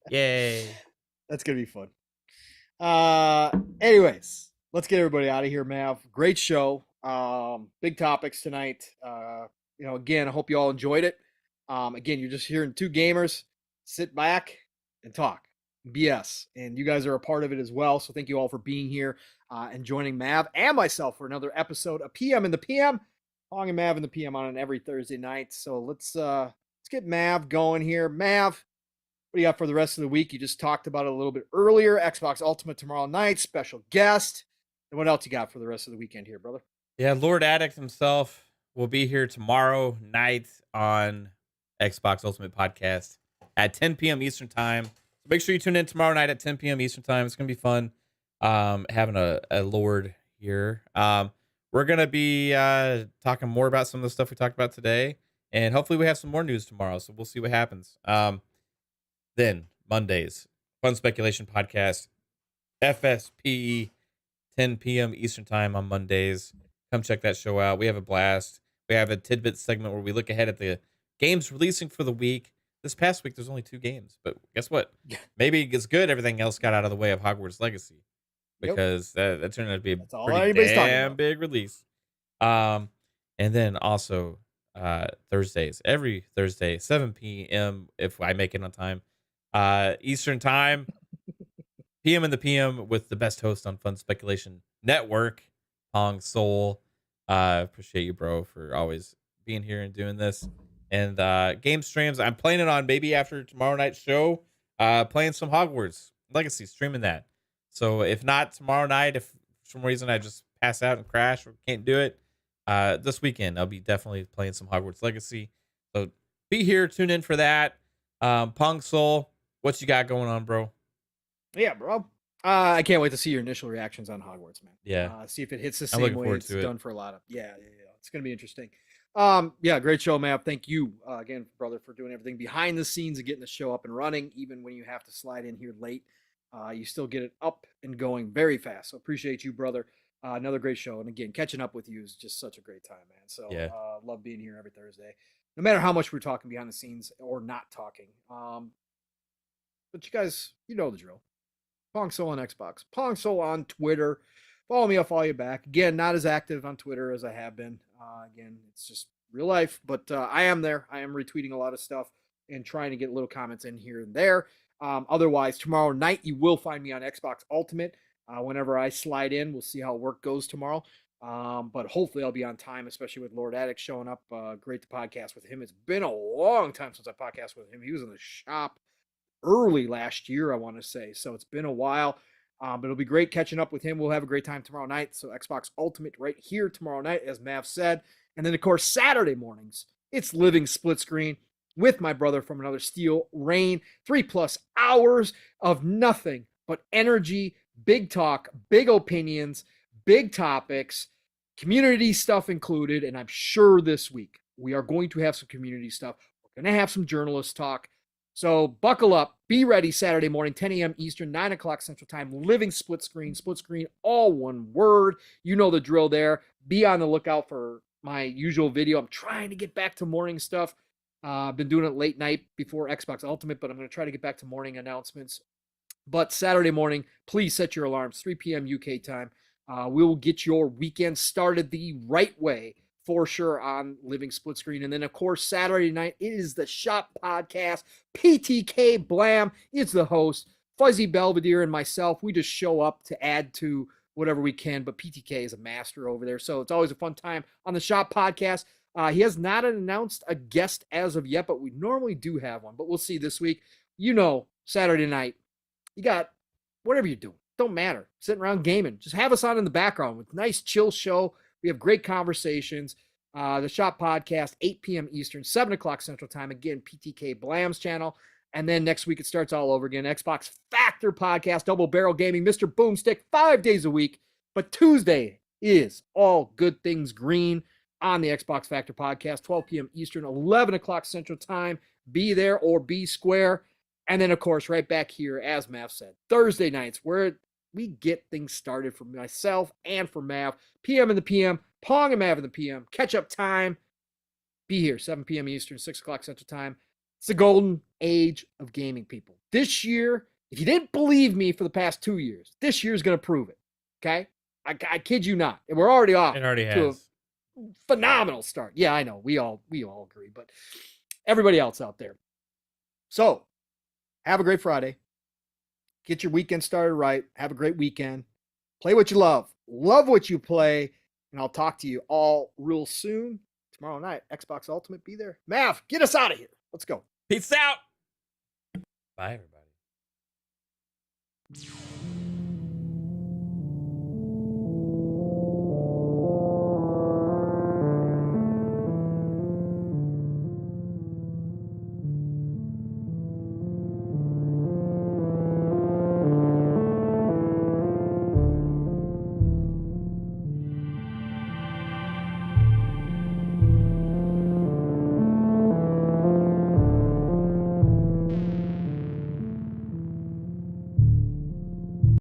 Yay. That's gonna be fun. Anyways, let's get everybody out of here, Mav. Great show. Big topics tonight. Again, I hope you all enjoyed it. Again, you're just hearing two gamers sit back and talk BS, and you guys are a part of it as well. So thank you all for being here and joining Mav and myself for another episode of PM in the PM. Pong and Mav in the PM on every Thursday night. So let's get Mav going here. Mav, what do you got for the rest of the week? You just talked about it a little bit earlier. Xbox Ultimate tomorrow night, special guest. And what else you got for the rest of the weekend here, brother? Yeah, Lord Addict himself will be here tomorrow night on Xbox Ultimate Podcast at 10 p.m. Eastern Time. So make sure you tune in tomorrow night at 10 p.m. Eastern Time. It's going to be fun having a Lord here. We're going to be talking more about some of the stuff we talked about today, and hopefully we have some more news tomorrow, so we'll see what happens. Then, Mondays, Fun Speculation Podcast, FSP, 10 p.m. Eastern Time on Mondays. Come check that show out. We have a blast. We have a tidbit segment where we look ahead at the games releasing for the week. This past week, there's only 2 games, but guess what? Maybe it's good everything else got out of the way of Hogwarts Legacy. Because that turned out to be a pretty damn big release. And then also Thursdays, every Thursday, 7 p.m. if I make it on time, Eastern Time, PM in the PM with the best host on Fun Speculation Network, Pong Soul. Appreciate you, bro, for always being here and doing this. And game streams, I'm playing it on maybe after tomorrow night's show, playing some Hogwarts Legacy, streaming that. So if not tomorrow night, if for some reason I just pass out and crash or can't do it, this weekend I'll be definitely playing some Hogwarts Legacy. So be here, tune in for that. Pong Soul, what you got going on, bro? Yeah, bro. I can't wait to see your initial reactions on Hogwarts, man. Yeah. See if it hits the same way it's done for a lot of. Yeah. It's gonna be interesting. Yeah, great show, Matt. Thank you again, brother, for doing everything behind the scenes and getting the show up and running, even when you have to slide in here late. You still get it up and going very fast. So appreciate you, brother. Another great show. And again, catching up with you is just such a great time, man. So love being here every Thursday, no matter how much we're talking behind the scenes or not talking. But you guys, you know the drill. Pong Soul on Xbox, Pong Soul on Twitter. Follow me, I'll follow you back. Again, not as active on Twitter as I have been. Again, it's just real life, but I am there. I am retweeting a lot of stuff and trying to get little comments in here and there. Otherwise, tomorrow night, you will find me on Xbox Ultimate. Whenever I slide in, we'll see how work goes tomorrow. But hopefully I'll be on time, especially with Lord Addict showing up. Great to podcast with him. It's been a long time since I podcast with him. He was in the shop early last year, I want to say. So it's been a while. But it'll be great catching up with him. We'll have a great time tomorrow night. So Xbox Ultimate right here tomorrow night, as Mav said. And then, of course, Saturday mornings, it's Living Split Screen with my brother from another steel, Rain. 3+ hours of nothing but energy, big talk, big opinions, big topics, community stuff included. And I'm sure this week we are going to have some community stuff. We're going to have some journalist talk. So buckle up, be ready Saturday morning, 10 a.m. Eastern, 9 o'clock Central Time, Living Split Screen, all one word. You know the drill there. Be on the lookout for my usual video. I'm trying to get back to morning stuff. I've been doing it late night before Xbox Ultimate, but I'm going to try to get back to morning announcements. But Saturday morning, please set your alarms, 3 p.m. UK time. We will get your weekend started the right way for sure on Living Split Screen. And then, of course, Saturday night, it is the Shop Podcast. PTK Blam is the host. Fuzzy Belvedere and myself, we just show up to add to whatever we can. But PTK is a master over there. So it's always a fun time on the Shop Podcast. He has not announced a guest as of yet, but we normally do have one. But we'll see this week. You know, Saturday night, you got whatever you're doing. Don't matter. Sitting around gaming. Just have us on in the background with nice, chill show. We have great conversations. The Shop Podcast, 8 p.m. Eastern, 7 o'clock Central Time. Again, PTK Blam's channel. And then next week it starts all over again. Xbox Factor Podcast, Double Barrel Gaming, Mr. Boomstick, 5 days a week. But Tuesday is All Good Things Green on the Xbox Factor Podcast, 12 p.m. Eastern, 11 o'clock Central Time. Be there or be square. And then, of course, right back here, as Mav said, Thursday nights, where we get things started for myself and for Mav. PM in the PM, Pong and Mav in the PM. Catch up time. Be here, 7 p.m. Eastern, 6 o'clock Central Time. It's the golden age of gaming, people. This year, if you didn't believe me for the past 2 years, this year is going to prove it. Okay? I kid you not. And we're already off. It already has. A phenomenal start. Yeah, I know. We all agree, but everybody else out there. So, have a great Friday. Get your weekend started right. Have a great weekend. Play what you love. Love what you play. And I'll talk to you all real soon. Tomorrow night, Xbox Ultimate, be there. Mav, get us out of here. Let's go. Peace out. Bye, everybody.